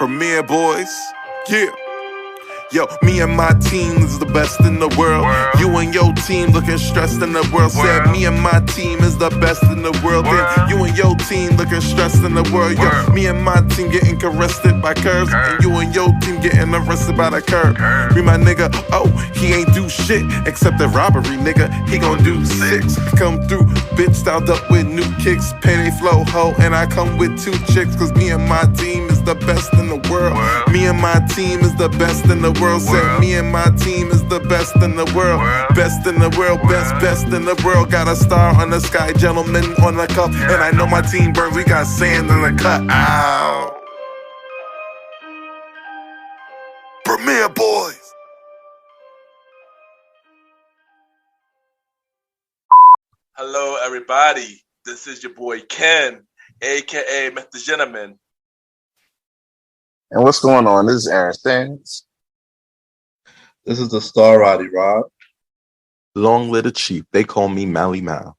Premier Boyz, yeah. Yo, me and my team is the best in the world. You and your team looking stressed in the world. Said me and my team is the best in the world. Then you and your team looking stressed in the world. Yo, me and my team getting arrested by curves, and you and your team getting arrested by the curb. Me my nigga, oh, he ain't do shit except the robbery, nigga. He gon' do 6. Come through, bitch, styled up with new kicks, payday flow ho, and I come with 2 chicks. Cause me and my team is the best in the world. Me and my team is the best in the world. Said me and my team is the best in the world. Best in the world, best in the world. Got a star on the sky, gentleman on the cup. And I know my team burns, we got sand in the cut. Ow. Premier Boyz. Hello, everybody. This is your boy Ken, aka MrGentleman. And what's going on? This is Aaron Stans. This is the star Roddy Rob. Long live the chief. They call me Malimal.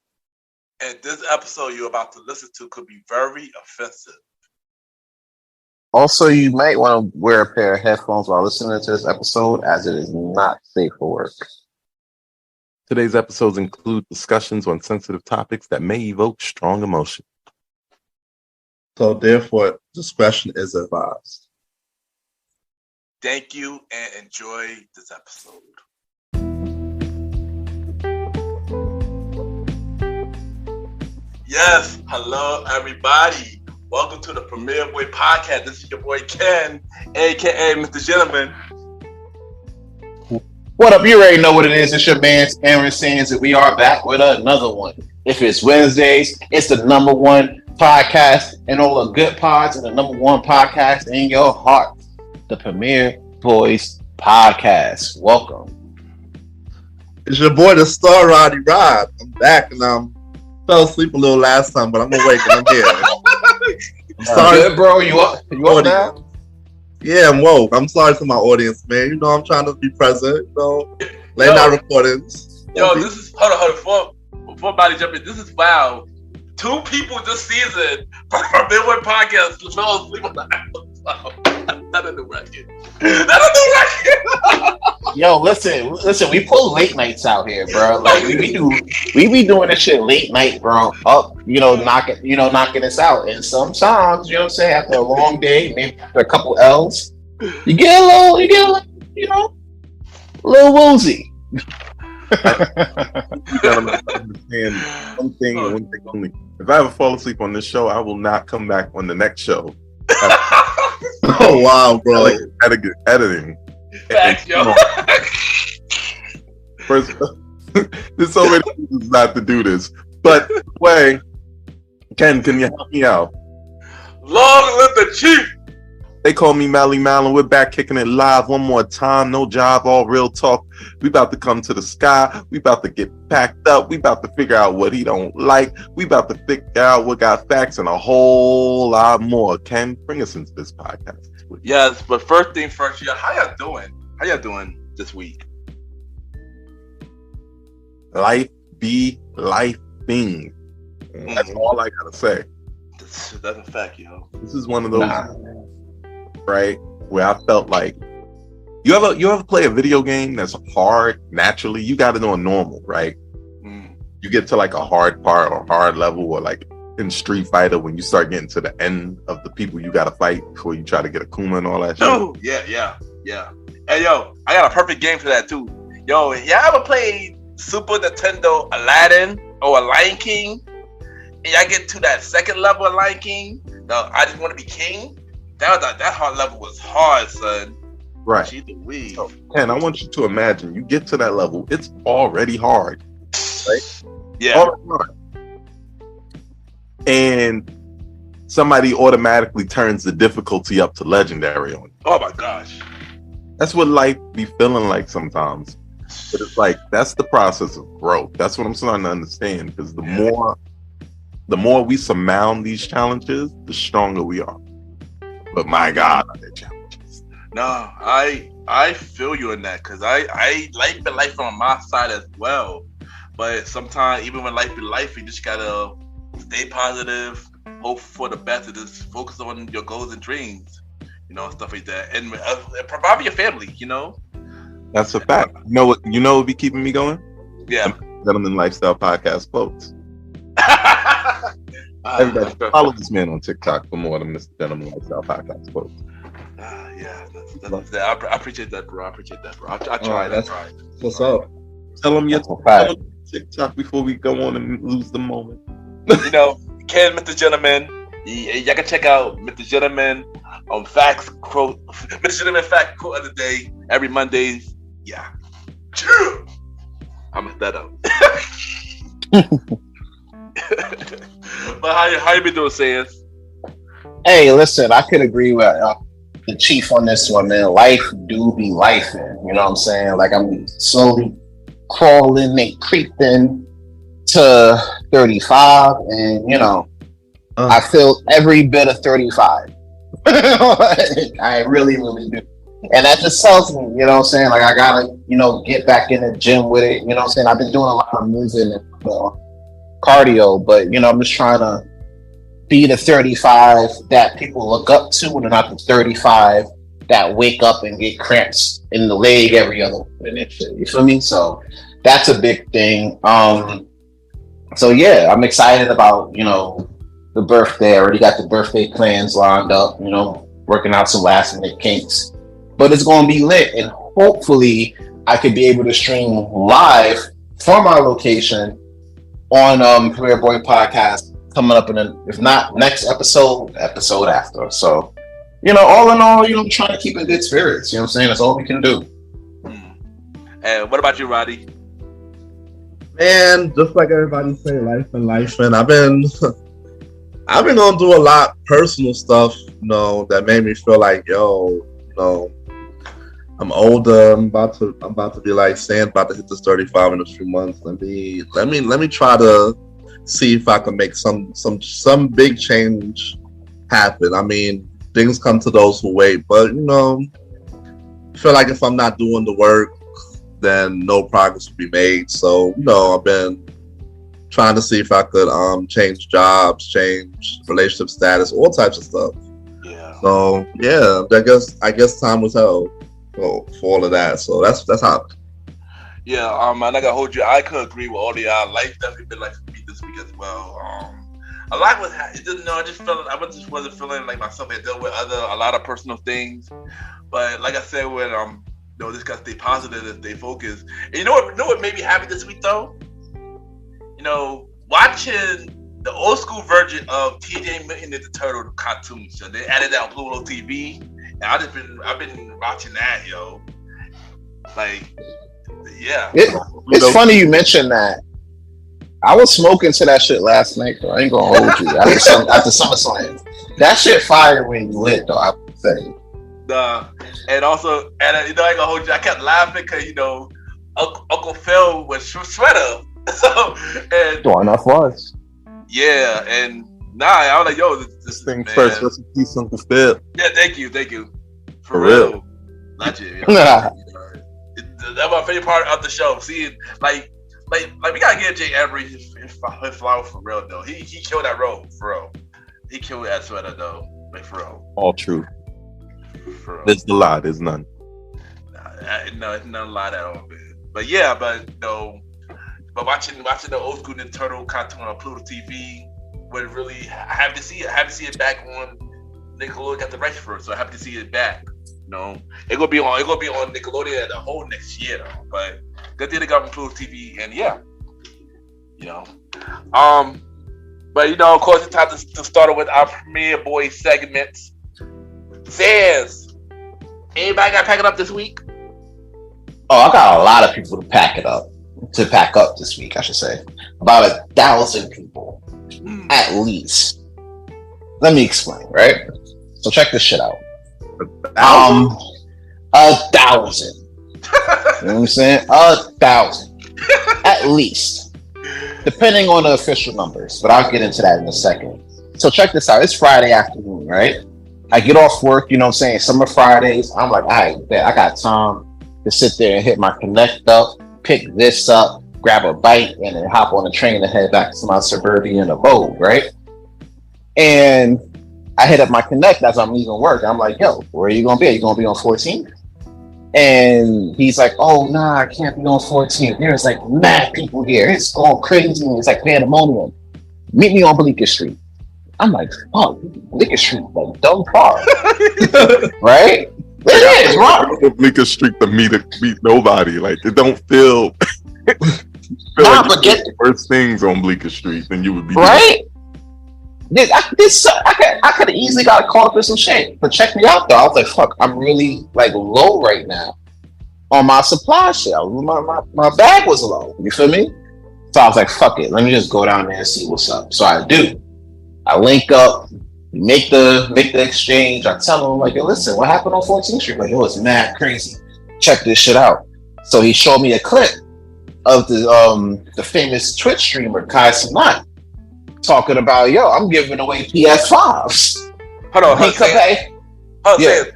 And this episode you're about to listen to could be very offensive. Also, you might want to wear a pair of headphones while listening to this episode, as it is not safe for work. Today's episodes include discussions on sensitive topics that may evoke strong emotion. So therefore, discretion is advised. Thank you and enjoy this episode. Yes, hello everybody. Welcome to the Premier Boy Podcast. This is your boy Ken, aka MrGentleman. What up? You already know what it is. It's your man Aaron Sands, and we are back with another one. If it's Wednesdays, it's the number one podcast and all the good pods, and the number one podcast in your heart, the Premier Boyz Podcast. Welcome. It's your boy, the star Roddy Rob. I'm back, and fell asleep a little last time, but I'm awake and I'm here. I'm sorry, good, bro. You up now? Yeah, I'm woke. I'm sorry to my audience, man. You know, I'm trying to be present. You know, late night recordings. Yo, this is hold on. Before body jumping, this is wow. 2 people this season from Midway Podcast fell asleep on the episode. Not a new record. Yo, listen. We pull late nights out here, bro. Like we be doing this shit late night, bro. Up, knocking us out. And sometimes, you know what I'm saying, after a long day, maybe after a couple L's, you get a little, a little woozy. You gotta understand one thing only. If I ever fall asleep on this show, I will not come back on the next show. Oh wow, bro! Like editing. Facts, yo. First, there's so many reasons not to do this. But anyway, Ken, can you help me out? Long live the chief. They call me Malimal, and we're back kicking it live one more time. No job, all real talk. We about to come to the sky. We about to get packed up. We about to figure out what he don't like. We about to figure out what got facts and a whole lot more. Ken, bring us into this podcast, please. Yes, but first thing first, yeah, how y'all doing? How y'all doing this week? Life be lifing. That's all I gotta say. That's a fact, yo. This is one of those, right, where I felt like you ever play a video game that's hard naturally. You got to know a normal, right? You get to like a hard part or hard level, or like in Street Fighter when you start getting to the end of the people you got to fight before you try to get a Kuma and all that shit. Oh yeah. Hey yo, I got a perfect game for that too. Yo, y'all ever played Super Nintendo Aladdin or a Lion King? And y'all get to that second level of Lion King, I just want to be king. That hard level was hard, son. Right. Jeez, so, Ken, I want you to imagine you get to that level. It's already hard, right? Yeah. Already hard. And somebody automatically turns the difficulty up to legendary on you. Oh my gosh. That's what life be feeling like sometimes. But it's like, that's the process of growth. That's what I'm starting to understand. Because the more we surmount these challenges, the stronger we are. But my God, are they challenges? No, I feel you in that, because I like the life on my side as well. But sometimes, even when life be life, you just gotta stay positive, hope for the best, and just focus on your goals and dreams. stuff like that, and provide for your family. That's a fact. What would be keeping me going? Yeah. Gentleman Lifestyle Podcast quotes. Everybody follow this man on TikTok for more than Mr. Gentleman Lifestyle Podcast quotes. Yeah, I appreciate that, bro. I try. That's right. What's up? Tell them your TikTok before we go on and lose the moment. Ken, Mr. Gentleman. Y'all can check out Mr. Gentleman on Facts quote. Mr. Gentleman Fact quote of the day every Mondays. Yeah. I'm gonna that up. But how you been doing, Sans? Hey, listen, I could agree with the chief on this one, man. Life do be life, man. You know what I'm saying? Like, I'm slowly crawling and creeping to 35, and I feel every bit of 35. I really, really do. And that just tells me, you know what I'm saying? Like, I gotta, get back in the gym with it. You know what I'm saying? I've been doing a lot of moving and cardio, but, I'm just trying to be the 35 that people look up to, and not the 35 that wake up and get cramps in the leg every other minute. You feel me? So that's a big thing. So yeah, I'm excited about, the birthday. I already got the birthday plans lined up, working out some last minute kinks. But it's going to be lit, and hopefully I could be able to stream live from our location on Career Boy Podcast coming up if not next episode after. So, all in all, trying to keep in good spirits. You know what I'm saying? That's all we can do. And what about you, Roddy? Man, just like everybody say, life and life, and I've been gonna do a lot personal stuff, that made me feel like, I'm older. I'm about to be like saying, about to hit this 35 in a few months. Let me try to see if I can make some big change happen. I mean, things come to those who wait, but I feel like if I'm not doing the work, then no progress will be made. So I've been trying to see if I could change jobs, change relationship status, all types of stuff. Yeah. So yeah, I guess time will tell for all of that. So that's how. Yeah, I'm not gonna hold you. I could agree with all of y'all. Life definitely been like for me this week as well. A lot was it didn't know. I just wasn't feeling like myself. I dealt with a lot of personal things, but like I said, when just gotta stay positive and stay focused. And you know what made me happy this week though? Watching the old school version of TJ Mutant Ninja Turtle cartoon show. They added that on Pluto TV, and I've been watching that, yo. Like, yeah. It's funny you mentioned that. I was smoking to that shit last night, though. I ain't gonna hold you. After SummerSlam, that shit fire when you lit, though. I would say. And also, I ain't gonna hold you. I kept laughing because Uncle Phil was sweater. So and sure enough was. Yeah, and I was like, yo, this thing first. Rest in peace, Uncle Phil. Yeah, thank you. For real. Not you. That's my favorite part of the show. Seeing like we gotta give Jay Avery his flower for real though. He killed that role for real. He killed that sweater though, like for real. All true. There's a lie. There's none. No, it's not a lie at all, man. But yeah, but watching the old school Ninja Turtle cartoon on Pluto TV would really I have to see it back on Nickelodeon. Got the rights for it, so I have to see it back. It gonna be on Nickelodeon the whole next year though. But good thing they got on Pluto TV, and yeah, but of course it's time to start with our Premiere Boy segments. Says, anybody got packing up this week? Oh, I got a lot of people to pack up this week, I should say. About 1,000 people, at least. Let me explain, right? So check this shit out. 1,000. You know what I'm saying? 1,000, at least, depending on the official numbers. But I'll get into that in a second. So check this out. It's Friday afternoon, right? I get off work. You know what I'm saying? Summer Fridays. I'm like, all right, bet I got time to sit there and hit my Connect up, pick this up, grab a bite, and then hop on the train and head back to my suburban abode, right? And I hit up my connect as I'm leaving work. I'm like, yo, where are you gonna be? Are you gonna be on 14th? And he's like, oh nah, I can't be on 14th. There's like mad people here. It's going crazy. It's like pandemonium. Meet me on Bleecker Street. I'm like, oh, Bleecker Street, like dumb far. Right? It is, right? Bleecker Street to meet nobody. Like it don't feel Nah, like but get worse things on Bleecker Street than you would be right. I could have easily got caught for some shit, but check me out though. I was like, fuck, I'm really like low right now on my supply shelf. My bag was low. You feel me? So I was like, fuck it, let me just go down there and see what's up. So I do. I link up, make the exchange. I tell him like, yo, listen, what happened on 14th Street? Like, it was mad crazy. Check this shit out. So he showed me a clip of the famous Twitch streamer Kai Cenat talking about, yo, I'm giving away PS5s. Hold on, say it.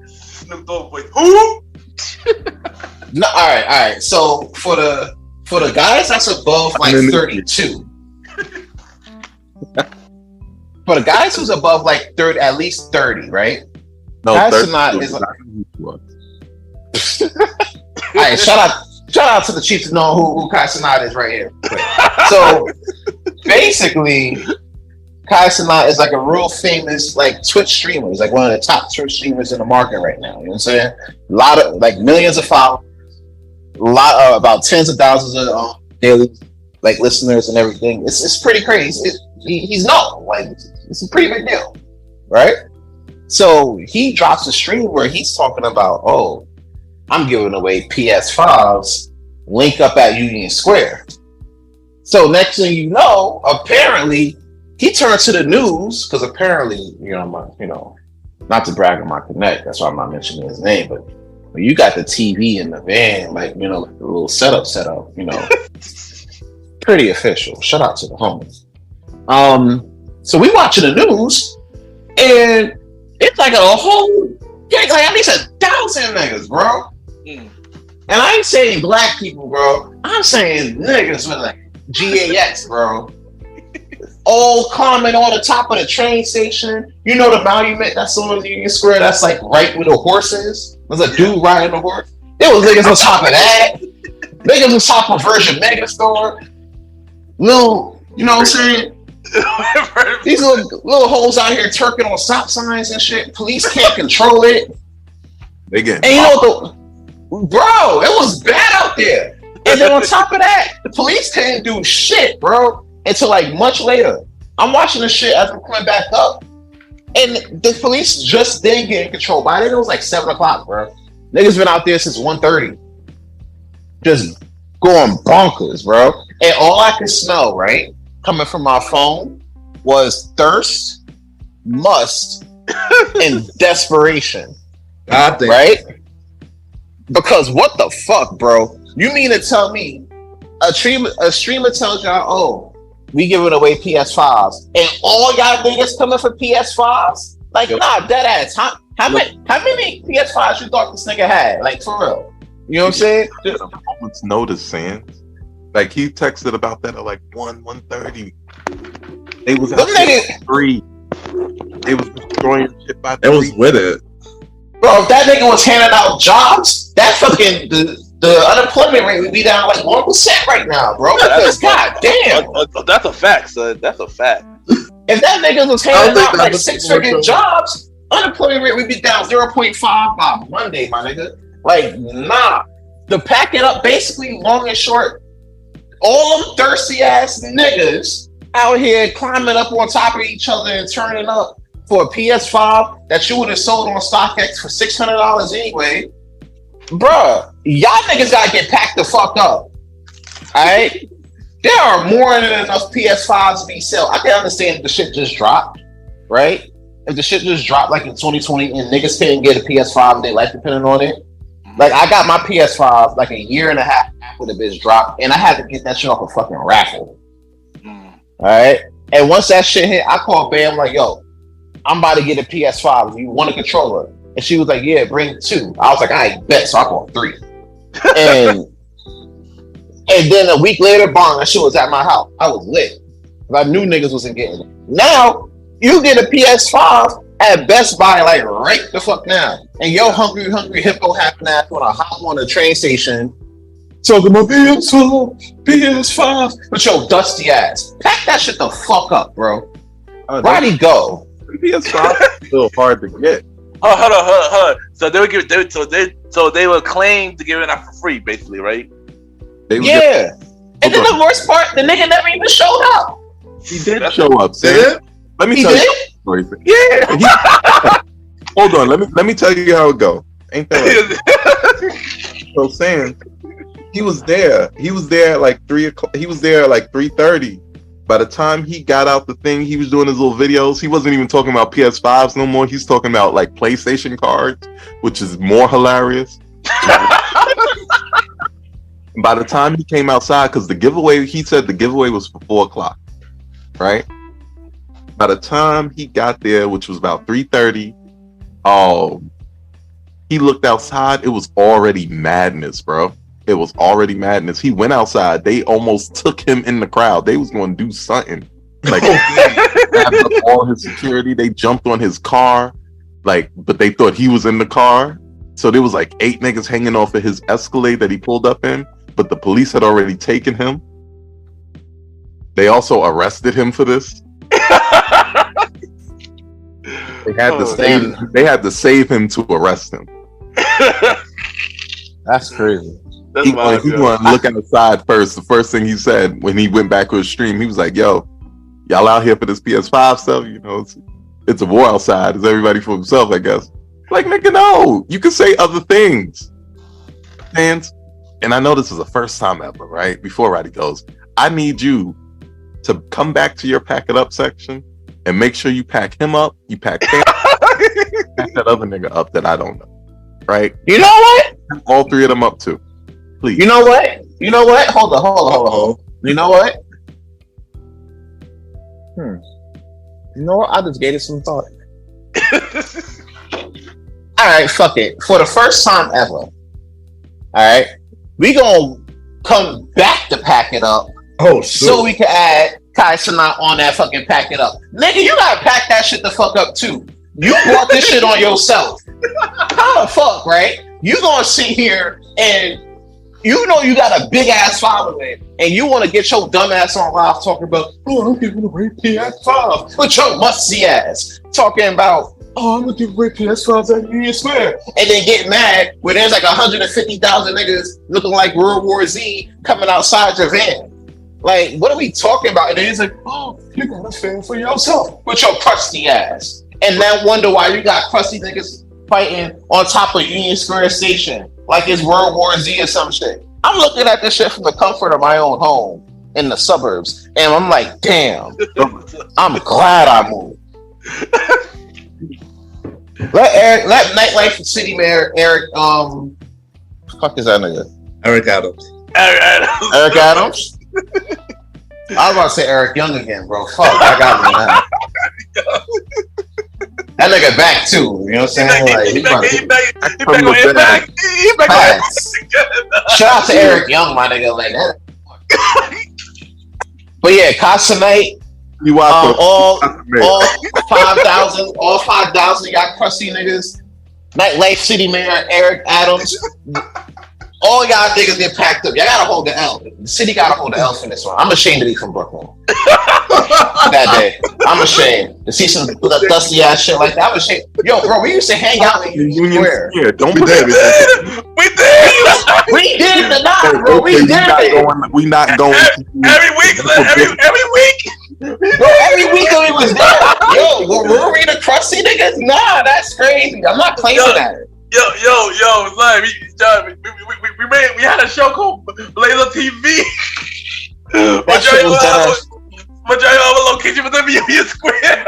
Snoop Dogg voice. Who? No, all right. So for the guys that's above like 32. For the guys who's above like 30, at least 30, right? No, Kai Cenat is like, all right, shout out to the chief to know who Kai Cenat is right here. So basically, Kai Cenat is like a real famous like Twitch streamer. He's like one of the top Twitch streamers in the market right now. You know what I'm saying? A lot of like millions of followers, about tens of thousands of daily like listeners and everything. It's pretty crazy. He's known, like it's a pretty big deal, right? So he drops a stream where he's talking about, oh, I'm giving away PS5s, link up at Union Square. So next thing you know, apparently he turned to the news because apparently, not to brag on my connect, that's why I'm not mentioning his name, but you got the TV in the van, like the little setup, pretty official. Shout out to the homies. So we watching the news, and it's like a whole gang, like at least 1,000 niggas, bro. And I ain't saying black people, bro. I'm saying niggas with like GAX, bro. All climbing on the top of the train station. You know the monument that's on the Union Square? That's like right where the horse is. There's a dude riding a horse. There was niggas on top of that. Niggas on top of Virgin Megastore. Little, you know what I'm saying? These little hoes out here twerking on stop signs and shit. Police can't control it. They get. And you know bro, it was bad out there. And then on top of that, the police couldn't do shit, bro, until like much later. I'm watching the shit as we're coming back up, and the police just didn't get in control. By then it was like 7 o'clock, bro. Niggas been out there since 1:30, just going bonkers, bro. And all I could smell, right, coming from my phone was thirst, must, and desperation. God damn. Right? Because what the fuck, bro? You mean to tell me a streamer tells y'all, oh, we giving away PS5s, and all y'all niggas coming for PS5s? Like, nah, dead ass. How many PS5s you thought this nigga had? Like, for real? You know what I'm saying? Just a moment's notice, Sans. Like he texted about that at like 1:30. They was out at 3. They was destroying shit by 3. It was with it. Bro, if that nigga was handing out jobs, that fucking the unemployment rate would be down like 1% right now, bro. Because god damn. That's a fact, son. That's a fact. If that nigga was handing out like 6 freaking jobs, unemployment rate would be down 0.5 by Monday, my nigga. Like, nah. To pack it up, basically, long and short, all them thirsty ass niggas out here climbing up on top of each other and turning up for a PS5 that you would have sold on StockX for $600 anyway. Bruh, y'all niggas gotta get packed the fuck up. Alright? There are more than enough PS5s to be sold. I can understand if the shit just dropped, right? If the shit just dropped like in 2020 and niggas couldn't get a PS5 and their life depending on it. Like, I got my PS5 like a year and a half after the bitch dropped, and I had to get that shit off a fucking raffle. Alright? And once that shit hit, I called Bam like, yo, I'm about to get a PS5. You want a controller? And she was like, yeah, bring 2. I was like, I bet. So I bought 3. And then a week later, bong, that shit was at my house. I was lit. I knew niggas wasn't getting it. Now, You get a PS5 at Best Buy like right the fuck now, and yo hungry hippo having ass on a hop on a train station talking about PS5 with your dusty ass. Pack that shit the fuck up, bro. Roddy, go. PS5 is still hard to get. Oh, hold on. So they would give they would claim to give it out for free, basically, right? Yeah. And then the worst part, the nigga never even showed up. He did show up. Did? Let me He tell did? you. Yeah. Hold on. Let me tell you how it go. Ain't that right? So Sans, he was there. He was there at like 3 o'clock. He was there at like 3:30. By the time he got out the thing, he was doing his little videos. He wasn't even talking about PS5s no more. He's talking about like PlayStation cards, which is more hilarious. By the time he came outside, because the giveaway, he said the giveaway was for 4 o'clock, right? By the time he got there, which was about 3:30, he looked outside. It was already madness, bro. It was already madness. He went outside. They almost took him in the crowd. They was going to do something. Like, grabbed up all his security. They jumped on his car, like, but they thought he was in the car. So there was like 8 niggas hanging off of his Escalade that he pulled up in, but the police had already taken him. They also arrested him for this. They had to save him to arrest him. That's crazy. He wanted to look outside first. The first thing he said when he went back to his stream, he was like, "Yo, y'all out here for this PS5 stuff? You know, it's a war outside. It's everybody for himself, I guess." Like, nigga, no. You can say other things. And I know this is the first time ever, right? Before Roddy goes, I need you to come back to your pack it up section and make sure you pack him up. You pack him, pack that other nigga up that I don't know, right? You know what? All 3 of them up too. Please. You know what? Hold on. You know what? You know what? I just gave it some thought. All right, fuck it. For the first time ever, all right, we gonna come back to pack it up. Oh, shit. So we can add Kai Cenat on that fucking pack it up. Nigga, you gotta pack that shit the fuck up too. You brought this shit on yourself. How the fuck, right? You gonna sit here and you know you got a big ass following and you want to get your dumb ass on live talking about, oh, I'm giving away PS5 with your musty ass talking about, oh, I'm gonna give away PS5s at Union Square, and then get mad when there's like 150,000 niggas looking like World War Z coming outside your van. Like, what are we talking about? And then he's like, oh, you gotta fend for yourself with your crusty ass, and then wonder why you got crusty niggas fighting on top of Union Square Station like it's World War Z or some shit. I'm looking at this shit from the comfort of my own home in the suburbs, and I'm like, damn, I'm glad I moved. Let Nightlife City Mayor Eric, fuck is that nigga? Eric Adams. Eric Adams? I was about to say Eric Young again, bro. Fuck, I got me now. That nigga back too, you know what I'm saying? He back on back. Shout out to Eric Young, my nigga, like that. But yeah, Casamite, all 5,000 y'all crusty niggas. Nightlife City Mayor Eric Adams. All y'all niggas get packed up. Y'all gotta hold the L. The city gotta hold the L for this one. I'm ashamed to be from Brooklyn. That day. I'm ashamed. To see some dusty ass shit like that, I'm ashamed. Yo, bro, we used to hang out in Union Square. Yeah, don't put that. We did it or not, bro. We did it. We not going every week. Bro, every week we was there. Yo, were we the crusty niggas? Nah, that's crazy. I'm not claiming that. Yo, like, we had a show called Lizzo TV. Majority of our location was in Union Square.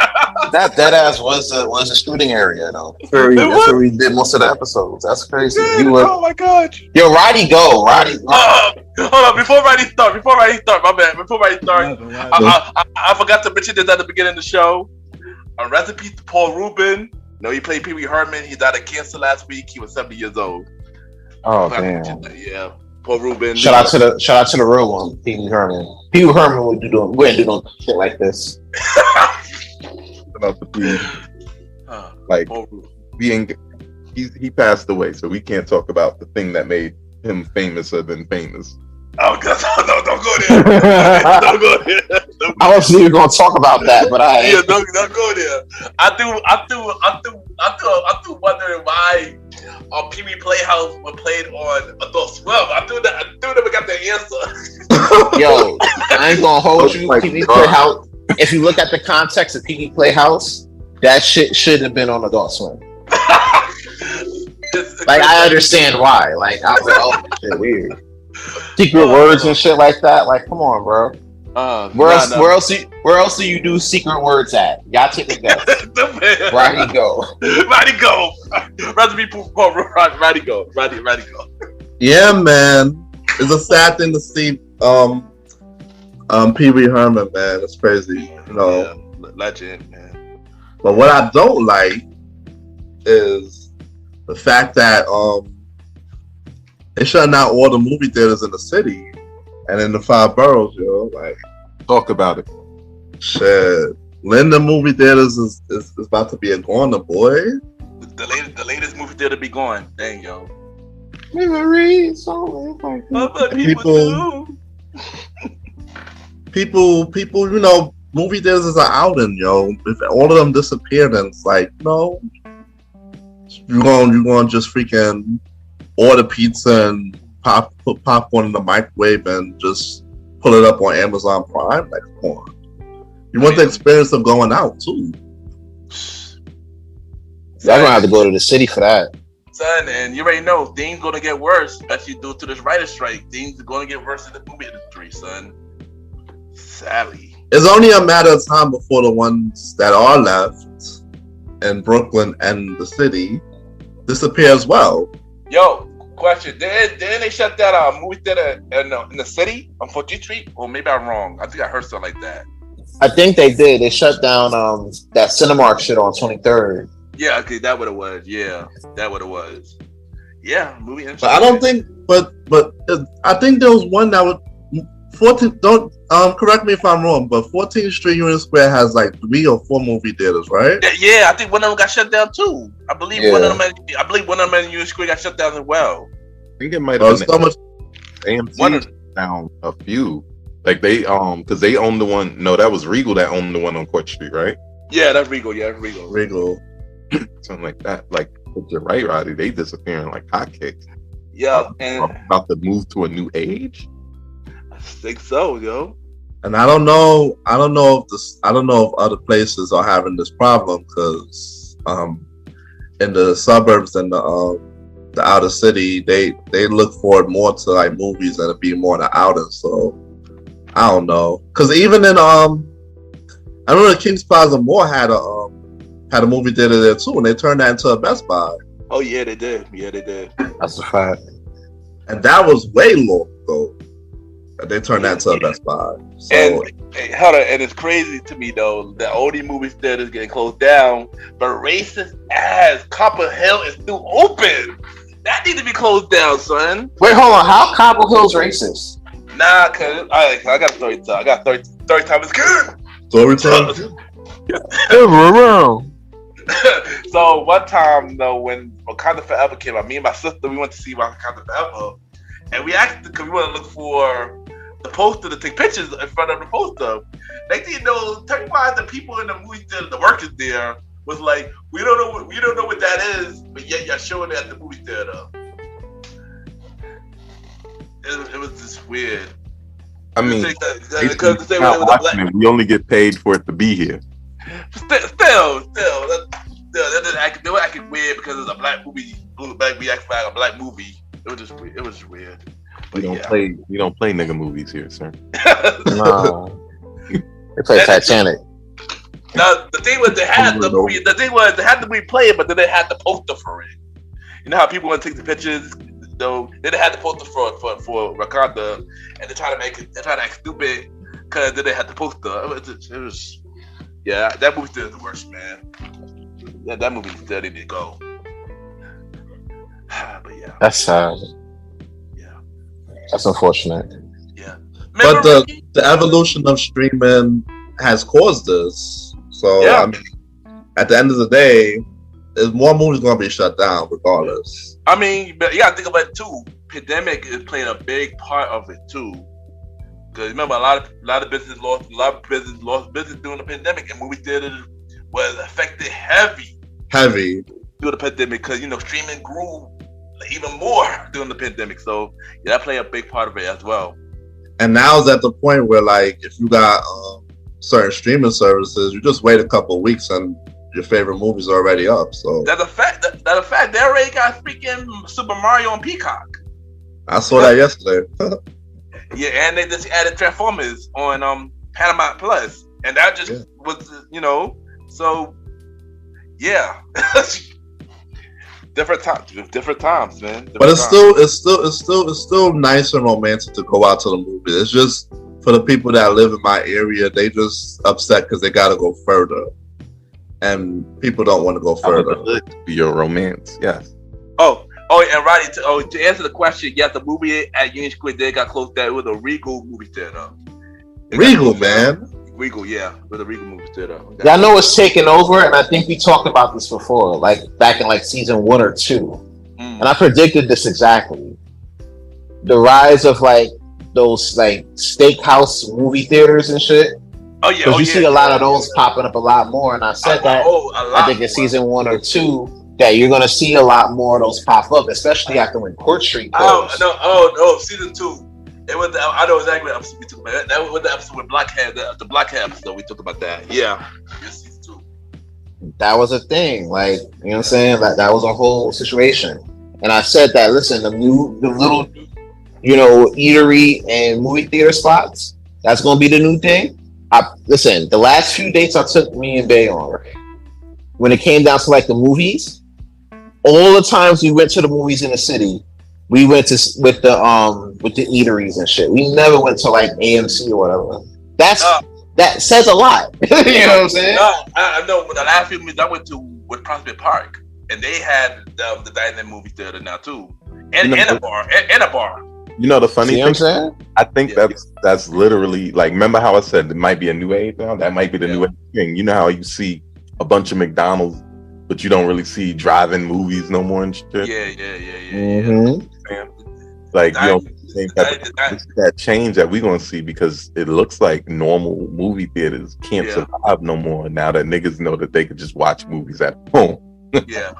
That ass was a shooting area though. That's where we did most of the episodes. That's crazy. Oh my god. Yo, Roddy, go. Roddy. Hold on, before Roddy start, my bad. Before Roddy start, I forgot to mention this at the beginning of the show. A recipe to Paul Rubin. No, he played Pee Wee Herman. He died of cancer last week. He was 70 years old. Oh damn. Yeah, Paul Rubin. Shout out to the real one, Pee Wee Herman. Pee Wee Herman wouldn't do no shit like this. The about the Pee Wee. Like being, he passed away, so we can't talk about the thing that made him famouser than famous. Oh, God, no, don't go there. Don't go there. I wasn't even going to talk about that, but yeah, don't go there. I do wondering why Pee Wee Playhouse was played on Adult Swim. I do never got the answer. Yo, I ain't gonna hold you. Pee Wee Playhouse. If you look at the context of Pee Wee Playhouse, that shit should have been on Adult Swim. Like, I understand why. Like, I was like, oh, shit, weird. Secret words and shit like that. Like, come on, bro. Where else do you do secret words at? Y'all take a guess. Roddy go. Roddy go. Roddy go. Yeah, man. It's a sad thing to see Pee Wee Herman, man. It's crazy. You know. Yeah, legend, man. But what I don't like is the fact that they shutting out all the movie theaters in the city and in the 5 boroughs, yo. Like, talk about it. Shit. Linden movie theaters is about to be a goner, boy. The latest movie theater be going. Dang, yo. Memories. People, you know, movie theaters is an outing, yo. If all of them disappear, then it's like, no, you're going to just freaking order pizza and put popcorn in the microwave and just pull it up on Amazon Prime. Like, come on. You want the experience of going out too. Y'all gonna have to go to the city for that. Son, and you already know things gonna get worse, especially due to this writer's strike. Things are gonna get worse in the movie industry, son. Sadly. It's only a matter of time before the ones that are left in Brooklyn and the city disappear as well. Yo, question. Didn't they shut down a movie theater in the city on 14th Street? Or maybe I'm wrong. I think I heard something like that. I think they did. They shut down that Cinemark shit on 23rd. Yeah, okay, that what it was. Yeah, that what it was. Yeah, movie industry. But I don't think. But I think there was one that was 14. Don't correct me if I'm wrong. But 14th Street Union Square has like 3 or 4 movie theaters, right? Yeah, I think one of them got shut down too. I believe one of them in Union Square got shut down as well. I think it might have been so much. AMC down a few. Like they because they own the one. No, that was Regal that owned the one on Court Street, right? Yeah, that's Regal. Yeah, Regal. Something like that. Like, but you're right, Roddy. They disappearing like hotcakes. Yeah, and about to move to a new age. I think so, yo. And I don't know if other places are having this problem because in the suburbs and the outer city, they look forward more to like movies and it be more in the outer. So I don't know, because even in I remember Kings Plaza Mall had a movie theater there too, and they turned that into a Best Buy. Oh yeah, they did. That's a fact. And that was way long ago. They turned that into a Best Buy. So, and it's crazy to me though that all these movie theaters getting closed down, but racist ass Copper Hill is still open. That need to be closed down, son. Wait, hold on. How Copper Hill's racist? Nah, cause I got a story time. I got 30 time is good. Story time. So one time though, when Wakanda Forever came out, me and my sister we went to see Wakanda Forever, and we asked because we want to look for the poster to take pictures in front of the poster. Next thing you know, 35 the people in the movie theater, the workers there, was like, we don't know what that is, but yet you're showing it at the movie theater. It was just weird. I mean, we only get paid for it to be here. Still, they were acting weird because it's a black movie. We act like a black movie. It was just weird. We don't play nigga movies here, sir. No, they play Titanic. Now the thing was they had the movie. The thing was they had the movie play it, but then they had the poster for it. You know how people want to take the pictures. Though then they had the poster for Wakanda, and they try to act stupid because then they had the poster. It was yeah, that movie still is the worst, man. Yeah, that movie still didn't go. But yeah, that's sad. Yeah, that's unfortunate. Yeah, but the evolution of streaming has caused this. So yeah. I mean, at the end of the day, there's more movies gonna be shut down regardless. I mean, but you gotta think about it too. Pandemic is playing a big part of it too. Because remember, a lot of business lost business during the pandemic, and movie theaters was affected heavy during the pandemic because streaming grew even more during the pandemic. So yeah, that played a big part of it as well. And now it's at the point where, like, if you got certain streaming services, you just wait a couple of weeks and your favorite movie's already up. So that's a fact. That's a fact. They already got freaking Super Mario on Peacock. I saw that yesterday. Yeah, and they just added Transformers on Paramount Plus, and that just was so yeah. different times, man. But it's still nice and romantic to go out to the movie. It's just for the people that live in my area, they just upset because they got to go further, and people don't want to go further. Be your romance, yes. Oh, and Roddy, to answer the question, yes, the movie at Union Square they got closed down. It was a Regal movie theater. Regal, man. Regal, yeah, with a Regal movie theater. Yeah, I know it's taken over, and I think we talked about this before, like back in like season 1 or 2, and I predicted this exactly. The rise of like those like steakhouse movie theaters and shit. Oh yeah, because you see a lot of those popping up a lot more, and I said that I think in season 1 or 2 that you're gonna see a lot more of those pop up, especially after when Court Street closed. Oh, season 2. It was. I know exactly what episode we talked about. That was the episode with Blackhead. The Blackhead episode we talked about that. Yeah, season 2. That was a thing. Like, you know what I'm saying? Like, that was a whole situation. And I said that, listen, the little, eatery and movie theater spots, that's gonna be the new thing. Listen, the last few dates I took me and Bay on, right? When it came down to like the movies, all the times we went to the movies in the city, we went to with the eateries and shit. We never went to like AMC or whatever. That says a lot. You know what I'm saying? No, I know. The last few movies I went to was Prospect Park, and they had the dine-in movie theater now too, and a bar. You know the funny thing? I'm saying? I think that's literally like. Remember how I said it might be a new age now? That might be the new age thing. You know how you see a bunch of McDonald's, but you don't really see drive-in movies no more and shit. Yeah. Mm-hmm. Like, you don't think that change that we're gonna see, because it looks like normal movie theaters can't survive no more now that niggas know that they could just watch movies at home. Yeah.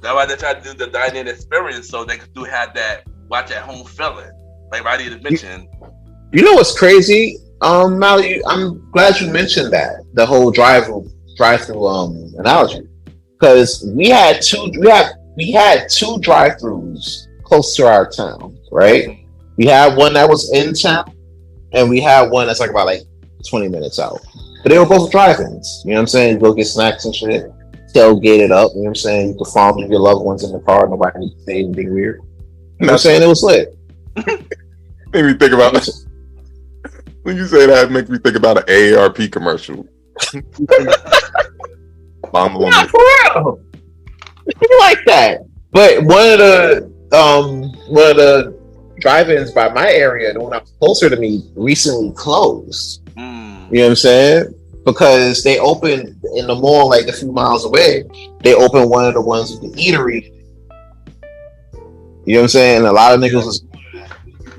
That's why they try to do the dine-in experience so they could have that watch at home feeling, like Roddy had mentioned. You know what's crazy, Mally? I'm glad you mentioned that, the whole drive-through analogy, because we had two drive-throughs close to our town, right? We had one that was in town, and we had one that's like about like 20 minutes out. But they were both drive-ins. You know what I'm saying? You go get snacks and shit, tailgate it up. You know what I'm saying? You can farm with your loved ones in the car. Nobody needs to say anything weird. You know what I'm saying? It was lit. Made me think about when you say that, it makes me think about an AARP commercial. Not for real. Like that. But one of the drive-ins by my area, the one that was closer to me, recently closed. You know what I'm saying? Because they opened in the mall like a few miles away. They opened one of the ones with the eatery. You know what I'm saying? And a lot of niggas was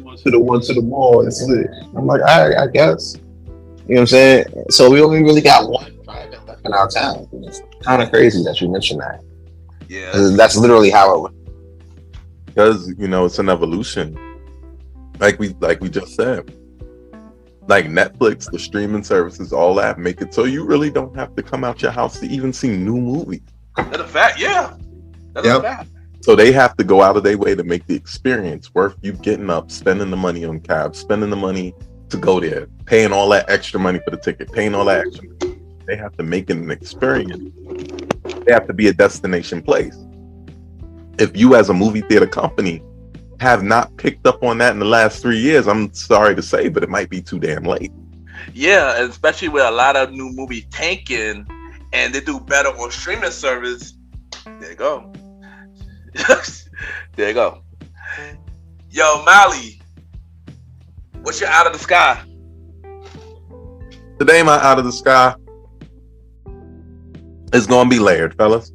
going to the one to the mall. It's lit. I'm like, all right, I guess. You know what I'm saying? So we only really got one drive-in left in our town. It's kind of crazy that you mentioned that. Yeah, that's literally how it went. Because it's an evolution, like we just said. Like Netflix, the streaming services, all that make it so you really don't have to come out your house to even see new movies. That's a fact. Yeah, that's a fact. So they have to go out of their way to make the experience worth you getting up, spending the money on cabs, spending the money to go there, paying all that extra money for the ticket, paying all that extra money. They have to make it an experience. They have to be a destination place. If you as a movie theater company have not picked up on that in the last 3 years, I'm sorry to say, but it might be too damn late. Yeah, especially with a lot of new movies tanking and they do better on streaming service. There you go. There you go. Yo, Mally, what's your out of the sky? Today, my out of the sky, It's going to be layered, fellas.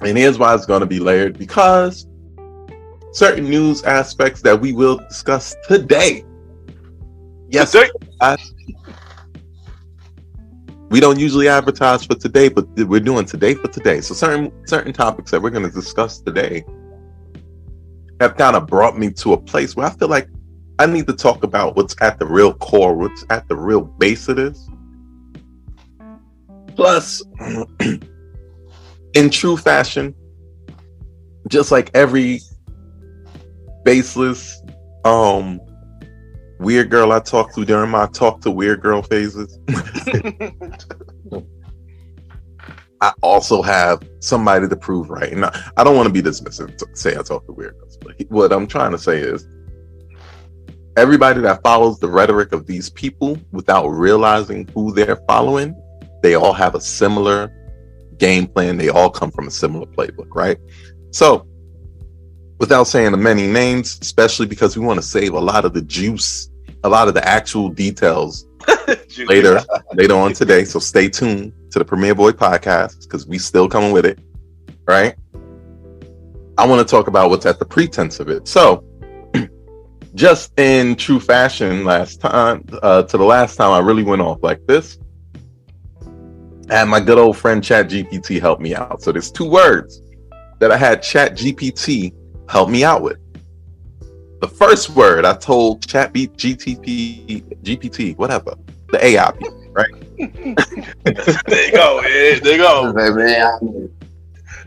And here's why it's going to be layered, because certain news aspects that we will discuss today. Yes, we don't usually advertise for today, but we're doing today for today. So certain topics that we're going to discuss today have kind of brought me to a place where I feel like I need to talk about what's at the real core, what's at the real base of this. Plus, in true fashion, just like every baseless weird girl I talked to during my talk to weird girl phases, I also have somebody to prove right. And I don't want to be dismissive to say I talk to weird girls, but what I'm trying to say is everybody that follows the rhetoric of these people without realizing who they're following, they all have a similar game plan. They all come from a similar playbook, right? So without saying the many names, especially because we want to save a lot of the juice, a lot of the actual details later on today. So stay tuned to the Premier Boy podcast because we still coming with it, right? I want to talk about what's at the pretense of it. So just in true fashion, last time to the last time I really went off like this, and my good old friend ChatGPT helped me out. So there's 2 words that I had ChatGPT help me out with. The first word I told GPT, whatever, the AI people, right? There you go. There you go.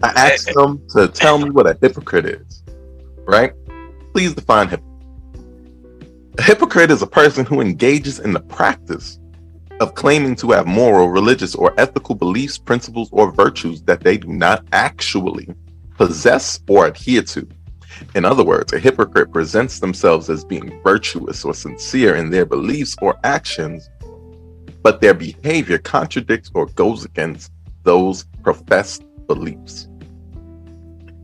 I asked them to tell me what a hypocrite is, right? Please define hypocrite. A hypocrite is a person who engages in the practice of claiming to have moral, religious, or ethical beliefs, principles, or virtues that they do not actually possess or adhere to. In other words, a hypocrite presents themselves as being virtuous or sincere in their beliefs or actions, but their behavior contradicts or goes against those professed beliefs.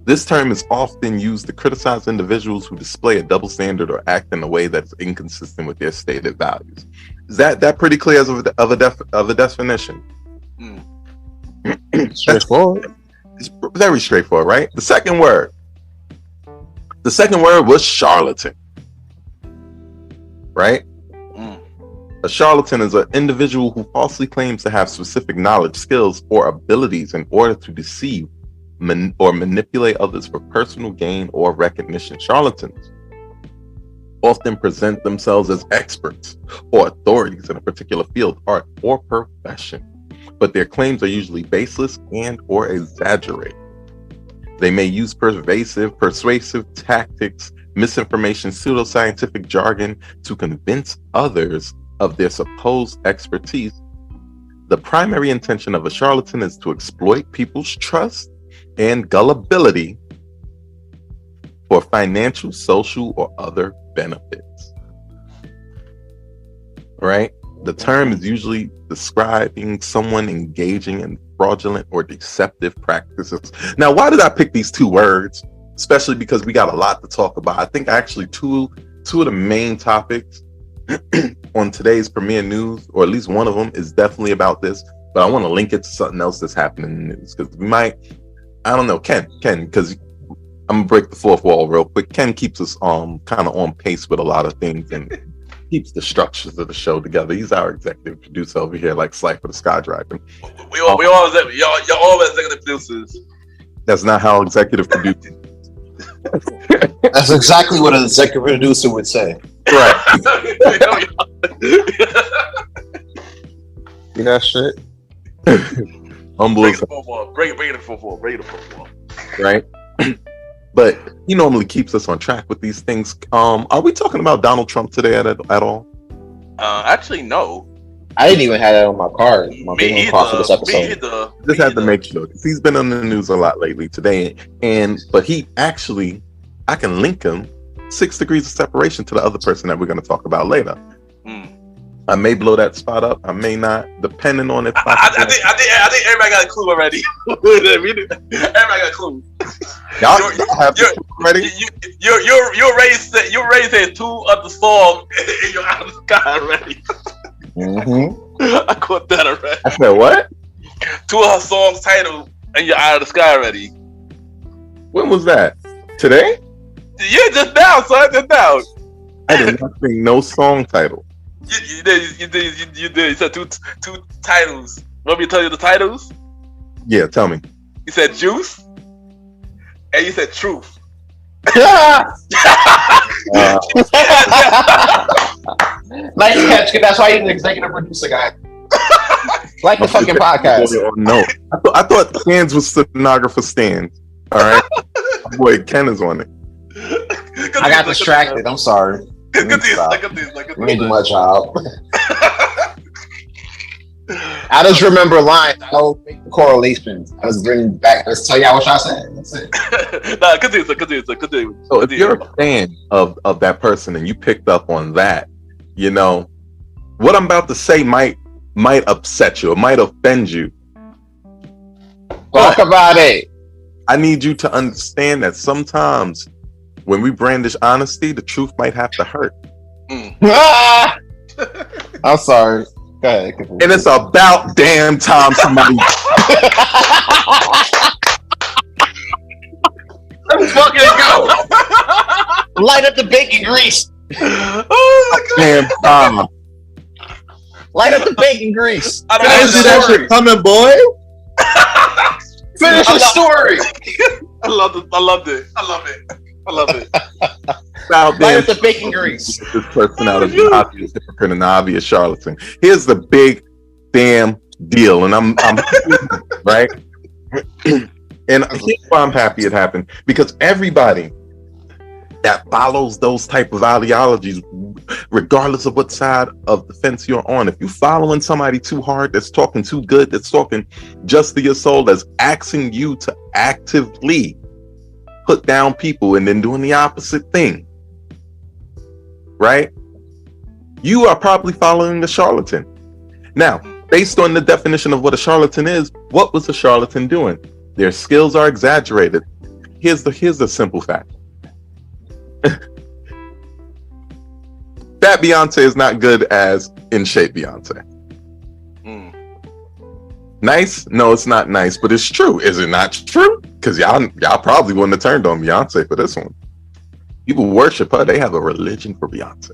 This term is often used to criticize individuals who display a double standard or act in a way that's inconsistent with their stated values. Is that pretty clear of a definition? Straightforward. It's very straightforward, right? The second word was charlatan, right? A charlatan is an individual who falsely claims to have specific knowledge, skills, or abilities in order to deceive or manipulate others for personal gain or recognition. Charlatans often present themselves as experts or authorities in a particular field, art, or profession, but their claims are usually baseless and or exaggerated. They may use persuasive tactics, misinformation, pseudoscientific jargon to convince others of their supposed expertise. The primary intention of a charlatan is to exploit people's trust and gullibility for financial, social, or other benefits. Right? The term is usually describing someone engaging in fraudulent or deceptive practices. Now, why did I pick these 2 words? Especially because we got a lot to talk about. I think actually two of the main topics on today's Premier News, or at least one of them, is definitely about this. But I want to link it to something else that's happening in the news because we might, I don't know, Ken, because I'm gonna break the 4th wall real quick. Ken keeps us kind of on pace with a lot of things and keeps the structures of the show together. He's our executive producer over here, like Slifer the Skydragon. Y'all always executive producers. That's not how executive producers. That's exactly what an executive producer would say. Right. You know shit. Bring it to 4-4. Right. But he normally keeps us on track with these things. Are we talking about Donald Trump today at all? Actually, no. I didn't even have that on my card. My bingo card for this episode. Just had to make sure because he's been on the news a lot lately today. But he actually, I can link him 6 degrees of separation to the other person that we're going to talk about later. I may blow that spot up. I may not, depending on if I think everybody got a clue already. Everybody got a clue. Y'all have the clue already? You're ready to say 2 of the song in your out of the sky already. Mm-hmm. I caught that already. I said what? two of her songs title and you're out of the sky already. When was that? Today? Yeah, just now, son. Just now. I did not sing no song title. You did. You said two titles. Want me to tell you the titles? Yeah, tell me. You said Juice, and you said Truth. Nice catch, kid. That's why he's an executive producer guy. Like the fucking podcast. No, I thought Stans was stenographer Stans. All right, my boy Ken is on it. I got distracted. I'm sorry. Look at this. Let me do my job. I just remember lines. I don't make the correlations. I just bring back. Let's tell y'all what y'all said. That's it. Nah, continue. So if you're a fan of that person and you picked up on that, you know what I'm about to say might upset you. It might offend you. Talk about it. I need you to understand that sometimes when we brandish honesty, the truth might have to hurt. I'm sorry. Go ahead. And it's about damn time somebody. Let's fucking go. Light up the bacon grease. Oh my god! Damn time. Light up the bacon grease. I don't I see that shit coming, boy. Finish the story. I loved it. About Light damn up the bacon grease. this person out of the obvious hypocrite and the obvious charlatan. Here's the big damn deal, and I'm right. And here's why I'm happy it happened, because everybody that follows those type of ideologies, regardless of what side of the fence you're on, if you're following somebody too hard, that's talking too good, that's talking just to your soul, that's asking you to actively put down people and then doing the opposite thing, right? You are probably following a charlatan. Now, based on the definition of what a charlatan is, what was a charlatan doing? Their skills are exaggerated. Here's the simple fact. That Beyonce is not good as in shape Beyonce. Nice? No, it's not nice, but it's true. Is it not true? Because y'all probably wouldn't have turned on Beyonce for this one. People worship her. They have a religion for Beyonce.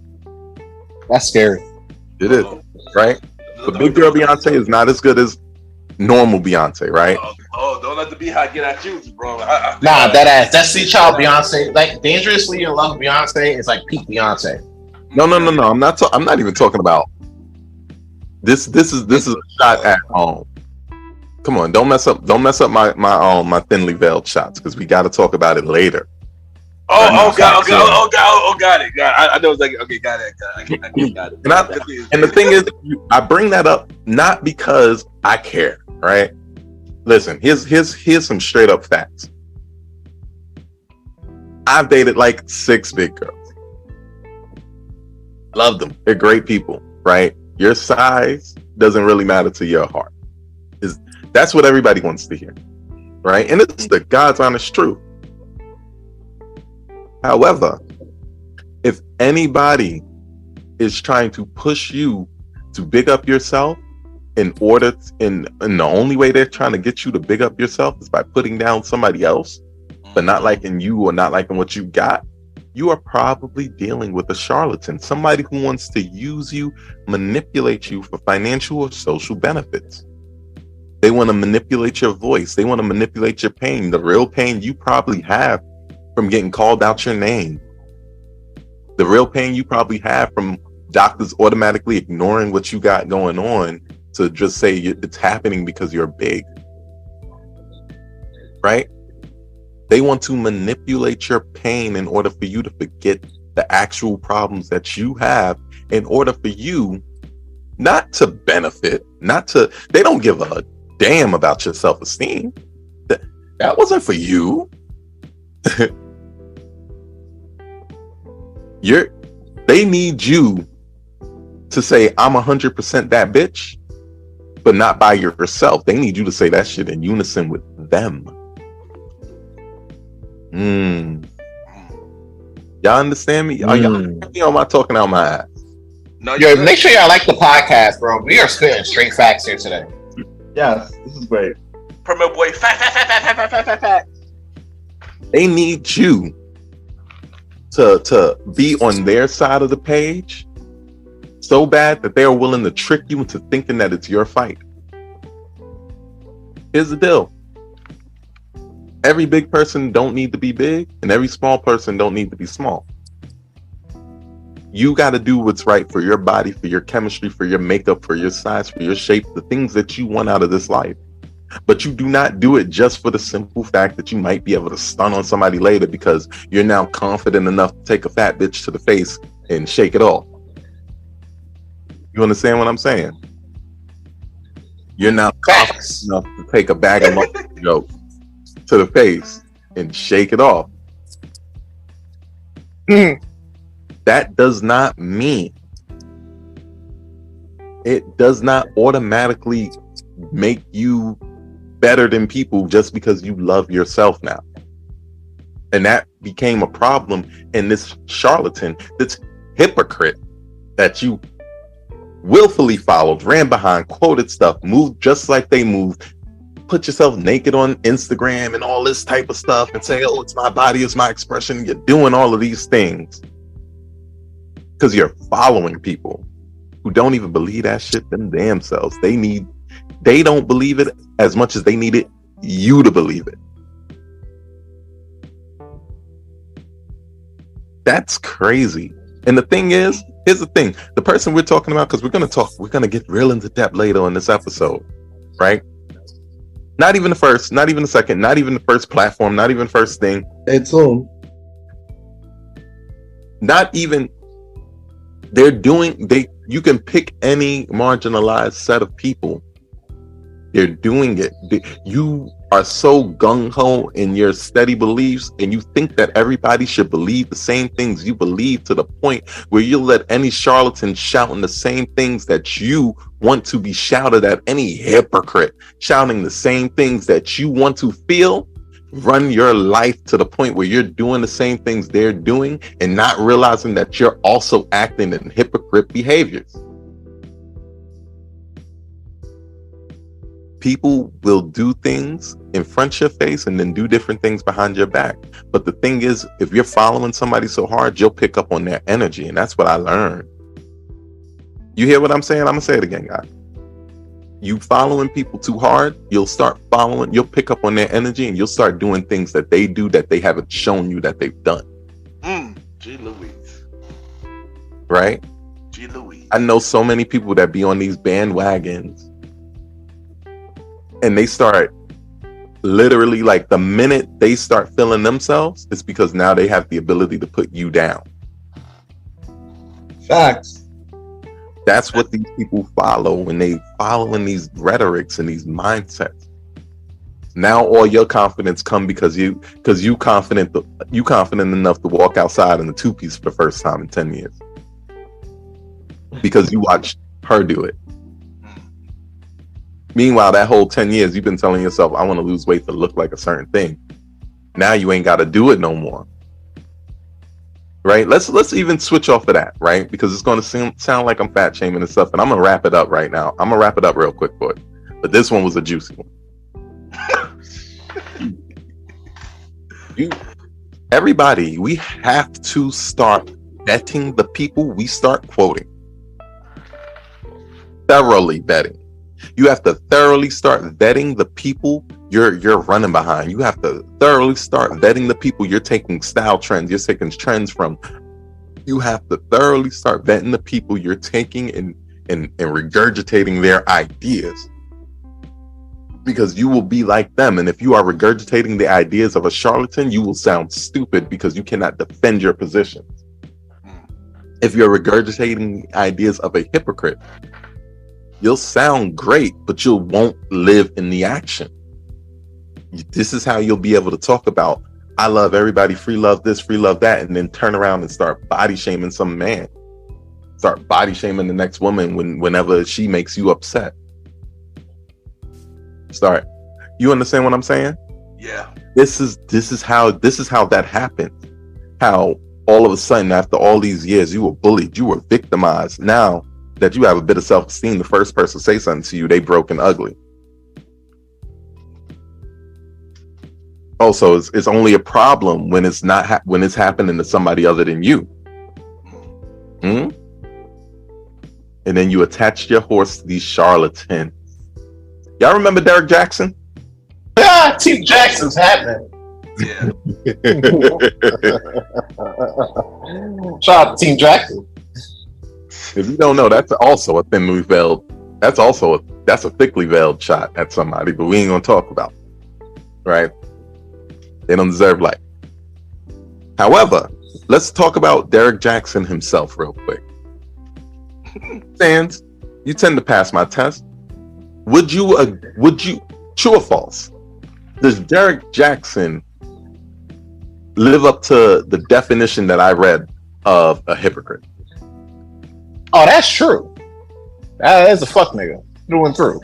That's scary. It is, right? But big girl Beyonce is not as good as normal Beyonce, right? Oh, don't let the Beehive get at you, bro. Nah, that ass. That's C Child Beyonce. Like Dangerously in Love Beyonce is like peak Beyonce. No. I'm not even talking about this. This is a shot at home. Come on, don't mess up my thinly veiled shots, because we got to talk about it later. Got it. I know exactly. Okay, got it. And the thing is, I bring that up not because I care, right? Listen, here's some straight up facts. I've dated like 6 big girls. Love them. They're great people, right? Your size doesn't really matter to your heart. That's what everybody wants to hear, right? And it's the God's honest truth. However, if anybody is trying to push you to big up yourself and the only way they're trying to get you to big up yourself is by putting down somebody else, but not liking you or not liking what you got, you are probably dealing with a charlatan, somebody who wants to use you, manipulate you for financial or social benefits. They want to manipulate your voice. They want to manipulate your pain, the real pain you probably have from getting called out your name. The real pain you probably have from doctors automatically ignoring what you got going on to just say it's happening because you're big. Right? They want to manipulate your pain in order for you to forget the actual problems that you have, in order for you not to benefit, they don't give a damn about your self-esteem. That wasn't for you. They need you to say, I'm 100% that bitch, but not by yourself. They need you to say that shit in unison with them. Y'all understand me? Are y'all am I talking out my ass? No, Yo, make sure y'all like the podcast, bro. We are spitting straight facts here today. Yes, this is great. Permit boy, fat. They need you to be on their side of the page so bad that they're willing to trick you into thinking that it's your fight. Here's the deal. Every big person don't need to be big, and every small person don't need to be small. You got to do what's right for your body, for your chemistry, for your makeup, for your size, for your shape, the things that you want out of this life. But you do not do it just for the simple fact that you might be able to stun on somebody later because you're now confident enough to take a fat bitch to the face and shake it off. You understand what I'm saying? You're now confident enough to take a bag of joke to the face and shake it off. That does not mean, it does not automatically make you better than people just because you love yourself now. And that became a problem in this charlatan, this hypocrite that you willfully followed, ran behind, quoted stuff, moved just like they moved, put yourself naked on Instagram and all this type of stuff and say, oh, it's my body, it's my expression. You're doing all of these things because you're following people who don't even believe that shit them damn selves. They don't believe it as much as they needed you to believe it. That's crazy. And the thing is, here's the thing. The person we're talking about, because we're going to get real into depth later in this episode, right? Not even the first, not even the second, not even the first platform, not even the first thing. It's soon. Not even, you can pick any marginalized set of people. They're doing it. You are so gung-ho in your steady beliefs, and you think that everybody should believe the same things you believe, to the point where you'll let any charlatan shouting the same things that you want to be shouted at, any hypocrite shouting the same things that you want to feel, run your life to the point where you're doing the same things they're doing and not realizing that you're also acting in hypocrite behaviors. People will do things in front of your face and then do different things behind your back. But the thing is, if you're following somebody so hard, you'll pick up on their energy. And that's what I learned. You hear what I'm saying? I'm going to say it again, guys. You following people too hard, you'll pick up on their energy, and you'll start doing things that they do that they haven't shown you that they've done. G. Louise. Right? G. Louise. I know so many people that be on these bandwagons, and they start literally, like, the minute they start feeling themselves, it's because now they have the ability to put you down. Facts. That's what these people follow when they following these rhetorics and these mindsets. Now all your confidence come because you confident enough to walk outside in the two-piece for the first time in 10 years. Because you watched her do it. Meanwhile, that whole 10 years, you've been telling yourself, I want to lose weight to look like a certain thing. Now you ain't got to do it no more. Right? Let's even switch off of that, right? Because it's going to sound like I'm fat shaming and stuff. And I'm going to wrap it up right now. I'm going to wrap it up real quick for you. But this one was a juicy one. Everybody, we have to start vetting the people we start quoting. Thoroughly vetting. You have to thoroughly start vetting the people you're running behind. You have to thoroughly start vetting the people you're taking style trends, you're taking trends from. You have to thoroughly start vetting the people you're taking and regurgitating their ideas. Because you will be like them. And if you are regurgitating the ideas of a charlatan, you will sound stupid because you cannot defend your positions. If you're regurgitating the ideas of a hypocrite, you'll sound great, but you won't live in the action. This is how you'll be able to talk about, I love everybody, free love this, free love that, and then turn around and start body shaming some man. Start body shaming the next woman whenever she makes you upset. You understand what I'm saying? Yeah. This is how that happened. How all of a sudden, after all these years, you were bullied, you were victimized. Now that you have a bit of self-esteem, the first person to say something to you, they broke and ugly. Also, it's only a problem when it's not when it's happening to somebody other than you. Hmm? And then you attach your horse to these charlatans. Y'all remember Derek Jackson? Ah, Team Jackson's happening. Yeah. Shout out to Team Jackson. If you don't know, that's also a thinly veiled. That's a thickly veiled shot at somebody, but we ain't gonna talk about it, right? They don't deserve life. However, let's talk about Derek Jackson himself real quick. Sands, you tend to pass my test. Would you, true or false? Does Derek Jackson live up to the definition that I read of a hypocrite? Oh, that's true. That is a fuck nigga through and through.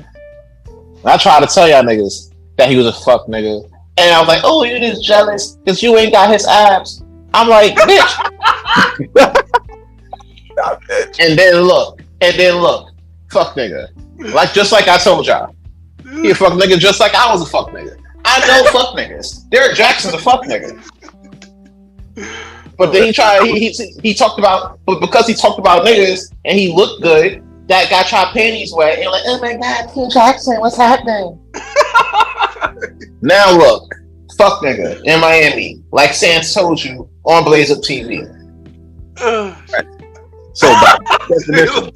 I tried to tell y'all niggas that he was a fuck nigga, and I was like, "Oh, you just jealous because you ain't got his abs." I'm like, "Bitch." And then look, fuck nigga. Just like I told y'all, he a fuck nigga just like I was a fuck nigga. I know fuck niggas. Derek Jackson's a fuck nigga. But then he talked about, but because he talked about niggas and he looked good, that guy tried panties wet and like, oh my god, Team Jackson, what's happening? Now look, fuck nigga in Miami, like Sans told you on Blaze Up TV. So by definition,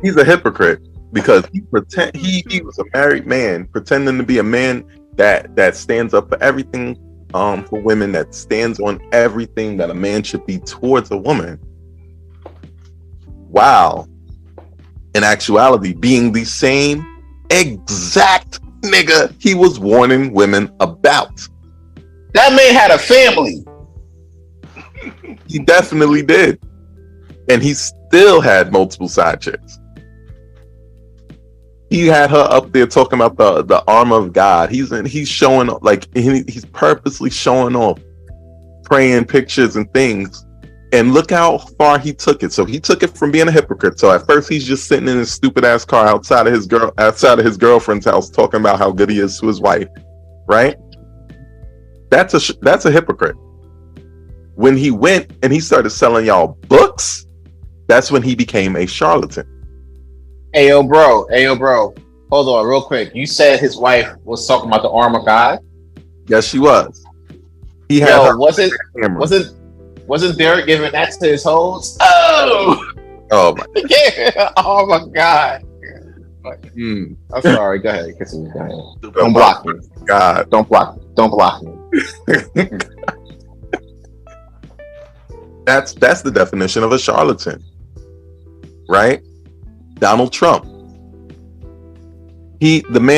he's a hypocrite because he was a married man pretending to be a man that stands up for everything for women, that stands on everything that a man should be towards a woman. Wow. In actuality, being the same exact nigga he was warning women about. That man had a family. He definitely did. And he still had multiple side chicks. He had her up there talking about the armor of God. He's showing, like, he's purposely showing off, praying pictures and things. And look how far he took it. So he took it from being a hypocrite. So at first he's just sitting in his stupid ass car outside of his girlfriend's house talking about how good he is to his wife, right? That's a hypocrite. When he went and he started selling y'all books, that's when he became a charlatan. Ayo, bro. Hold on, real quick. You said his wife was talking about the armor of God? Yes, she was. He had wasn't Derek giving that to his hoes? Oh my yeah. Oh my God. I'm sorry. Go ahead. Continue. Go ahead. Don't block me. God. Don't block me. That's the definition of a charlatan, right? Donald Trump. And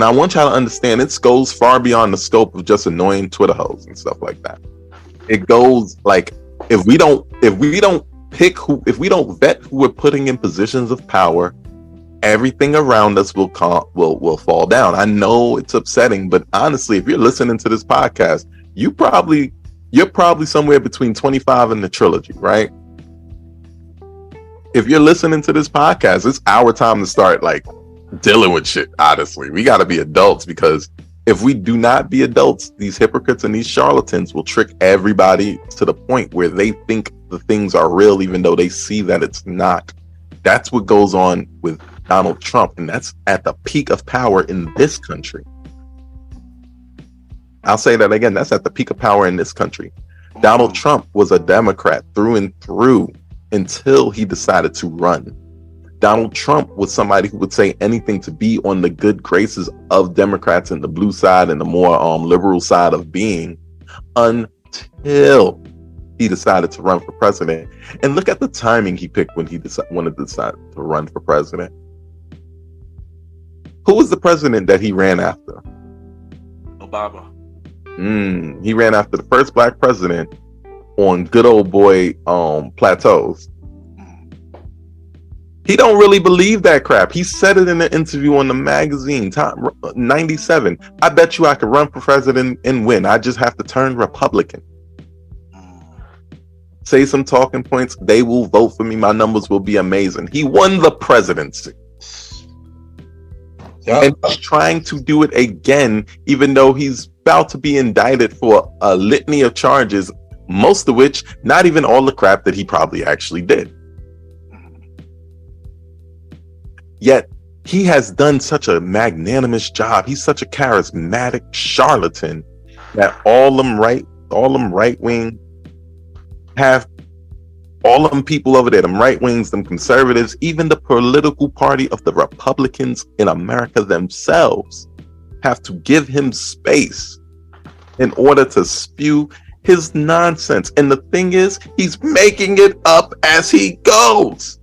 I want y'all to understand, it goes far beyond the scope of just annoying Twitter hoes and stuff like that. It goes like, if we don't vet who we're putting in positions of power, everything around us will fall down. I know it's upsetting, but honestly, if you're listening to this podcast, you're probably somewhere between 25 and the trilogy, right? If you're listening to this podcast, it's our time to start like dealing with shit. Honestly, we got to be adults, because if we do not be adults, these hypocrites and these charlatans will trick everybody to the point where they think the things are real, even though they see that it's not. That's what goes on with Donald Trump, and that's at the peak of power in this country. I'll say that again. That's at the peak of power in this country. Donald Trump was a Democrat through and through until he decided to run. Donald Trump was somebody who would say anything to be on the good graces of Democrats and the blue side and the more liberal side of being, until he decided to run for president. And look at the timing he picked when he wanted to decide to run for president. Who was the president that he ran after? Obama. He ran after the first black president on good old boy plateaus. He don't really believe that crap. He said it in an interview on the magazine, Time 97. I bet you I could run for president and win. I just have to turn Republican. Say some talking points. They will vote for me. My numbers will be amazing. He won the presidency. And he's trying to do it again, even though he's about to be indicted for a litany of charges, most of which not even all the crap that he probably actually did. Yet he has done such a magnanimous job. He's such a charismatic charlatan that all them right wing have all them people over there, them right wings, them conservatives, even the political party of the Republicans in America themselves have to give him space in order to spew his nonsense. And the thing is, he's making it up as he goes.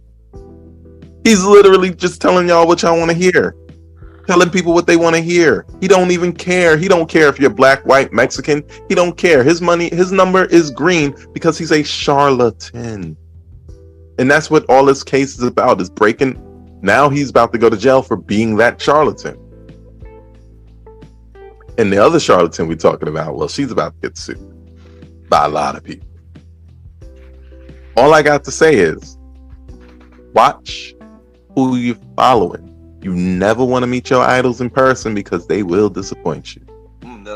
He's literally just telling y'all what y'all want to hear, telling people what they want to hear. He don't even care. He don't care if you're black, white, Mexican. He don't care. His number is green because he's a charlatan. And that's what all this case is about, is breaking. Now he's about to go to jail for being that charlatan. And the other charlatan we're talking about, well, she's about to get sued by a lot of people. All I got to say is, watch who you're following. You never want to meet your idols in person because they will disappoint you.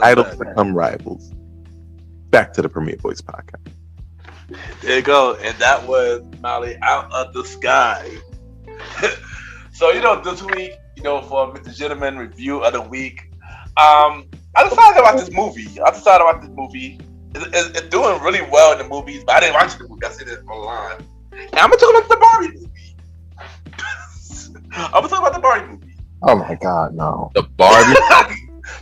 Idols become rivals. Back to the Premier Boyz podcast. There you go. And that was Molly Out of the Sky. So, this week, for Mr. Gentleman Review of the Week, I decided about this movie. It's doing really well in the movies, but I didn't watch the movie. I seen it online. And I'm going to talk about the Barbie movie. I'm going to talk about the Barbie movie. Oh my God, no. The Barbie?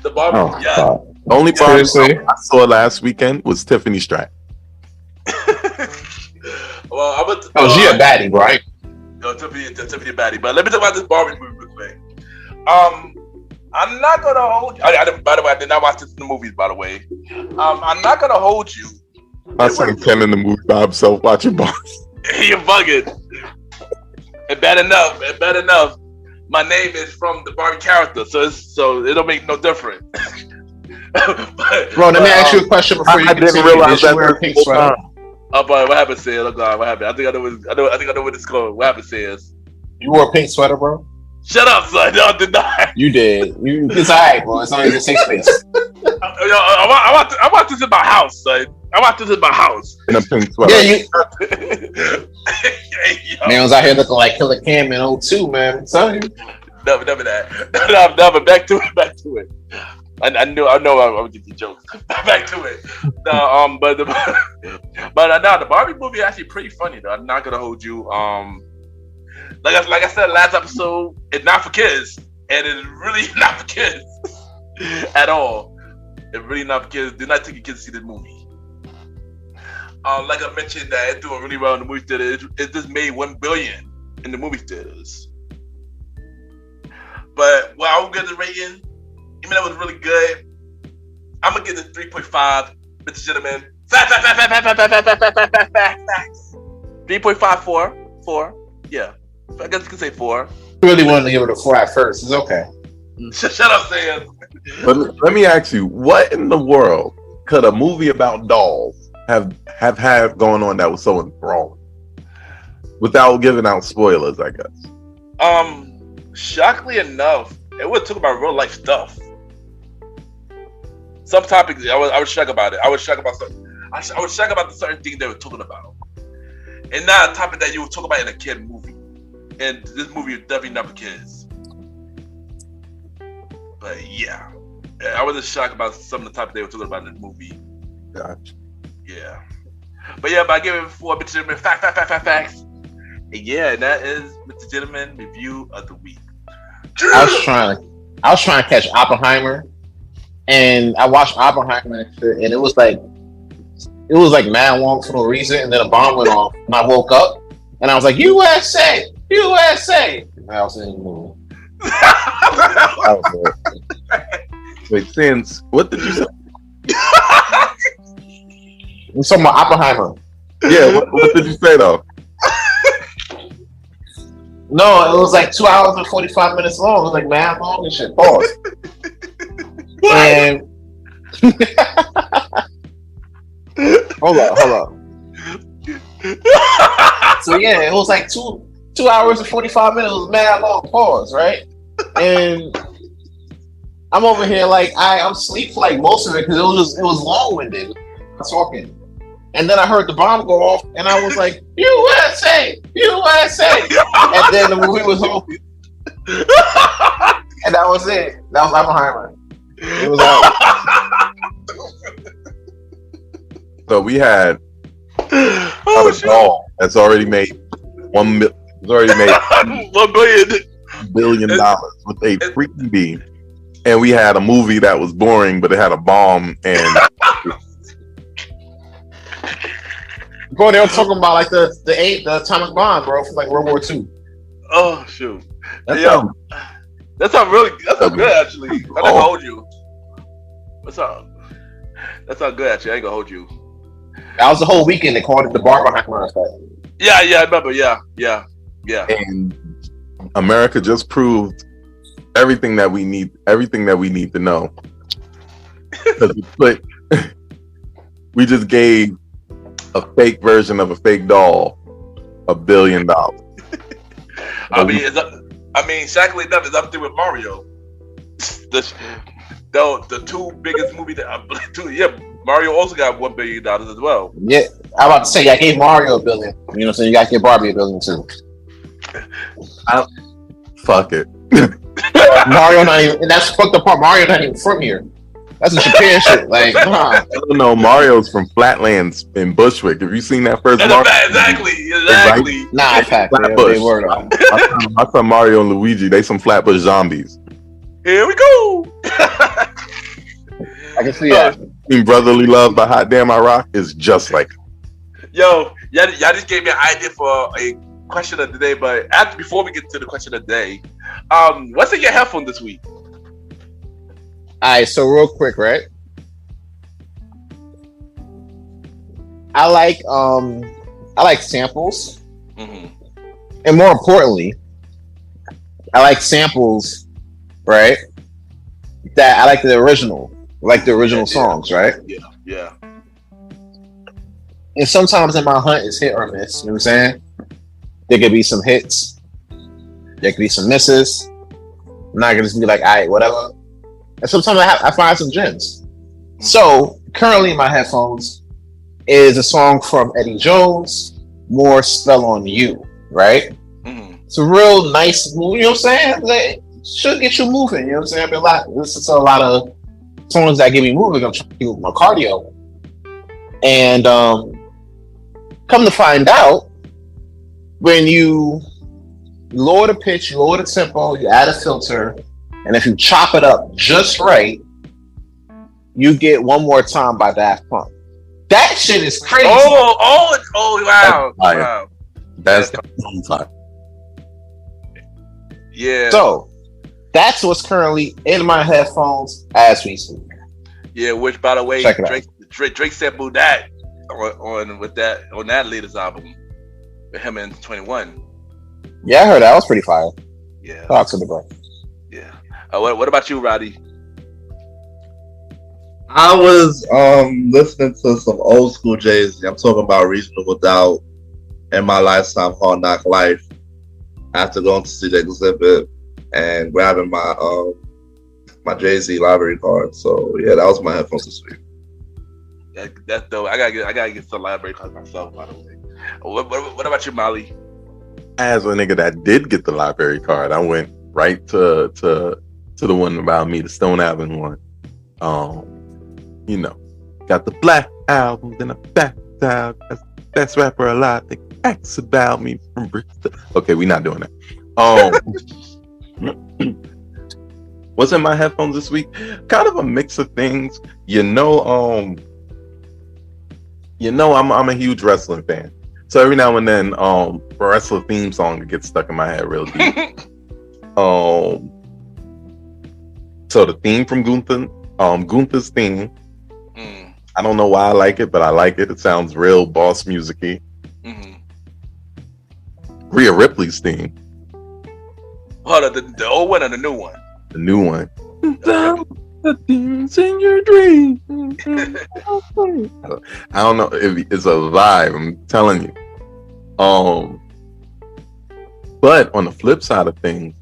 The Barbie movie, yeah. God. The only Barbie Seriously? I saw last weekend was Tiffany Stratton. Well, she a baddie, right? No, Tiffany a baddie. But let me talk about this Barbie movie real quick. I'm not going to hold you. By the way, I did not watch this in the movies, by the way. I'm not going to hold you. I saw Ken in the movie by himself watching Barbie. You're bugging. And bad enough, my name is from the Barbie character, so it don't make no difference. Bro, let me ask you a question before you continue. Didn't realize Did you that wear a pink sweater? Oh boy, what happened, Sid? Oh God, what happened? I think I know where this is going. What happened, Sid? You wore a pink sweater, bro? Shut up, son. No, I did not. You did. It's alright, bro. It's only a safe space. I want this in my house, son. I want this in my house. In a pink sweater. Yeah, man was out here looking like Killer Cam in 02, man. I'm telling you. Never that. Never. Back to it. I know I would get the jokes. Back to it. No, but the Barbie movie is actually pretty funny though. I'm not gonna hold you. Like I said last episode, it's not for kids, and it's really not for kids at all. It's really not for kids. Do not take your kids to see this movie. Like I mentioned, that it's doing really well in the movie theater. It just made $1 billion in the movie theaters. But I will give the rating. Even though it was really good, I'm gonna give it 3.5. Mr. Gentleman, facts. 3.54. 4. Yeah, I guess you could say 4. I really wanted to give it a 4 at first. It's okay. Shut up, Sam. Let me ask you, what in the world could a movie about dolls have had going on that was so enthralling? Without giving out spoilers, I guess. Shockingly enough, it would talk about real life stuff. Some topics, I was shocked about it. I was shocked about the certain things they were talking about, and not a topic that you would talk about in a kid movie. And this movie is definitely not for kids. But yeah, I was just shocked about some of the topics they were talking about in the movie. Gotcha. Yeah, but I give it 4. Mr. Gentleman, facts. And yeah, and that is Mr. Gentleman Review of the Week. I was trying to catch Oppenheimer, and I watched Oppenheimer and shit, and it was like mad long for no reason, and then a bomb went off, and I woke up, and I was like, USA! And I was in the movie. That was it. Wait, Sans, what did you say? We're talking about Oppenheimer. Yeah, what did you say though? No, it was like 2 hours and 45 minutes long. It was like mad long and shit. Pause. And hold up. So yeah, it was like two hours and 45 minutes. It was mad long. Pause, right? And I'm over here like I'm asleep for like most of it because it was long winded talking. And then I heard the bomb go off, and I was like, USA, USA. And then the movie was over. And that was it. That was Oppenheimer. It was over. So we had a doll that's already made $1 billion with a freaking B. And we had a movie that was boring, but it had a bomb and. Bro, they were talking about like the atomic bomb, bro, from like World War II. Oh shoot! That sounds good actually. I'm not gonna hold you. What's up? That sounds good actually. I ain't gonna hold you. That was the whole weekend. They called it the Barbenheimer effect. Yeah, I remember. Yeah. And America just proved everything that we need to know. Because we just gave a fake version of a fake doll $1 billion. Shackly enough is up there with Mario. The two biggest movies Mario also got $1 billion as well. Yeah, I'm about to say I gave Mario $1 billion. You know what I'm saying? You gotta give Barbie $1 billion too. Fuck it. Mario not even, and that's fucked up part. Mario not even from here. That's some Japan shit. Like, nah. I don't know. Mario's from Flatlands in Bushwick. Have you seen that first Mario? Exactly. Right? Nah, they were though. My son Mario and Luigi, they some Flatbush zombies. Here we go. I can see that. Brotherly Love by Hot Damn I Rock is just like. Yo, y'all just gave me an idea for a question of the day, but before we get to the question of the day, what's in your headphone this week? Alright, so real quick, right? I like samples, and more importantly, I like samples, right? That I like the original, songs, right? Yeah. And sometimes in my hunt, it's hit or miss. You know what I'm saying? There could be some hits, there could be some misses. I'm not gonna just be like, all right, whatever. And sometimes I find some gems. So currently in my headphones is a song from Eddie Jones, "More Spell on You," right? It's a real nice movie, you know what I'm saying? Like, should get you moving, you know what I'm saying? Listen to a lot of songs that get me moving. I'm trying to do my cardio. And come to find out, when you lower the pitch, you lower the tempo, you add a filter, and if you chop it up just right, you get "One More Time" by Daft Punk. That shit is crazy. Oh, wow. That's fire. Yeah. So that's what's currently in my headphones as we speak. Yeah, which by the way, Drake sampled that on that latest album with him in 21. Yeah, I heard that was pretty fire. Yeah. Talk to the bro. Yeah. What about you, Roddy? I was listening to some old school Jay-Z. I'm talking about Reasonable Doubt and My Lifetime Hard Knock Life after going to see the exhibit and grabbing my my Jay-Z library card. So yeah, that was my headphones this week. That's dope. I gotta get some library cards myself, by the way. What about you, Molly? As a nigga that did get the library card, I went right to the one about me, the Stone Avenue one. You know, got the Black Album, then a back out. Best rapper alive. They acts about me from Bristol. Okay, we're not doing that. What's in my headphones this week? Kind of a mix of things. I'm a huge wrestling fan. So every now and then, a wrestler theme song gets stuck in my head real deep. So the theme from Gunther's theme. I don't know why I like it, but I like it. It sounds real boss music-y. Rhea Ripley's theme. Hold on, the old one or the new one? The new one. The demons in your dreams. I don't know. It's a vibe. I'm telling you. But on the flip side of things,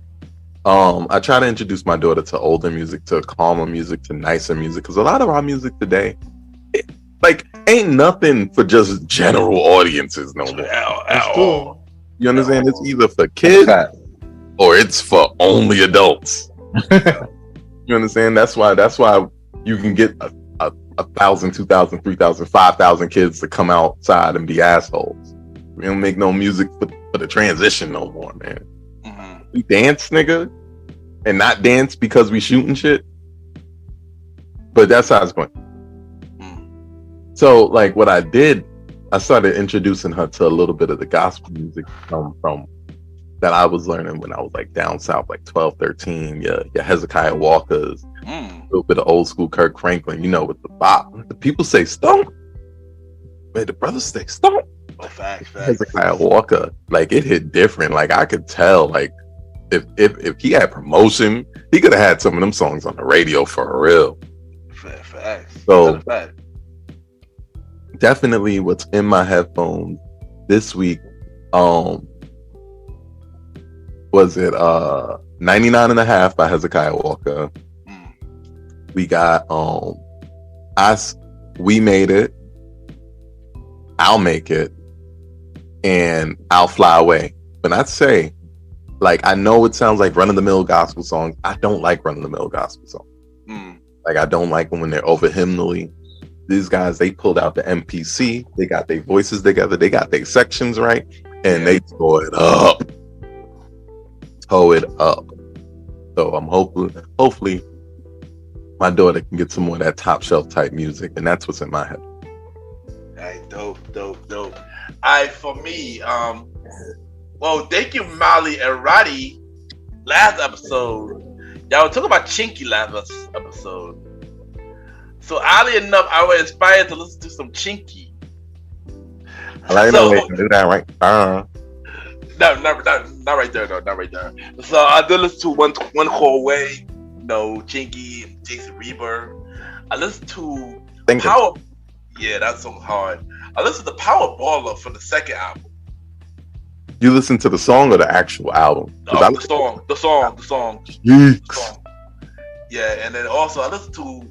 I try to introduce my daughter to older music, to calmer music, to nicer music, because a lot of our music today, ain't nothing for just general audiences no more. At all. You understand? It's either for kids or it's for only adults. You understand? That's why you can get a 1,000, 2,000, 3,000, 5,000 kids to come outside and be assholes. We don't make no music for the transition no more, man. Mm-hmm. We dance, nigga, and not dance because we shooting shit. But that's how it's going. So, like, what I did, I started introducing her to a little bit of the gospel music from that I was learning when I was like down south, like 12, 13. Your Hezekiah Walkers, a little bit of old school Kirk Franklin, with the bop. The people say stomp. Wait, the brothers say stomp. Facts. Hezekiah Walker, like, it hit different. Like, I could tell, like, if he had promotion, he could have had some of them songs on the radio for real. Facts. So definitely what's in my headphones this week was it 99 and a half by Hezekiah Walker. We got We Made It, I'll Make It, and I'll Fly Away. When I say, like, I know it sounds like run-of-the-mill gospel songs. I don't like run-of-the-mill gospel songs. Like, I don't like them when they're over hymnally. These guys, they pulled out the MPC. They got their voices together. They got their sections right, and they tore it up. So I'm hopefully my daughter can get some more of that top shelf type music, and that's what's in my head. Hey, dope. For me, well, thank you, Molly and Roddy. Last episode, y'all were talking about Chinky last episode. So oddly enough, I was inspired to listen to some Chinky. I like the way you do that, right? No, not right there, though. Not right there. So I did listen to one call away. Chinky and Jason Reber. I listened to Power. Yeah, that song's hard. I listened to Power Baller from the second album. You listen to the song or the actual album? The song. Yeeks. Yeah, and then also I listened to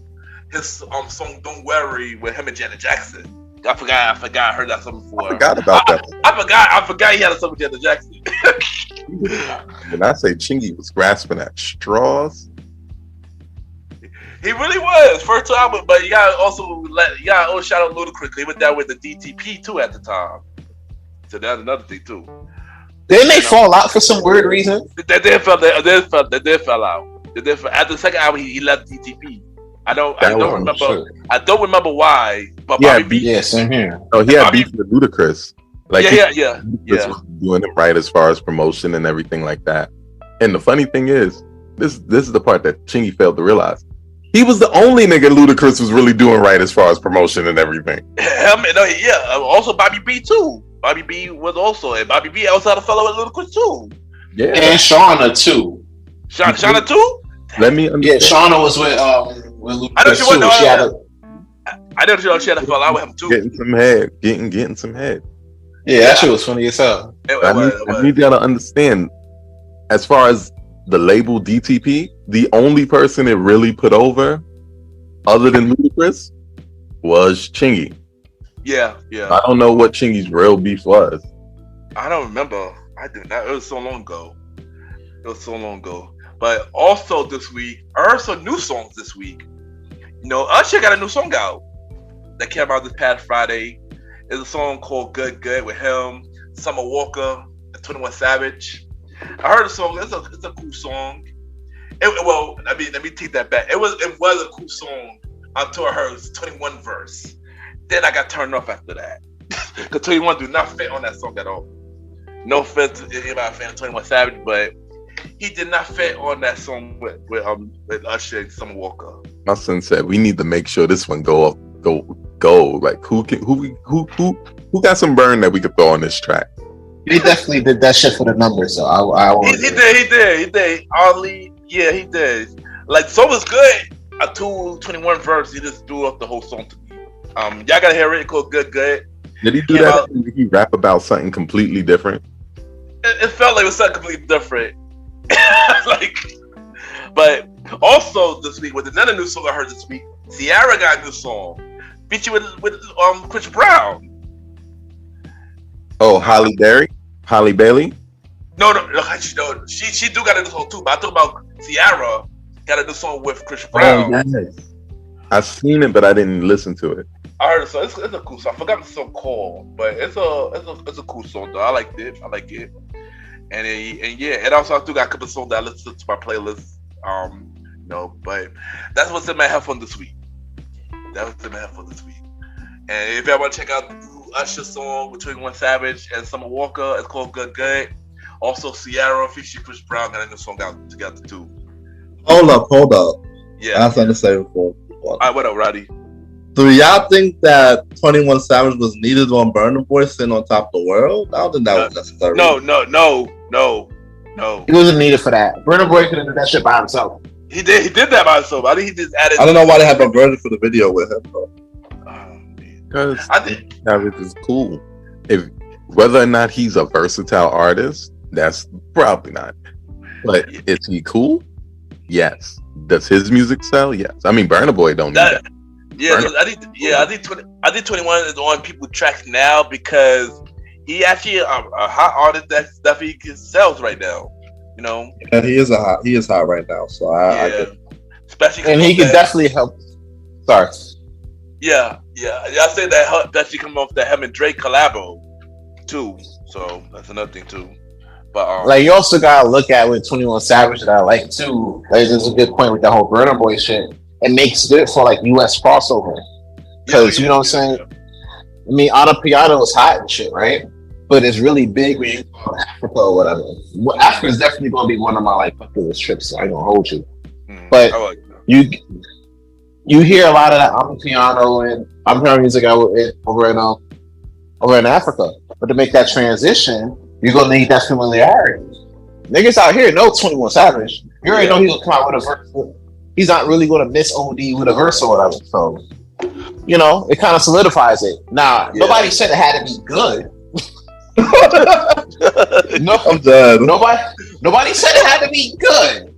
his song "Don't Worry" with him and Janet Jackson. I forgot I heard that song before. I forgot about that. I forgot he had a song with Janet Jackson. When I say Chingy was grasping at straws, he really was first album. But you gotta also shout out Ludacris. He went down with the DTP too at the time. So that's another thing too. Didn't they fall out for some weird reason? They did fell out. After the second album, he left DTP. I don't remember. Sure. I don't remember why. But same here. Oh, he had beef with Ludacris. Like, yeah. Was doing it right as far as promotion and everything like that. And the funny thing is, this is the part that Chingy failed to realize. He was the only nigga Ludacris was really doing right as far as promotion and everything. Also Bobby B too. Bobby B was also, and Bobby B also had a fellow with Ludacris too. Yeah, and Shauna too. Shauna too. Let me understand. Yeah, Shauna was with Ludacris I didn't know she had a fellow with him too. Getting some head. Yeah, that shit was funny as hell. I need y'all to understand, as far as the label DTP, the only person it really put over, other than Ludacris, was Chingy. Yeah. I don't know what Chingy's real beef was. I don't remember. I do not. It was so long ago. But also this week, I heard some new songs this week. Usher got a new song out that came out this past Friday. It's a song called Good Good with him, Summer Walker, and 21 Savage. I heard the song. It's a cool song. Let me take that back. It was a cool song until I heard 21 verse. Then I got turned off after that. Because 21 do not fit on that song at all. No offense to anybody fan of 21 Savage, but he did not fit on that song with Usher and Summer Walker. My son said we need to make sure this one go. Like, who got some burn that we could throw on this track? He definitely did that shit for the numbers, so I he did. Oddly, yeah, he did. Like, the song was good. A 21 verse, he just threw up the whole song to me. Y'all gotta hear it. Called Good Good. Did he do that? Did he rap about something completely different? It felt like it was something completely different. Like, but also this week with another new song I heard this week, Ciara got a new song featuring with Chris Brown. Oh, Halle Bailey. No, she do got a new song too. But I talk about Ciara got a new song with Chris Brown. Oh, yes. I've seen it, but I didn't listen to it. I heard it, so it's a cool song. I forgot the song called, but it's a cool song though. I like it. And yeah, and also I do got a couple of songs that I listen to my playlist. But that's what's in my headphone this week. And if y'all want to check out the new Usher song with 21 Savage and Summer Walker, it's called Good Good. Also, Ciara featuring Chris Brown got a new song out together too. Hold up. Yeah. I have something to say before. All right, what up, Roddy? Do y'all think that 21 Savage was needed on Burna Boy sitting on top of the world? I don't think that was necessary. No. He wasn't needed for that. Burna Boy could have done that shit by himself. He did that by himself. I think he just added. I don't know why they have a version for the video with him, though. Because Savage is cool. If whether or not he's a versatile artist, that's probably not. But is he cool? Yes. Does his music sell? Yes. I mean, Burna Boy don't need that. Yeah, I think 21 is on people's tracks now because he actually a hot artist that definitely sells right now. You know. Yeah, he is hot right now. So I get it. Especially and he can definitely help. Sorry. Yeah. I say that actually come off the him and Drake collabo too. So that's another thing too. But like you also gotta look at with 21 Savage that I like too. Like, there's a good point with the whole Burna Boy shit. It makes good for like US crossover because you know what I'm saying. I mean, Ana Piano is hot and shit, right? But it's really big when you go to Africa or whatever. Well, Africa is definitely gonna be one of my like bucket list trips. So I ain't gonna hold you, but you hear a lot of that Ana Piano and I'm hearing music over in Africa. But to make that transition, you're gonna need that familiarity. Niggas out here know 21 Savage. You already know he's gonna come out with a verse. He's not really gonna miss OD with a verse or whatever. So, you know, it kind of solidifies it. Now, nobody said it had to be good. No, I'm done. Nobody said it had to be good.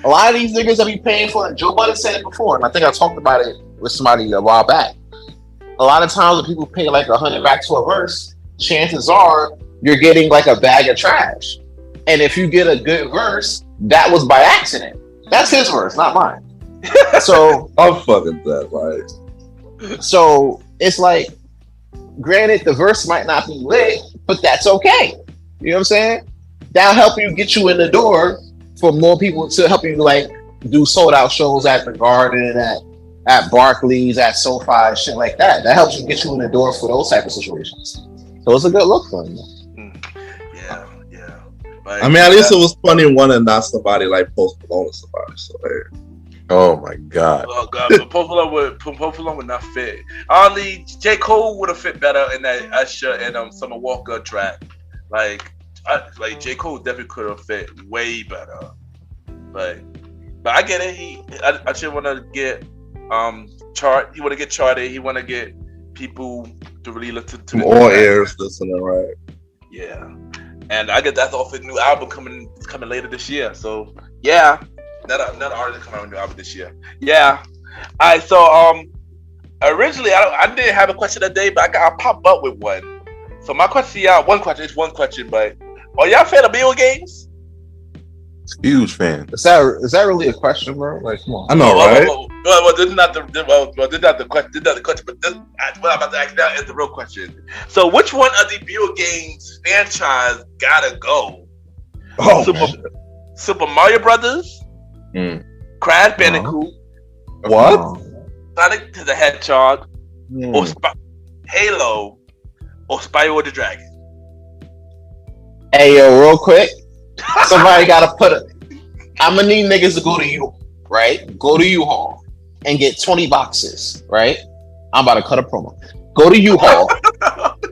A lot of these niggas that be paying for it. Joe Budden said it before, and I think I talked about it with somebody a while back. A lot of times when people pay like $100 back to a verse, chances are you're getting like a bag of trash. And if you get a good verse, that was by accident. That's his verse, not mine. So I'm fucking dead, right? So it's like, granted, the verse might not be lit, but that's okay. You know what I'm saying? That'll help you get you in the door for more people to help you like do sold out shows at the Garden, at Barclays, at SoFi, shit like that. That helps you get you in the door for those type of situations. So it's a good look for him. Yeah. I mean, at least it was 21 and not somebody like Post Malone or somebody. So there. Oh my God. Oh God, but Post Malone would not fit. Only J. Cole would have fit better in that Usher and Summer Walker track. Like J. Cole definitely could have fit way better. But I get it. I should want to get He want to get charted. He want to get people to really listen to more ears listening, right? Yeah. And I get that's off his new album coming later this year. So yeah, another artist coming out with a new album this year. Yeah. All right. So originally I didn't have a question today, but I pop up with one. So my question, one question, but are y'all fan of video games? Huge fan. Is that really a question, bro? Like, come on. I know, right? Well, this is not the question. But what I'm about to ask now is the real question. So, which one of the video games franchise gotta go? Super Mario Brothers, Crash Bandicoot, what? Sonic the Hedgehog, or Halo, or Spyro the Dragon. Hey, yo, real quick. Somebody gotta I'm gonna need niggas to go to U, right? Go to U-Haul and get 20 boxes, right? I'm about to cut a promo. Go to U-Haul,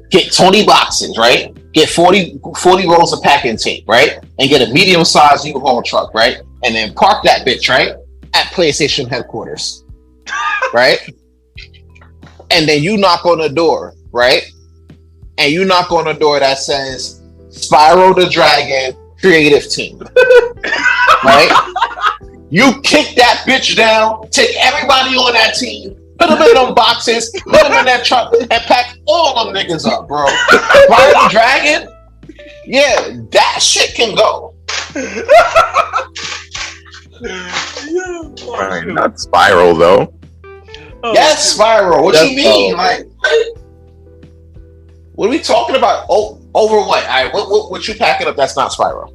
get 20 boxes, right? Get 40 rolls of packing tape, right? And get a medium-sized U-Haul truck, right? And then park that bitch, right? At PlayStation headquarters, right? And then you knock on the door, right? And you knock on the door that says Spyro the Dragon Creative Team. right? You kick that bitch down, take everybody on that team, put them in them boxes, put them in that truck, and pack all them niggas up, bro. Ride the dragon, yeah, that shit can go. Right, not Spiral though. Yes, Spiral. What That's you mean? all. Like, what are we talking about? Oh, over what? All right, what you packing up that's not Spiral?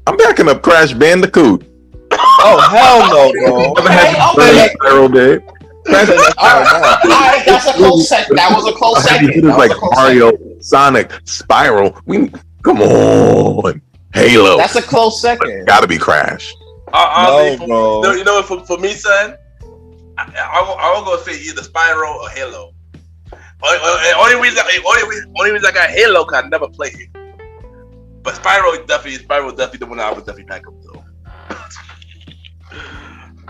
I'm backing up Crash Bandicoot. Oh hell no, bro. Okay. Spiral did. All right, that's a close second. That was a close second. It was like Mario, Sonic, Spiral. Come on, Halo. That's a close second. Gotta be Crash. No, bro. You know what? For me, son, I will go say either Spyro or Halo. Only reason I got Halo because I never played it. But Spyro definitely the one I would definitely pack up though.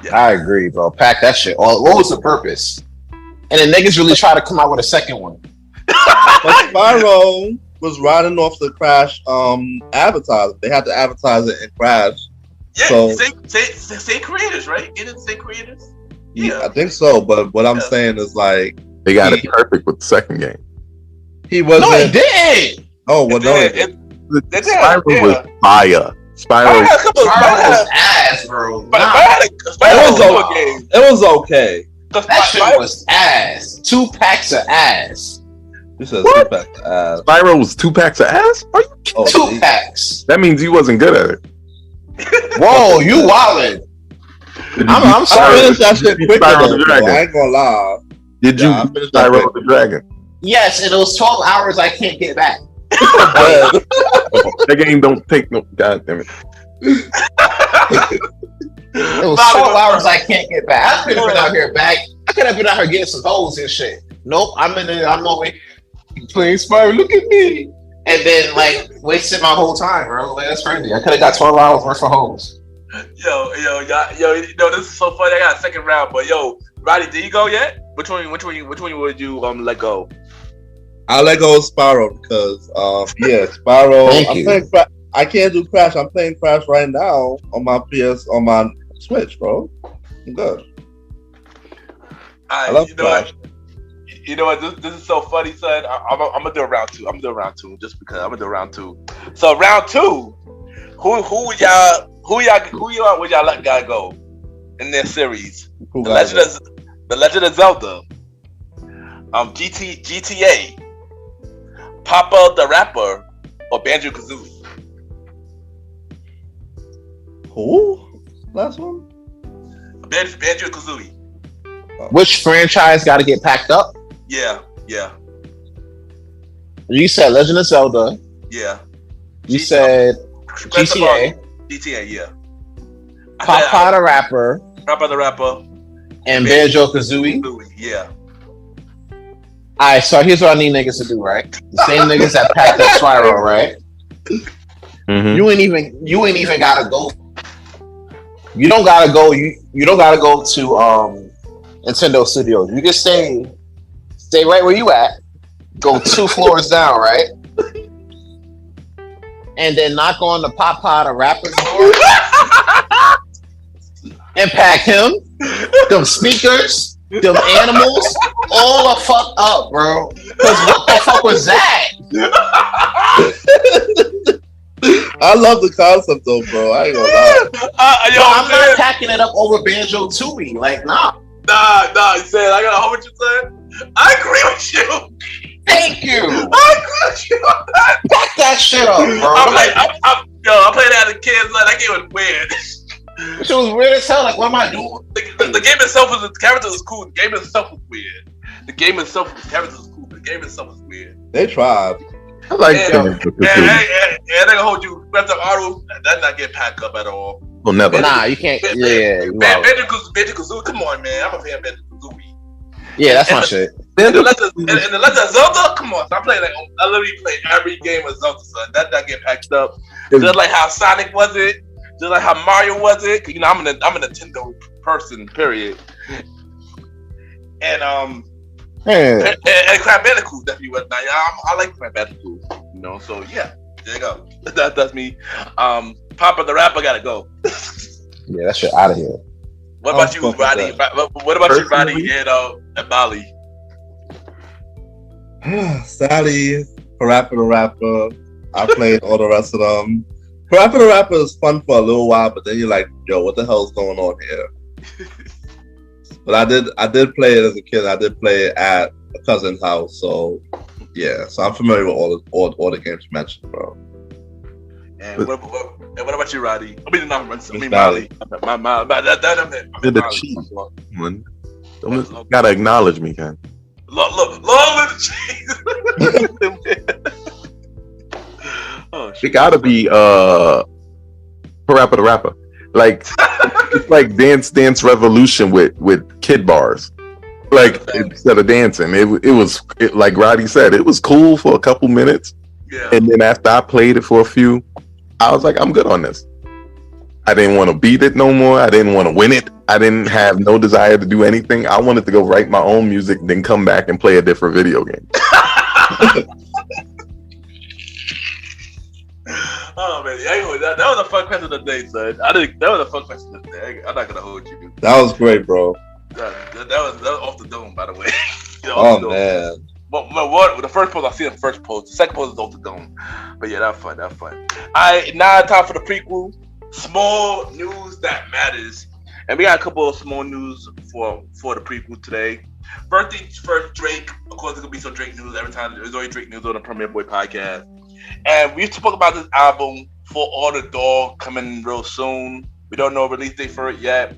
Yeah. I agree, bro. Pack that shit. What was the purpose? And then niggas really try to come out with a second one. But Spyro was riding off the Crash advertisement. They had to advertise it in Crash. Yeah, So- say creators, right? It didn't say creators. Yeah, I think so. But what I'm saying is like They got it perfect with the second game. he wasn't. No, it didn't. Oh well, no. It didn't. Spiral was fire. Spiral. Spiral was ass, bro. Nah, It was okay. that shit was ass. 2 packs of ass. You said What? back to ass. Spiral was 2 packs of ass? Are you kidding? Oh, 2 geez. packs. That means you wasn't good at it. Whoa, you wildin'. I'm I sorry. finished that shit quicker Spiral though, the bro. Dragon. I ain't gonna lie. Did you Yeah, I finished that Spiral quick. the Dragon? Yes, and it was 12 hours I can't get back. That game don't take no. God damn it. It was 12 hours I can't get back. I could have been out here back. I could have been out here getting some hoes and shit. Nope, I'm over playing Spiral. Look at me. And then like wasted my whole time, bro. Like, that's crazy. I could have got 12 hours worth of hoes. Yo, this is so funny. I got a second round, but yo, Roddy, did you go yet? Which one would you let go? I let go of Spyro because yeah, Spyro. Thank I'm you. playing I can't do Crash. I'm playing Crash right now on my my Switch, bro. I'm good. I love Crash. You know what? This is so funny, son. I'm gonna do a round two. I'm gonna do a round two just because I'm gonna do a round two. So round two, who would y'all would y'all let guy go in their series? Who The got Legend of Zelda, GTA, Papa the Rapper, or Banjo Kazooie. Who? Last one? Banjo Kazooie. Which franchise got to get packed up? Yeah. You said Legend of Zelda. Yeah. You said GTA, GTA, yeah. Papa the Rapper, Papa the Rapper, and Banjo Kazooie. yeah. Alright, so here's what I need niggas to do, right? The same niggas that packed up Spyro, right? Mm-hmm. You ain't even gotta go. You don't gotta go. You don't gotta go to Nintendo Studios. You can stay right where you at. Go 2 floors down, right? And then knock on the Papa the Rapper's door and pack him, them speakers, them animals, all the fuck up, bro. Cause what the fuck was that? I love the concept though, bro. I ain't gonna lie. I'm not packing it up over Banjo Tooie. Like, nah. Nah, you said I got a whole bunch you said. I agree with you. Thank you. I agree with you on that. Pack that shit up, bro. I played that as a kid. Like, that game was weird. It was weird as hell. Like, what am I doing? The game itself was, the characters was cool. The game itself was weird. The characters was cool. The game itself was weird. They tried. I like And that. I can hold you. Grand Theft Auto, that not get packed up at all. Well, never. Nah, you can't. Yeah, you wild. Banjo Kazooie, come on, man. I'm a fan of Banjo Kazooie. Yeah, that's my shit. And the Legend of Zelda, come on. I literally play every game of Zelda, son. That not get packed up. Just like how Sonic was it. Just like how Mario was it. 'Cause, you know, I'm a Nintendo person, period. And Crash Bandicoot definitely was nice. I like Crash Bandicoot, you know. So yeah, there you go. That's me. Papa the Rapper gotta go. Yeah, that shit out of here. What about you, Roddy? What about you, Roddy and Molly? Sally, Parappa the Rapper. I played all the rest of them. Parappa the Rapper is fun for a little while, but then you're like, yo, what the hell's going on here? But I did play it as a kid. I did play it at a cousin's house, so yeah. So I'm familiar with all the games you mentioned, bro. And what about you, Roddy? I mean, Molly. You're the cheese, man. Gotta acknowledge me, man. Look, long the cheese. Oh, It gotta be Parappa the Rapper. Like it's like Dance Revolution with kid bars. Like instead of dancing, it was like Roddy said, it was cool for a couple minutes. Yeah. And then after I played it for a few, I was like, I'm good on this. I didn't want to beat it no more. I didn't want to win it. I didn't have no desire to do anything. I wanted to go write my own music, then come back and play a different video game. Oh man, that was a fun question of the day, son. That was a fun question of the day. I'm not gonna hold you. That was great, bro. That was off the dome, by the way. Oh man. What the first post I see the first post, the second post is off the dome. But yeah, that's fun. Now time for the prequel. Small news that matters, and we got a couple of small news for the prequel today. First things first, Drake. Of course, there's gonna be some Drake news every time. There's always Drake news on the Premier Boy podcast. And we spoke about this album For All the Dog coming real soon. We don't know a release date for it yet.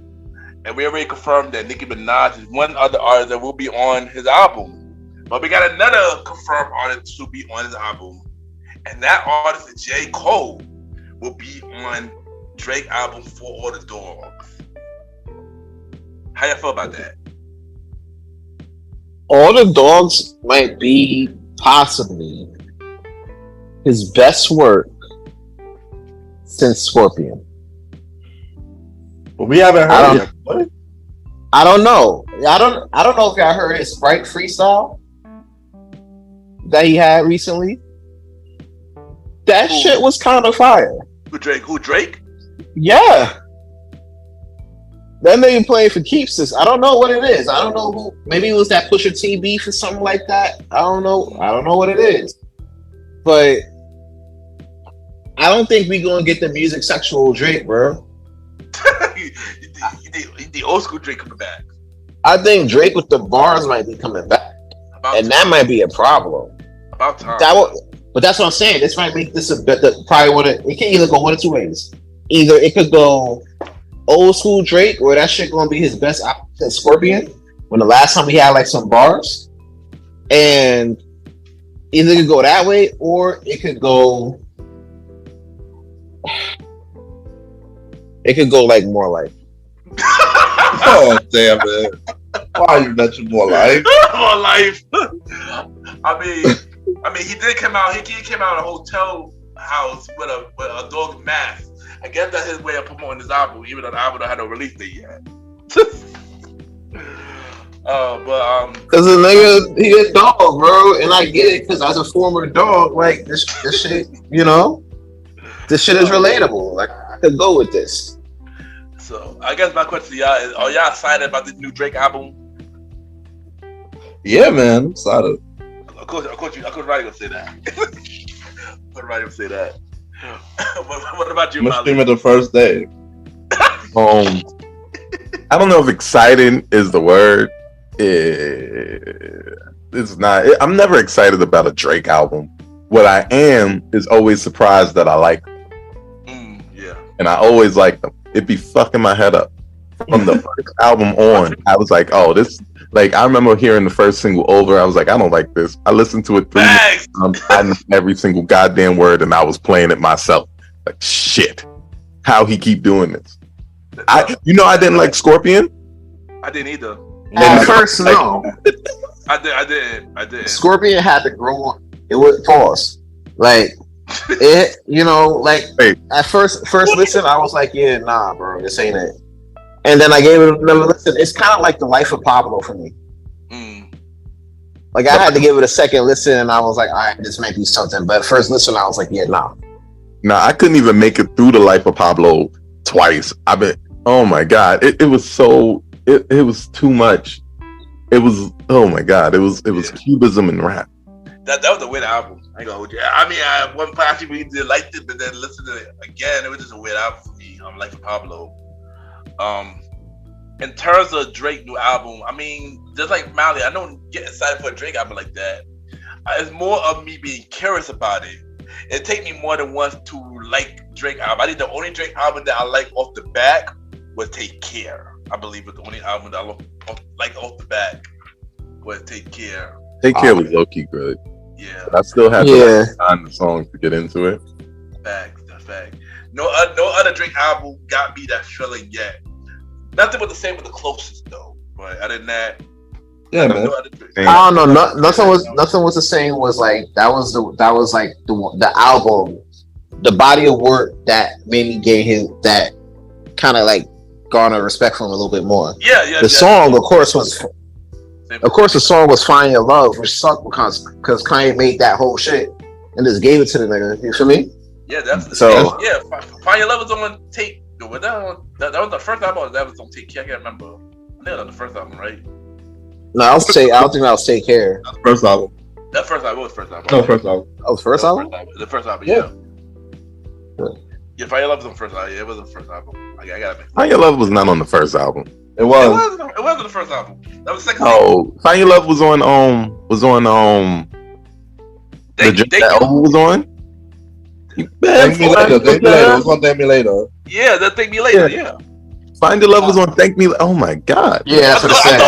And we already confirmed that Nicki Minaj is one other artist that will be on his album. But we got another confirmed artist to be on his album. And that artist is J. Cole will be on Drake album For All the Dogs. How y'all feel about that? All the Dogs might be possibly his best work since Scorpion. But we haven't heard yet. What? I don't know. I don't know if y'all heard his Sprite freestyle that he had recently. That shit was kind of fire. Who Drake? Yeah. That nigga playing for keeps. I don't know what it is. I don't know who. Maybe it was that Pusha T beef or something like that. I don't know what it is. But I don't think we gonna get the music sexual Drake, bro. the old school Drake coming back. I think Drake with the bars might be coming back, that might be a problem. About time. But that's what I'm saying. This might make this a bit. Probably it can either go one of two ways. Either it could go old school Drake, or that shit gonna be his best album since Scorpion. When the last time he had like some bars, and either it could go that way, or it could go. It could go like more like. Oh damn it! Why you mention more life? More life. I mean, he did come out. He came out of a hotel house with a dog mask. I guess that's his way of promoting his album, even though the album don't have no release date yet. Cause the nigga, he a dog, bro, and I get it. Cause as a former dog, like this shit, this shit is relatable. Like I could go with this. So I guess my question to y'all is: are y'all excited about this new Drake album? Yeah, man, I'm excited. Of course, Roddy gonna say that. Roddy gonna say that. What about you, I'm Molly? streaming the first day. I don't know if exciting is the word. It's not. I'm never excited about a Drake album. What I am is always surprised that I like them. Yeah. And I always like them. It'd be fucking my head up. From the first album on, I was like, oh, this. Like, I remember hearing the first single Over. I was like, I don't like this. I listened to it 3 times. I knew every single goddamn word, and I was playing it myself. Like, shit. How he keep doing this? I didn't like Scorpion. I didn't either. At first, no. I did. Scorpion had to grow on. It would pause. Like it, Wait. At first listen, I was like, yeah, nah, bro, this ain't it. And then I gave it another listen. It's kind of like the life of Pablo for me. Like I had to give it a second listen, and I was like, all right, this might be something. But first listen, I was like, yeah, nah. Nah, I couldn't even make it through the Life of Pablo twice. Oh my god, it was so it was too much. It was oh my god, it was cubism and rap. That was a weird album. I ain't gonna hold you. I mean, I one part actually really did like it, but then listen to it again, it was just a weird album for me. Life of Pablo. In terms of Drake new album, I mean, just like Mally, I don't get excited for a Drake album like that. It's more of me being curious about it. It take me more than once to like Drake album. I think the only Drake album that I like off the back was Take Care. I believe it's the only album that I like off the back was Take Care. Take Care was low key good. Yeah, but I still had to find the songs to get into it. Fact. No other Drake album got me that feeling yet. Nothing but the same with the Closest though. But other than that, yeah, man. I don't know. Nothing was the same. Was like that was like the album, the body of work that made me get his that kind of like garner respect from him a little bit more. Yeah. The song, of course, the song was "Find Your Love," which sucked because Kanye made that whole shit and just gave it to the nigga. You feel me? Yeah, that's so. Yeah, Find Your Love was on Take. That was the first album. That was on Take Care. I can't remember. I think that was the first album, right? No, I don't think that was Take Care. That's the first album. That first album was first album. No, first album. Oh, the first album? The first album, yeah. Yeah, Find Your Love was on the first album. Yeah, it was the first album. I gotta make Find Your Love was not on the first album. It was on the first album. That was the second. Oh, Find Your Love was on that album was on. Thank Me Later. It was on Thank Me Later. Yeah, that Thank Me Later. Yeah. Find Your Love was on Thank Me. Oh my god. Yeah, that's what I said.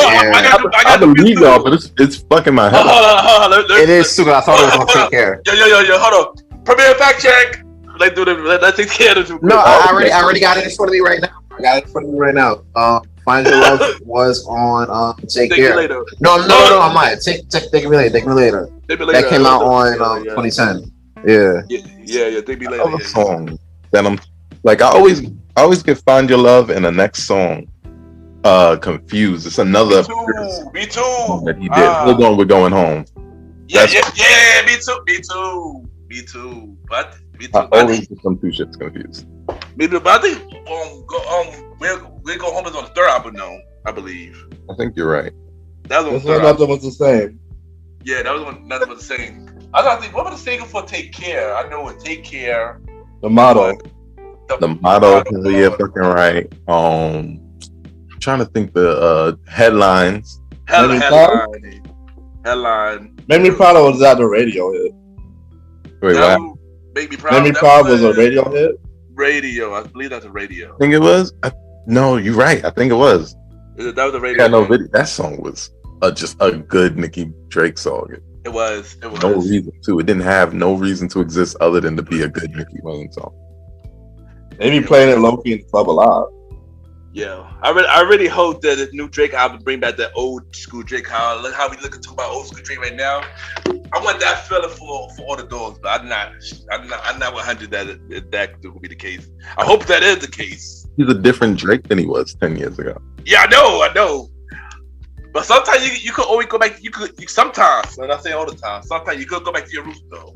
I believe y'all, but it's fucking my head. Hold on. It is stupid. I thought it was on Take Care. Yo, hold on. Premier fact check. Let's take care of this. No, I already got it in front of me right now. Find Your Love was on Take Care. Later. No, I'm lying. Take Me Later. That came out on 2010. Yeah. Take Me Later. Another song that I'm like, I always get Find Your Love and the next song confused. It's another Me too. that he did. Hold on, we're going home. Yeah, me too. But I always get some two shits confused. Me too. But I think we Go Home is on the third album now, I believe. I think you're right. That was on the third album. Nothing was the same. Yeah, that was when nothing was the same. I gotta think, what was the single for Take Care? I know with Take Care. The motto. The motto, yeah, fucking right. Trying to think the headlines. Headline. Make Me Proud was that the radio hit? Wait, what? Make Me Proud. Make Me Proud was a radio hit? Radio. I believe that's a radio. I think it was? No, you're right. I think it was. That was a radio. Yeah, no, that song was just a good Nicki Drake song. It was. No reason to. It didn't have no reason to exist other than to be a good Nicki Wayne song. They be playing it low-key in the club a lot. Yeah, I really hope that this new Drake album bring back that old school Drake. How we looking to about old school Drake right now. I want that feeling for all the dogs, but I'm not 100 that will be the case. I hope that is the case. He's a different Drake than he was 10 years ago. Yeah, I know. But sometimes you could always go back. Sometimes, and I say all the time. Sometimes you could go back to your roots, though.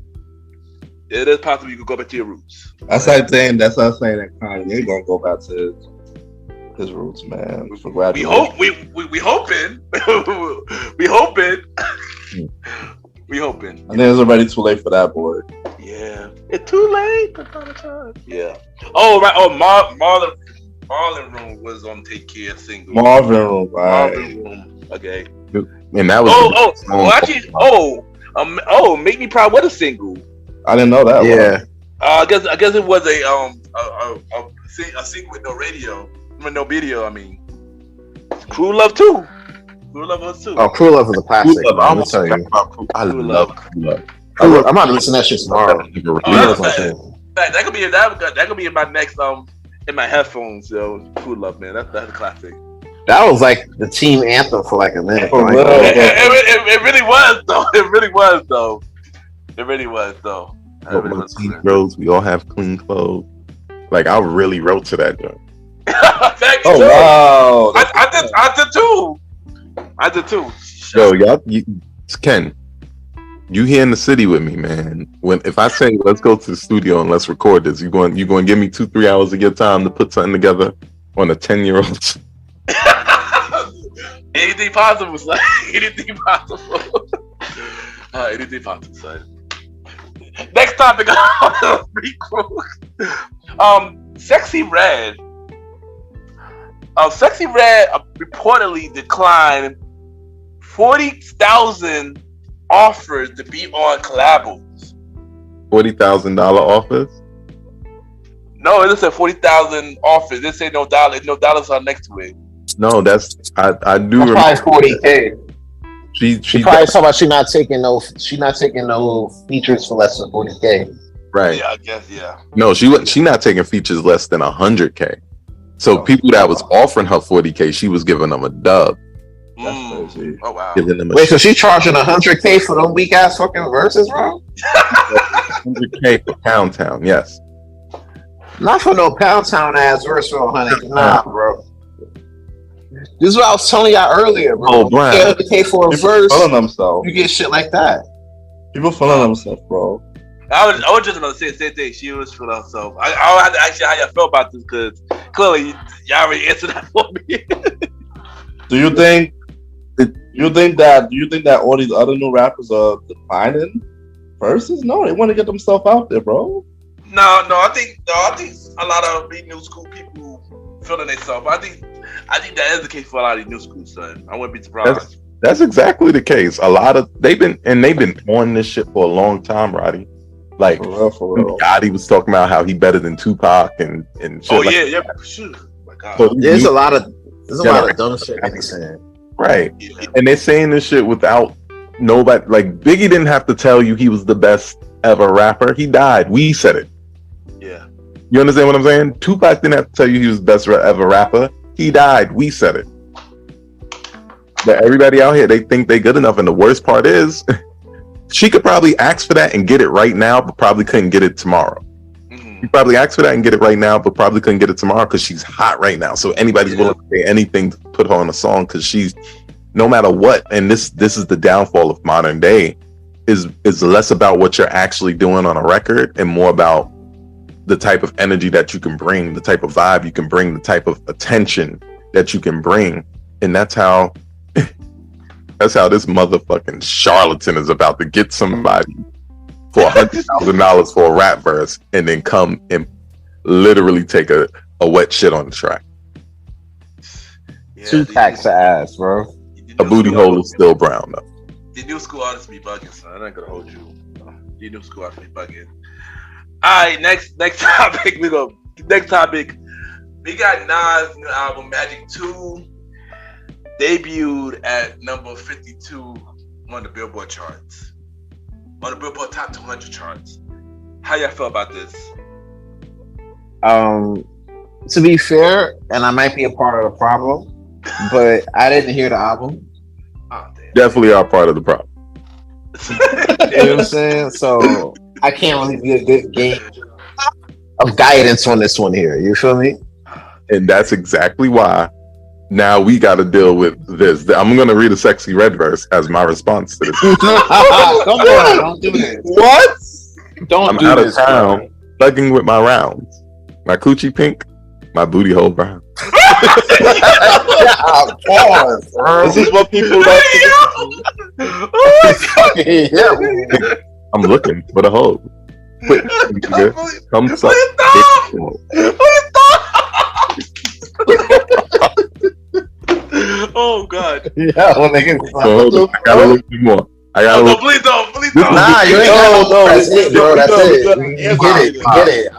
It is possible you could go back to your roots. That's like saying that Kanye gonna go back to his roots, man. We hope. We hoping. we hoping. We hoping. I think it's already too late for that boy. Yeah, it's too late. Yeah. Oh right. Oh, Marlon Room was on Take Care single. Marvin Room, right? Marvin Room. Okay. And that was Make Me Proud. What a single. I didn't know that. Yeah. I guess it was a single with no radio, with no video. I mean, Cruel Love too. Cruel Love was too. Oh, Cruel Love is a classic. I'm gonna tell you. I love Cruel Love. I'm about to listen to that shit tomorrow. That could be in my next in my headphones. Yo, Cruel Love, man. That's a classic. That was like the team anthem for like a minute. It really was though. It really was though. Team Rose, we all have clean clothes. Like I really wrote to that joint. Wow! I did too. Yo, y'all, Ken. You here in the city with me, man. If I say let's go to the studio and let's record this, you going to give me 2-3 hours of your time to put something together on a 10-year-old? Anything possible, son. Anything possible. Anything possible, son. Next topic. Sexy Red. Sexy Red reportedly declined 40,000 offers to be on collabos. $40,000 offers? No, it said 40,000 offers. This ain't no dollar. No dollars are next to it. No, that's I do remember. That's probably 40K. She probably talking about she not taking no features for less than 40K. Right. Yeah, I guess. Yeah. No, she not taking features less than 100K. So people that was offering her 40K, she was giving them a dub. That's crazy. Oh wow. Giving them a Wait, so she charging 100K for them weak ass fucking verses, bro? 100K for Pound Town, yes. Not for no Pound Town ass verse for 100. Nah, bro. This is what I was telling y'all earlier, bro. Oh, Brian. 100K for a People verse, feeling themselves. you get shit like that. People feeling themselves, bro. I was just gonna say the same thing. She was for herself. I had to ask you how y'all felt about this because clearly y'all already answered that for me. Do you think that all these other new rappers are declining verses? No, they want to get themselves out there, bro. No, I think a lot of these new school people feeling themselves. I think that is the case for a lot of these new school son. I wouldn't be surprised. That's exactly the case. A lot of they've been on this shit for a long time, Roddy. Like For real. Cardi was talking about how he better than Tupac and shit. Oh like yeah, for sure. Oh my God. So There's a lot of dumb shit they be saying. right. Yeah. And they're saying this shit without nobody. Like Biggie didn't have to tell you he was the best ever rapper. He died. We said it. Yeah. You understand what I'm saying? Tupac didn't have to tell you he was the best ever rapper. He died. We said it. But everybody out here, they think they good enough. And the worst part is, she could probably ask for that and get it right now, but probably couldn't get it tomorrow. Mm-hmm. You probably ask for that and get it right now, but probably couldn't get it tomorrow because she's hot right now. So anybody's willing to pay anything to put her on a song because she's, no matter what. And this is the downfall of modern day, is less about what you're actually doing on a record and more about the type of energy that you can bring, the type of vibe you can bring, the type of attention that you can bring. And that's how this motherfucking charlatan is about to get somebody for $100,000 for a rap verse and then come and literally take a wet shit on the track. Yeah, 2 packs of ass, bro. A booty hole is still brown though. The new school artists be bugging, son. I'm not gonna hold you. The new school artists be bugging. Alright, next topic. Next topic. We got Nas' new album Magic 2 debuted at number 52 on the Billboard charts. On the Billboard Top 200 charts. How y'all feel about this? To be fair, and I might be a part of the problem, but I didn't hear the album. Oh, damn. Definitely are part of the problem. You know what I'm saying? So I can't really be a good gauge of guidance on this one here. You feel me? And that's exactly why now we got to deal with this. I'm going to read a Sexy Red verse as my response to this. Come on, don't do this. What? Don't I'm do out this, of town, thugging with my rounds. My coochie pink, my booty hole brown. Pause, bro. This is what people like to Yeah. I'm looking for the hole. Quick, nigga, come suck. Oh God! Yeah, when they get So, I got a little bit more. No, please don't. Nah, you ain't got no. That's it, bro. That's it. You get it.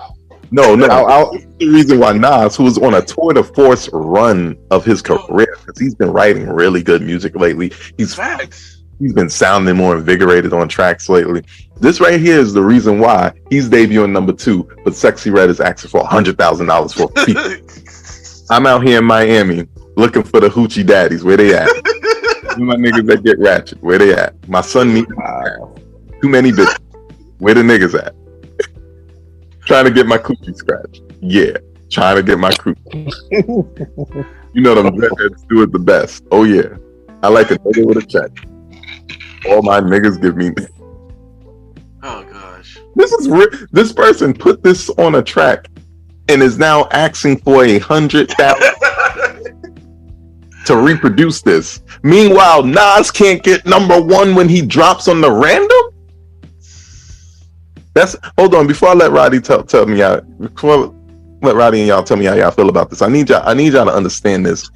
No. The reason why Nas, who was on a tour de force run of his career, because he's been writing really good music lately. He's been sounding more invigorated on tracks lately. This right here is the reason why he's debuting number 2, but Sexy Red is asking for $100,000 for a feat. I'm out here in Miami looking for the hoochie daddies. Where they at? My niggas that get ratchet. Where they at? My son needs too many bitches. Where the niggas at? Trying to get my coochie scratched. Yeah, trying to get my coochie. You know them redheads do it the best. Oh yeah, I like a nigga with a check. All my niggas give me Oh gosh. This person put this on a track and is now asking for 100,000 to reproduce this. Meanwhile, Nas can't get number one when he drops on the random. Hold on. Before I let Roddy tell me let Roddy and y'all tell me how y'all feel about this. I need y'all to understand this.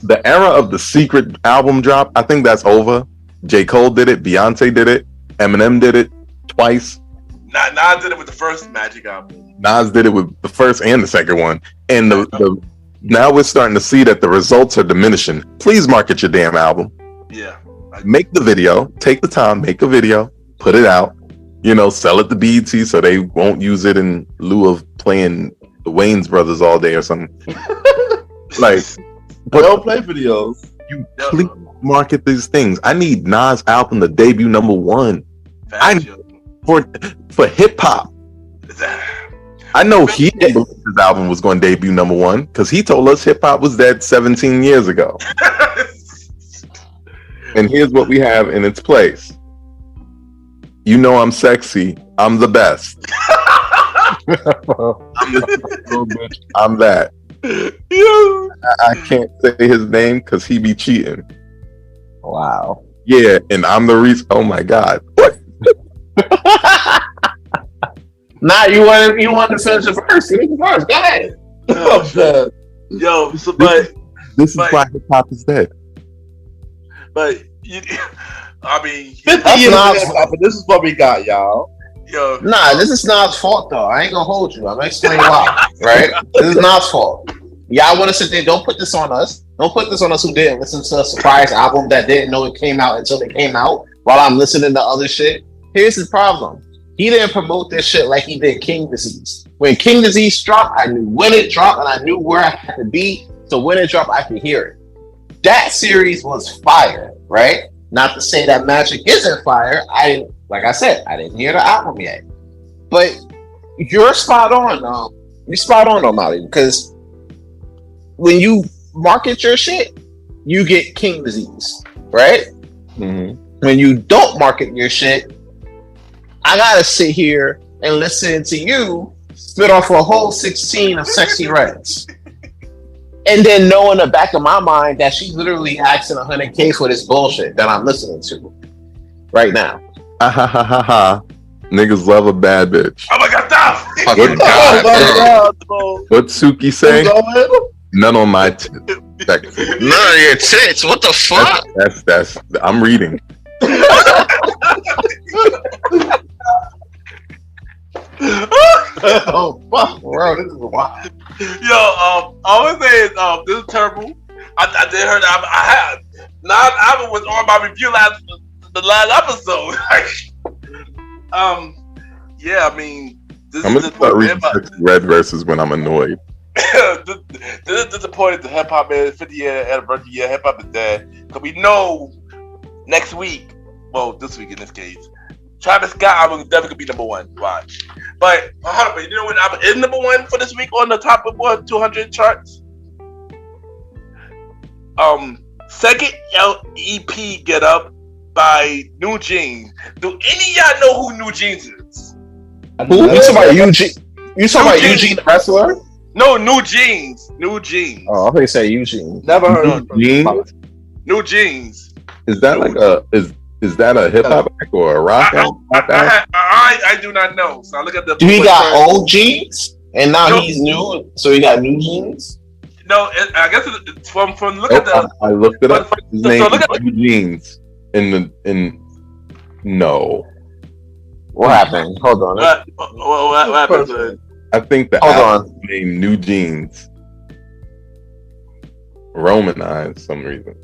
The era of the secret album drop, I think that's over. J. Cole did it. Beyonce did it. Eminem did it twice. Nas did it with the first Magic album. Nas did it with the first and the second one. And now we're starting to see that the results are diminishing. Please market your damn album. Yeah. Make the video. Take the time. Make a video. Put it out. Sell it to BET so they won't use it in lieu of playing the Wayans Brothers all day or something. But don't play videos. You please market these things. I need Nas' album to debut number one. For hip hop. I know he didn't believe his album was going to debut number one because he told us hip hop was dead 17 years ago. And here's what we have in its place. I'm sexy. I'm the best. I'm that. I can't say his name because he be cheating. Wow. Yeah, and I'm the reason. Oh my God. What? Nah, you want to finish the verse. Finish the verse. Go ahead. Yo, this is why hip hop is dead. But 50 years but this is what we got, y'all. Yo, nah, this is Nas' fault though. I ain't gonna hold you. I'm gonna explain why. Right? This is Nas' fault. Y'all want to sit there? Don't put this on us. Don't put this on us who didn't listen to a surprise album that didn't know it came out until it came out. While I'm listening to other shit. Here's the problem. He didn't promote this shit like he did King Disease. When King Disease dropped, I knew when it dropped and I knew where I had to be. So when it dropped, I could hear it. That series was fire, right? Not to say that Magic isn't fire. Like I said, I didn't hear the album yet. But you're spot on. You're spot on, O'Malley, because when you market your shit, you get King Disease, right? Mm-hmm. When you don't market your shit, I gotta sit here and listen to you spit off a whole 16 of Sexy Reds. And then know in the back of my mind that she's literally asking $100K for this bullshit that I'm listening to right now. Niggas love a bad bitch. oh my God, stop! What Suki say? None on my tits. None of your tits. What the fuck? That's I'm reading. Oh fuck, bro, this is wild. Yo, all I say is this is terrible. I did hear that. I had album was on my review the last episode. Yeah, I mean, this I'm is gonna start reading Red verses when I'm annoyed. this is disappointed the hip hop is 50 year anniversary year. Hip hop is dead because we know next week, well, this week in this case, Travis Scott album is definitely gonna be number one. Watch, but hold on, you know what album is number one for this week on the top of 200 charts? Second EP Get Up by New Jeans. Do any of y'all know who New Jeans is? Who? You talking about Eugene? You talking about Eugene the wrestler? No, New Jeans. New Jeans. Oh, I thought you said Eugene. Never heard of Jeans? New Jeans. Is that like is that a hip hop act or a rock act? I do not know. So I look at the. Do he got old jeans and now he's new? So he got new jeans? No, I guess it's from look at the. I looked it up. His name look at is New Jeans. No. What happened? Hold on. What happened to it? I think the Hold album named New Jeans. Romanized some reason.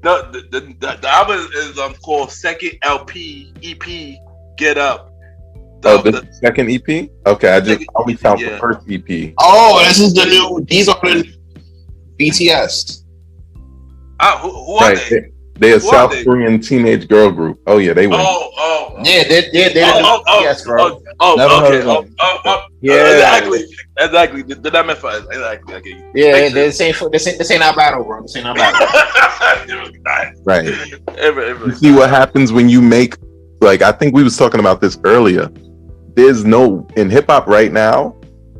No, the album is called Second EP Get Up. The second EP? Okay, I only found the first EP. Oh, this is the new. These are the BTS. Who are they? They're a South Korean teenage girl group. Oh yeah, they win. Yeah, they're BTS, bro. Yeah, exactly. Did I miss it? Exactly. Okay. Yeah, this ain't our battle, bro. This ain't our battle. Right. You see what happens when you make like I think we was talking about this earlier. There's no in hip hop right now.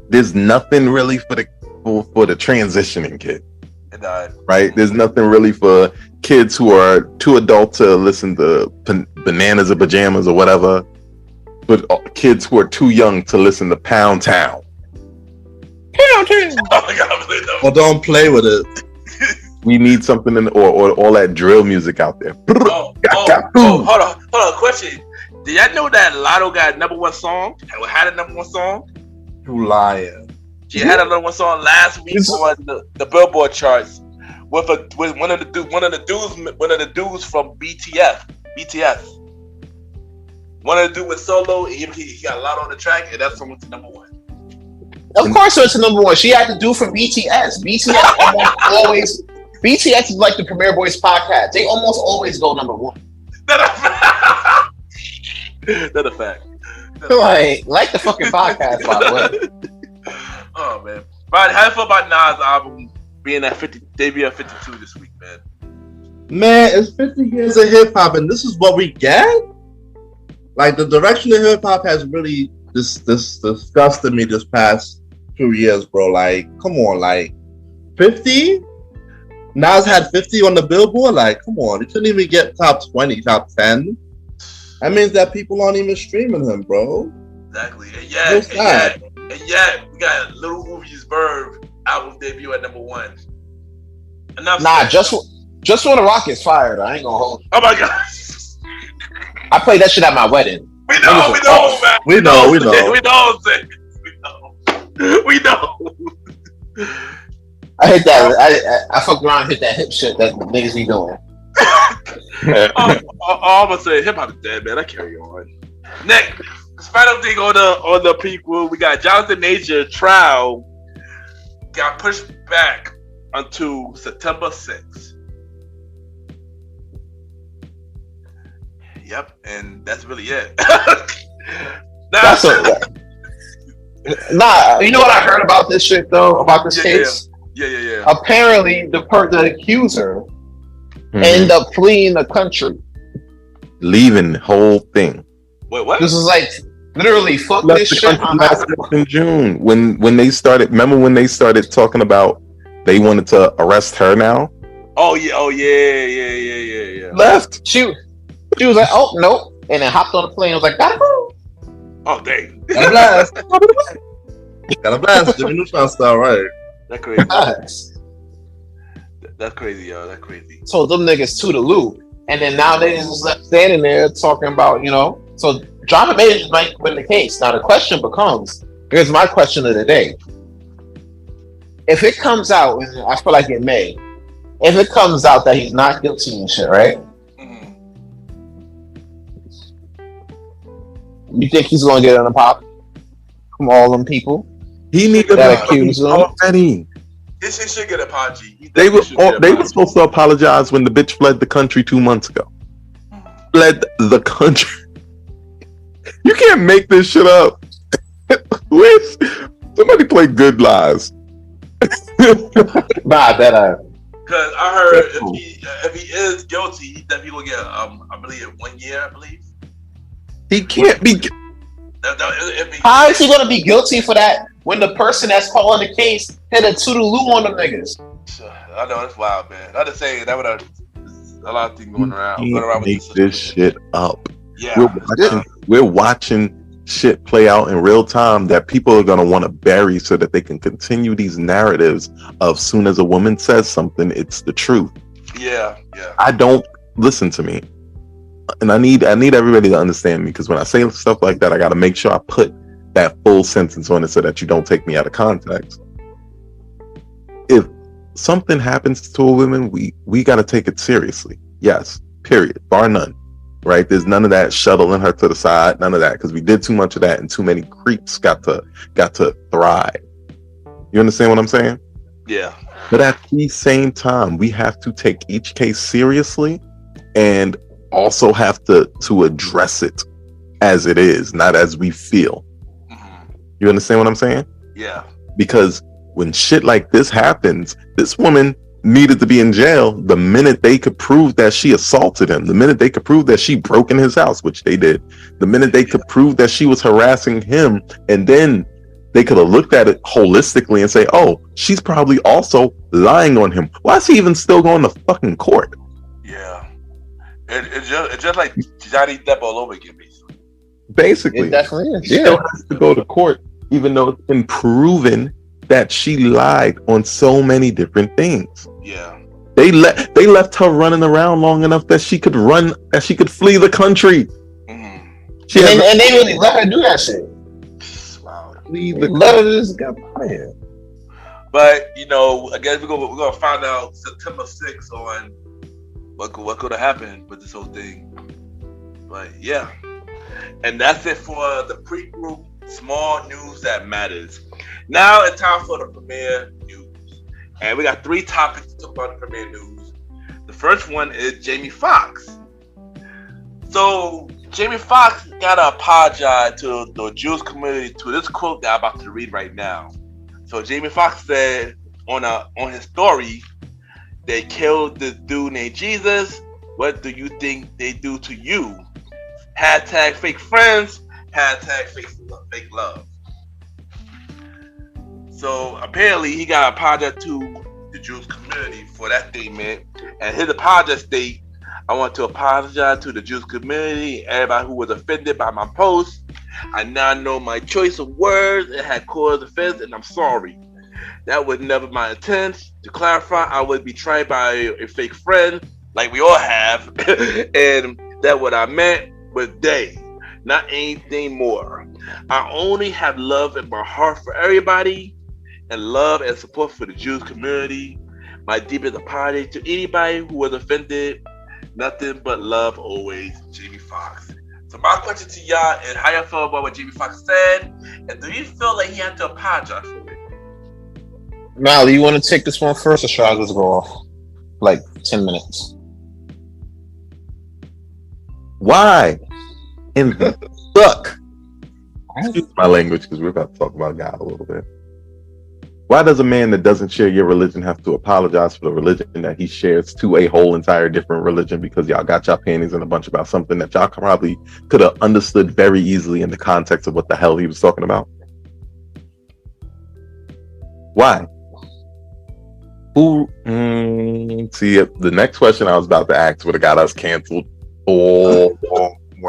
There's nothing really for the transitioning kid. Right? There's nothing really for kids who are too adult to listen to Bananas or Pajamas or whatever, but kids who are too young to listen to Pound Town. Oh my God, Well, don't play with it. We need something or all that drill music out there. hold on. Question: did y'all know that Lotto got a #1 song? Had a #1 song? You lying. She had a #1 song last week on the Billboard charts with one of the dudes from BTS. One of the dudes with solo. He got a lot on the track, and that song was #1. Of course, it's the #1. She had to do from BTS. BTS almost always. BTS is like the Premier Boys podcast. They almost always go #1. That's a fact. Like the fucking podcast, by the way. Oh man, Roddy, how you feel about Nas' album being at 50, debut at 52 this week, man? Man, it's 50 years of hip hop, and this is what we get. Like the direction of hip hop has really disgusted me this past few years, bro. Like, come on, like 50. Nas had 50 on the Billboard. Like, come on, he couldn't even get top 20, top 10. That means that people aren't even streaming him, bro. Exactly. And yet, we got Lil Uzi's Verb album debut at #1. Just when the Rocket's fired, I ain't gonna hold you. Oh my God. I played that shit at my wedding. We know, man. We know. I hit that. I fucked around and hit that hip shit that niggas be doing. I'm gonna say hip hop is dead, man. I carry on. Next, final thing on the prequel, we got Jonathan Major trial got pushed back until September 6th. Yep, and that's really it. You know what I heard about this shit though? About this case? Yeah. Apparently, the accuser ended up fleeing the country, leaving the whole thing. Wait, what? This is like literally fuck Left this the shit. country in June when they started. Remember when they started talking about they wanted to arrest her now? Oh yeah. Left. She was like, oh nope, and then hopped on the plane. I was like, gotta go. Oh dang. Got a blast. Jimmy Neutron style, right? That's crazy. Nice. That's crazy, yo. That's crazy. So them niggas to the loop, and then now they just left standing there talking about, So Jonathan Major might win the case. Now the question becomes: here's my question of the day. If it comes out, and I feel like it may, if it comes out that he's not guilty and shit, right? Mm-hmm. You think he's gonna get an apology from all them people? He needed that accuse him already. He should get an apology. They were supposed to apologize when the bitch fled the country 2 months ago. Fled the country. You can't make this shit up. Somebody play Good Lies. Nah, better. Because I heard if he is guilty, he definitely will get I believe 1 year. I believe he can't be. How is he gonna be guilty for that when the person that's calling the case hit a toodaloo on them niggas? I know, that's wild, man. I'm just saying that would have a lot of things going around. Make this shit up. Yeah, we're watching shit play out in real time that people are gonna want to bury so that they can continue these narratives of soon as a woman says something, it's the truth. Yeah. I don't listen to me. And I need everybody to understand me, because when I say stuff like that, I got to make sure I put that full sentence on it so that you don't take me out of context. If something happens to a woman, we got to take it seriously. Yes, period, bar none. Right? There's none of that shuttling her to the side, none of that, because we did too much of that, and too many creeps got to thrive. You understand what I'm saying? Yeah. But at the same time, we have to take each case seriously, and also have to address it as it is, not as we feel. Mm-hmm. You understand what I'm saying? Yeah. Because when shit like this happens, this woman needed to be in jail the minute they could prove that she assaulted him, the minute they could prove that she broke in his house, which they did, the minute they could prove that she was harassing him, and then they could have looked at it holistically and say, oh, she's probably also lying on him. Why is he even still going to fucking court? Yeah. It's just like Johnny Depp all over again, Basically. It definitely is. She still has to go to court, even though it's been proven that she lied on so many different things. Yeah. They left her running around long enough that she could flee the country. Mm-hmm. And they really let her do that shit. Wow. Flee They the let her just get out of here. But I guess we're gonna find out September 6th on what could have happened with this whole thing. But yeah, and that's it for the pre-group small news that matters. Now it's time for the premiere news, and we got 3 topics to talk about the premiere news. The first one is Jamie Foxx. So Jamie Foxx gotta apologize to the Jewish community to this quote that I'm about to read right now. So Jamie Foxx said on his story, they killed this dude named Jesus. What do you think they do to you? Hashtag fake friends. Hashtag fake love. So apparently he got to apologize to the Jewish community for that statement. And his apology state, I want to apologize to the Jewish community, everybody who was offended by my post. I now know my choice of words. It had caused offense, and I'm sorry. That was never my intent. To clarify, I was betrayed by a fake friend, like we all have, and that what I meant was they, not anything more. I only have love in my heart for everybody, and love and support for the Jewish community. My deepest apology to anybody who was offended. Nothing but love always, Jamie Foxx. So my question to y'all is how y'all feel about what Jamie Foxx said, and do you feel like he had to apologize for it? Mally, you want to take this one first, or should I just go off? Like 10 minutes. Why? And fuck. Excuse my language, because we're about to talk about God a little bit. Why does a man that doesn't share your religion have to apologize for the religion that he shares to a whole entire different religion, because y'all got y'all panties in a bunch about something that y'all probably could have understood very easily in the context of what the hell he was talking about? Why? Who? See, the next question I was about to ask would have got us canceled for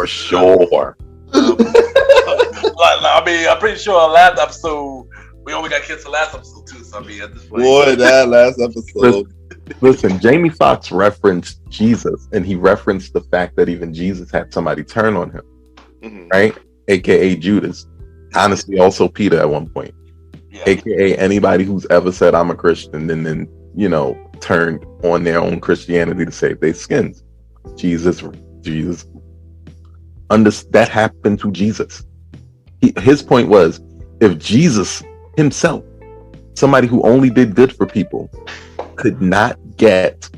sure. I mean, I'm pretty sure our last episode, we only got canceled last episode too. So I mean, at this point, Boy, that last episode. Listen, Jamie Foxx referenced Jesus, and he referenced the fact that even Jesus had somebody turn on him, right? AKA Judas. Honestly, also Peter at one point. Yeah. AKA anybody who's ever said I'm a Christian and then turned on their own Christianity to save their skins. Jesus. That happened to Jesus. His point was, if Jesus himself, somebody who only did good for people, could not get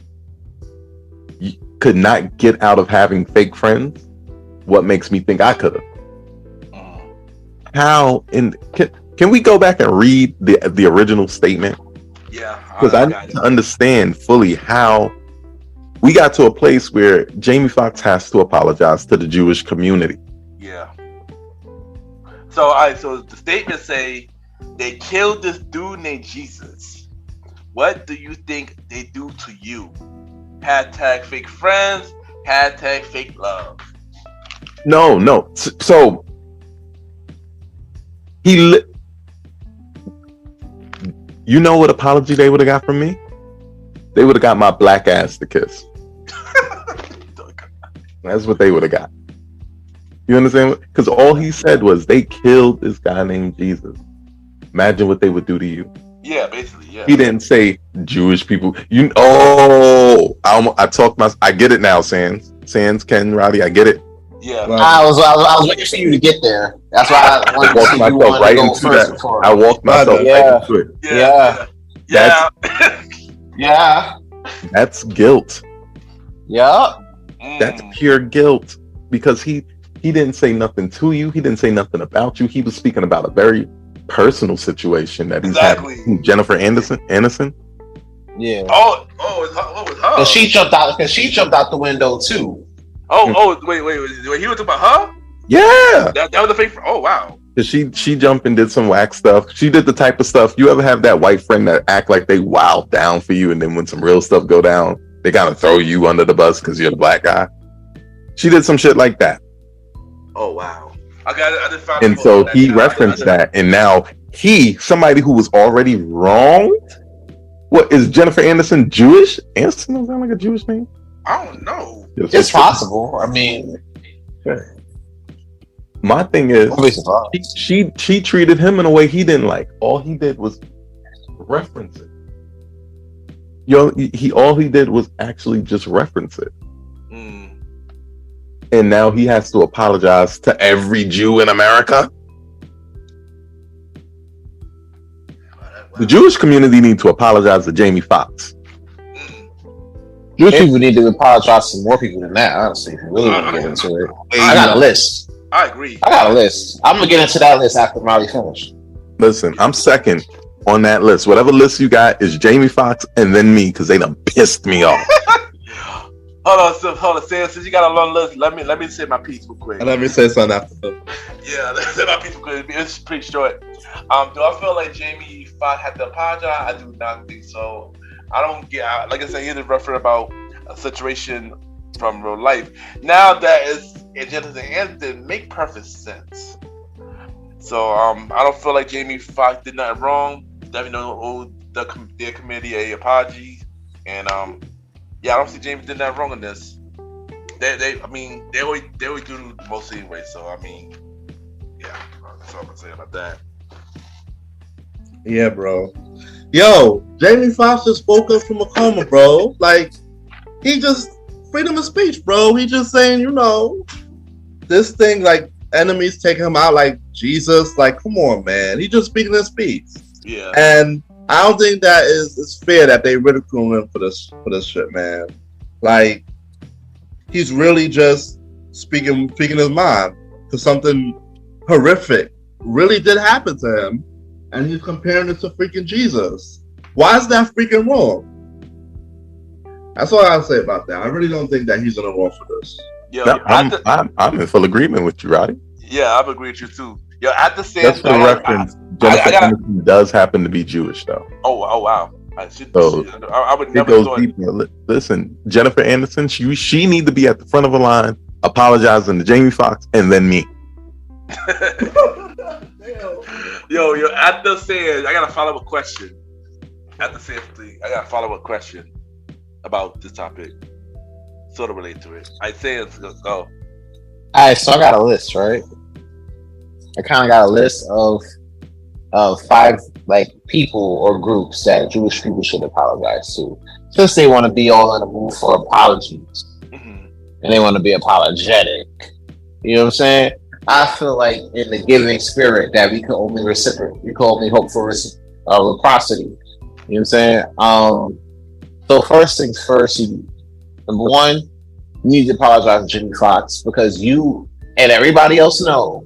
out of having fake friends, what makes me think I could have? How? Can we go back and read the original statement? Yeah, because I need to understand fully how we got to a place where Jamie Foxx has to apologize to the Jewish community. Yeah. So, all right. So the statement say they killed this dude named Jesus. What do you think they do to you? Hashtag fake friends. Hashtag fake love. No. So you know what apology they would have got from me? They would have got my black ass to kiss. That's what they would have got. You understand? Because all he said was they killed this guy named Jesus. Imagine what they would do to you. Yeah, basically, yeah. He didn't say Jewish people. I get it now, Sans, Ken, Roddy, I get it. Yeah. Right. I was waiting for you to get there. That's why I wanted to see you want to go first before. I walked myself right into it. Yeah. That's guilt. Yeah. That's pure guilt, because he didn't say nothing to you. He didn't say nothing about you. He was speaking about a very personal situation that he's had. Jennifer Aniston. Yeah. Oh, it was her. Cause she jumped out. Cause she jumped out the window too. Wait. He was about her? Yeah. That was the fake. Oh, wow. Cause she jumped and did some whack stuff. She did the type of stuff. You ever have that white friend that act like they wild down for you, and then when some real stuff go down, they kind of throw you under the bus because you're the black guy? She did some shit like that. Oh, wow. I got it. I just found And so he referenced that, and now somebody who was already wronged. What is Jennifer Aniston Jewish? Aniston doesn't sound like a Jewish name. I don't know. It's possible. I mean, my thing is, she treated him in a way he didn't like. All he did was reference it. All he did was actually just reference it. And now he has to apologize to every Jew in America. The Jewish community need to apologize to Jamie Foxx. Jewish people need to apologize to more people than that, honestly. If you really want to get into it. I got a list. I agree. I got a list. I'm going to get into that list after Molly finishes. Listen, I'm second on that list. Whatever list you got is Jamie Foxx and then me, because they done pissed me off. Hold on, since you got a long list, let me say my piece real quick. And let me say something after that. Yeah, let me say my piece real quick. It's pretty short. Do I feel like Jamie Foxx had to apologize? I do not think so. I don't get, like I said, he did refer about a situation from real life. Now that is Jennifer Aniston make perfect sense. So I don't feel like Jamie Foxx did nothing wrong. Definitely owe their committee a apology, and I don't see Jamie did nothing wrong in this. They always do the most anyway. So I mean, yeah, that's all I'm gonna say about that. Yeah, bro. Yo, Jamie Foxx just woke up from a coma, bro. Like, he just freedom of speech, bro. He just saying, this thing, like, enemies taking him out like Jesus. Like, come on, man. He just speaking his piece. Yeah. And I don't think that is fair that they ridicule him for this shit, man. Like, he's really just speaking his mind, because something horrific really did happen to him, and he's comparing it to freaking Jesus. Why is that freaking wrong? That's all I have to say about that. I really don't think that he's in the wrong for this. Yo, No, I'm in full agreement with you, Roddy. Yeah, I agree with you too. Yo, at the same That's for reference. Jennifer Aniston does happen to be Jewish, though. Oh wow! I would It never goes thought. deeper. Listen, Jennifer Aniston, she need to be at the front of a line, apologizing to Jamie Foxx and then me. Yo, at the saying, I got a follow-up question. At the same thing, I got a follow-up question about this topic, sort of related to it. I say it's go. All right, so I got a list, right? I kind of got a list of 5 like people or groups that Jewish people should apologize to, since they want to be all in the mood for apologies, and they want to be apologetic. You know what I'm saying? I feel like in the giving spirit that we can only reciprocate, we can only hope for reciprocity. You know what I'm saying? So first things first, number one, you need to apologize to Jamie Foxx, because you and everybody else know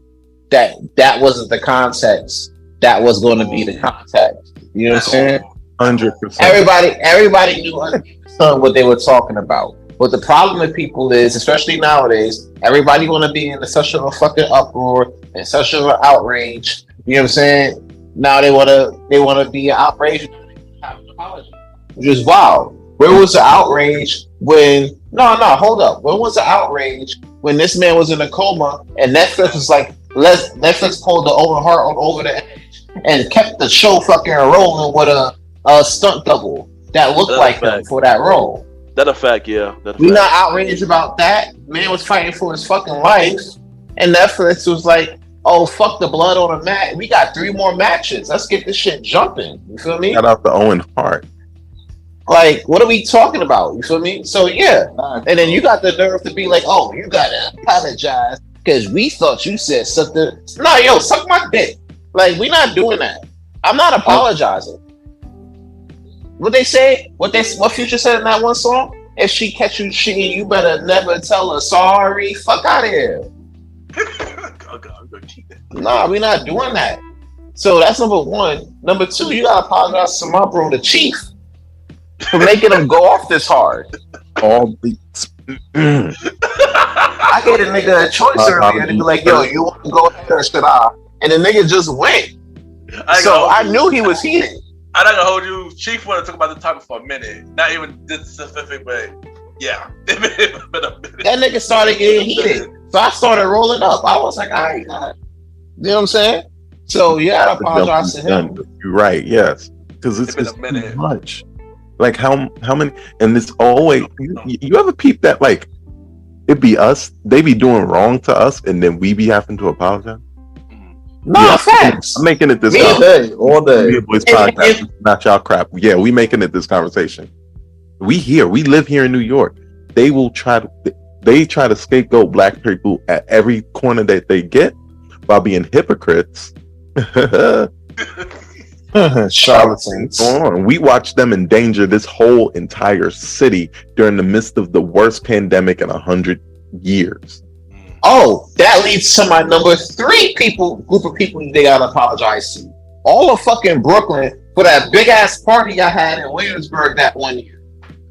that wasn't the context. That was going to be the context. You know what I'm saying? 100%. Everybody knew what they were talking about. But the problem with people is, especially nowadays, everybody want to be in such a fucking uproar and such an outrage. You know what I'm saying? Now they want to be outraged and have an apology, which is wild. Where was the outrage when? No, hold up. Where was the outrage when this man was in a coma and Netflix was like, Netflix pulled the Owen Hart on Over the Edge and kept the show fucking rolling with a stunt double that looked like him for that role? That a fact, yeah. We not outraged about that. Man was fighting for his fucking life, and Netflix was like, "Oh, fuck the blood on a mat. We got 3 more matches. Let's get this shit jumping." You feel me? Shout out to Owen Hart. Like, what are we talking about? You feel me? So yeah, and then you got the nerve to be like, "Oh, you gotta apologize because we thought you said something." No, yo, suck my dick. Like, we not doing that. I'm not apologizing. What they say? What Future said in that one song? If she catch you cheating, you better never tell her sorry. Fuck out of here. Nah, we not doing that. So that's number one. Number two, you gotta apologize to my bro, the Chief. for making him go off this hard. All the I gave the nigga a choice earlier to be like, yo, you want to go ahead or should I? And the nigga just went. So I knew he was heated. I'm not gonna hold you. Chief wanted to talk about the topic for a minute. Not even this specific, but yeah. It's been a minute. That nigga started getting heated. So I started rolling up. I was like, all right, you know what I'm saying? So yeah, I apologize to him. You're right, yes. Because it's been a minute. Too much. Like how many, and it's always, you ever peep that, like, it be us, they be doing wrong to us, and then we be having to apologize? No, facts. I'm making it this all day. Boys podcast, not y'all crap. Yeah, we making it this conversation. We live here in New York. They try to scapegoat black people at every corner that they get while being hypocrites. Charlatans. We watch them endanger this whole entire city during the midst of the worst pandemic in 100 years. Oh, that leads to my number 3 group of people they gotta apologize to. All of fucking Brooklyn for that big ass party I had in Williamsburg that one year.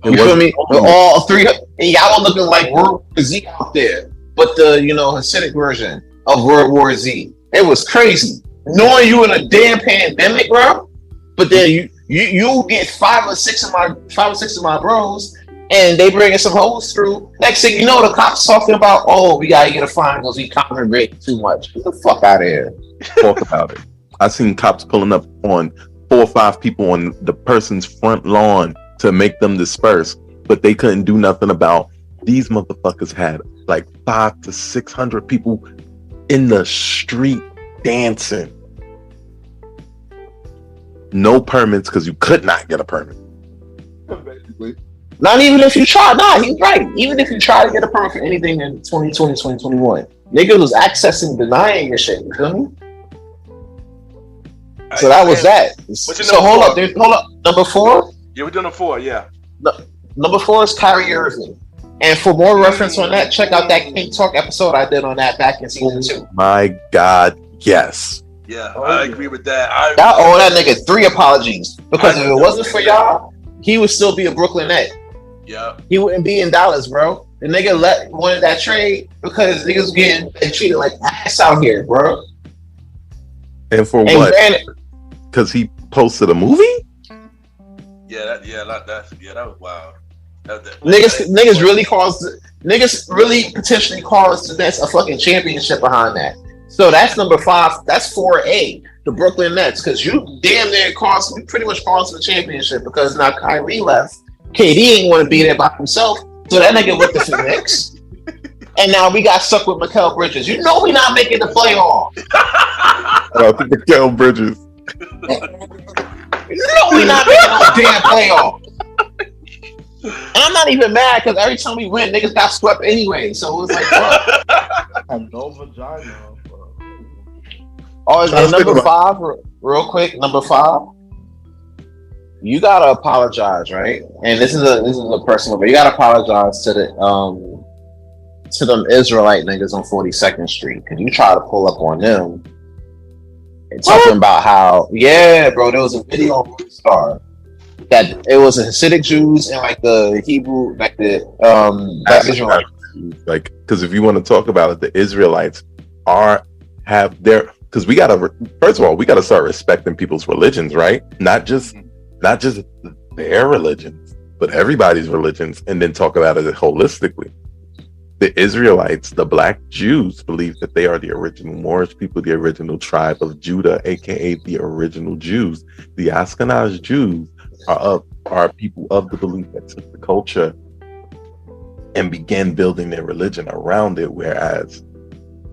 You feel me? All 3, and y'all were looking like World War Z out there, but the Hasidic version of World War Z. It was crazy. Knowing you in a damn pandemic, bro, but then you get 5 or 6 of my bros, and they bringing some hoes through. Next thing you know, the cops talking about, oh, we gotta get a fine because we congregate too much. Get the fuck out of here. Talk about it. I seen cops pulling up on 4 or 5 people on the person's front lawn to make them disperse, but they couldn't do nothing about these motherfuckers had like 500 to 600 people in the street dancing. No permits because you could not get a permit. Basically. Not even if you try. Nah, he's right. Even if you try to get a permit for anything in 2020, 2021, niggas was accessing, denying your shit. You feel me? So that was that. So hold up. Number 4? Yeah, we're doing a 4, yeah. Number 4 is Kyrie Irving. And for more reference on that, check out that King Talk episode I did on that back in season 2. My God, yes. Yeah, I agree with that. Y'all owe that nigga 3 apologies. Because if it wasn't for y'all, he would still be a Brooklyn Net. Yeah. He wouldn't be in Dallas, bro. The nigga wanted that trade because niggas getting treated like ass out here, bro. And for what? Because he posted a movie? Yeah, that was wild. Niggas really potentially caused the Nets a fucking championship behind that. So that's number 5. That's 4A, the Brooklyn Nets, because you damn near pretty much caused the championship because now Kyrie left. KD ain't want to be there by himself, so that nigga went to Phoenix. And now we got stuck with Mikal Bridges. You know we not making the playoff. Mikal Bridges. You know we not making no damn playoff. And I'm not even mad because every time we win, niggas got swept anyway. So it was like, bro. I have no vagina. Oh, and number 5, real quick. Number 5, you gotta apologize, right? And this is a personal, but you gotta apologize to them Israelite niggas on 42nd Street because you try to pull up on them and talking about how, yeah, bro, there was a video on Star that it was a Hasidic Jews and like the Hebrew, like the Israelites. Like, because if you want to talk about it, the Israelites have their, because we gotta, first of all, we gotta start respecting people's religions, right? Not just their religions, but everybody's religions, and then talk about it holistically. The Israelites, the black Jews, believe that they are the original Moorish people, the original tribe of Judah, aka the original Jews. The Ashkenaz Jews are people of the belief that took the culture and began building their religion around it, whereas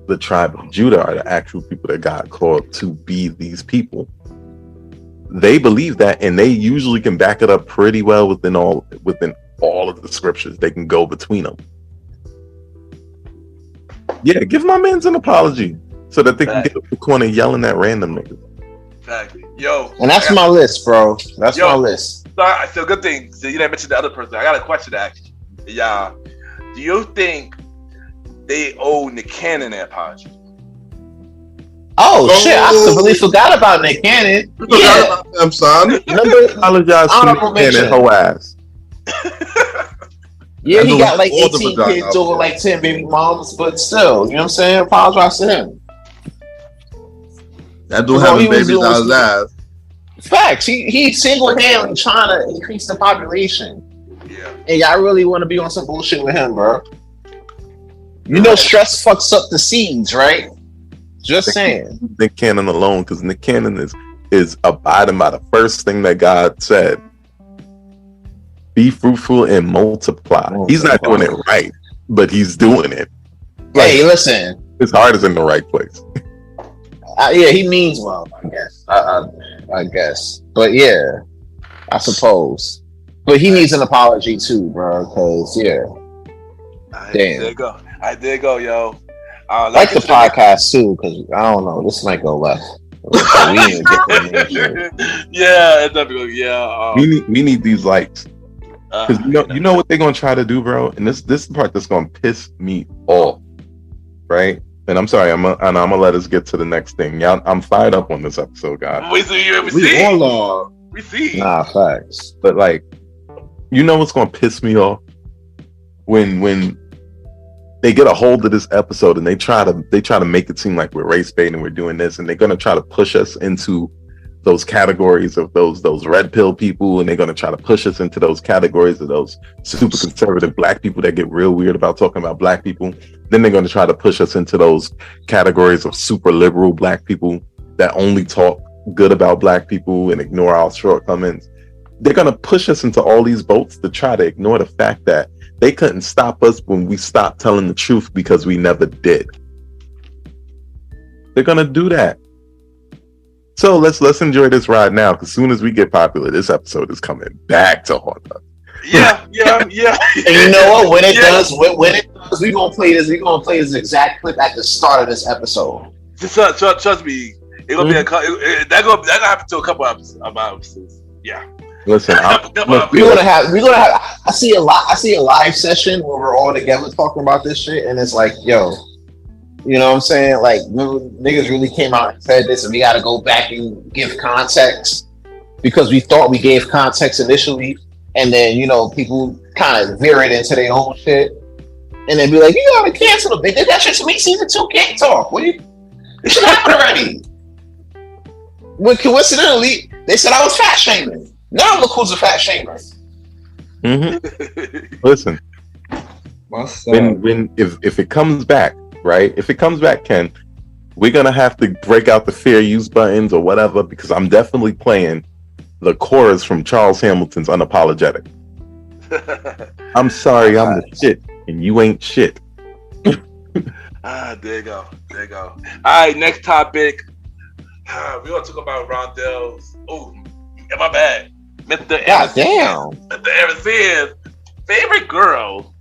the tribe of Judah are the actual people that God called to be these people. They believe that, and they usually can back it up pretty well within all of the scriptures. They can go between them. Yeah, give my mans an apology so that they can get up the corner yelling at random niggas. Exactly. Yo. And that's my list, bro. That's my list. So good thing. So you didn't mention the other person. I got a question to ask you. Yeah. Do you think they owe Nick Cannon an apology? Oh shit! I completely forgot about Nick Cannon. You forgot about them, son. Remember? Apologize to Nick Honorable Cannon, mention. hoe ass. Yeah, That he dude got had like all the 18 vagina kids out over there. like 10 baby moms, but still, you know what I'm saying? Apologize to him. That dude Well, he having was babies doing out his ass. Facts. He single-handedly trying to increase the population. Yeah. And y'all really want to be on some bullshit with him, bro. You know stress fucks up the seeds, right? Just saying. Nick Cannon alone, because Nick Cannon is abiding by the first thing that God said. Be fruitful and multiply. He's not doing it right, but he's doing it. Like, Hey, listen. his heart is in the right place. Yeah, he means well, I guess. I guess. But yeah, I suppose. But he needs an apology too, bro, because, yeah. Damn. There you go. I did go, yo. I like the podcast too, because I don't know, this might go left. We need to get them in. Yeah, it's definitely yeah. We need these likes. Because you know what they're gonna try to do, bro, and this is the part that's gonna piss me off, right? And I'm sorry, I'm gonna let us get to the next thing. Yeah, I'm fired up on this episode, guys. We all are. We see. Nah, facts. But like, you know what's gonna piss me off when they get a hold of this episode and they try to make it seem like we're race baiting and we're doing this, and they're gonna try to push us into those categories of those red pill people, and they're going to try to push us into those categories of those super conservative black people that get real weird about talking about black people. Then they're going to try to push us into those categories of super liberal black people that only talk good about black people and ignore our shortcomings. They're going to push us into all these boats to try to ignore the fact that they couldn't stop us when we stopped telling the truth, because we never did. They're going to do that. So let's enjoy this ride now, because as soon as we get popular, this episode is coming back to haunt us. Yeah. And you know what? When it does, we're gonna play this. We're gonna play this exact clip at the start of this episode. Just trust me. It's gonna be that gonna happen to a couple episodes. Yeah. Listen, we're gonna have. I see a live session where we're all together talking about this shit, and it's like, yo. You know what I'm saying? Like, niggas really came out and said this, and we got to go back and give context, because we thought we gave context initially, and then, you know, people kind of veer it into their own shit, and then be like, you gotta cancel them. They did that shit to me season 2. Can't talk. It should happen already. When coincidentally, they said I was fat shaming. Now look who's a fat shamer. Mm-hmm. Listen, if it comes back. Right? If it comes back, Ken, we're going to have to break out the fair use buttons or whatever, because I'm definitely playing the chorus from Charles Hamilton's Unapologetic. I'm sorry, I'm the shit, and you ain't shit. There you go. All right, next topic. We're going to talk about Rondell's. Oh, my bad. Mr. Arizia's favorite girl,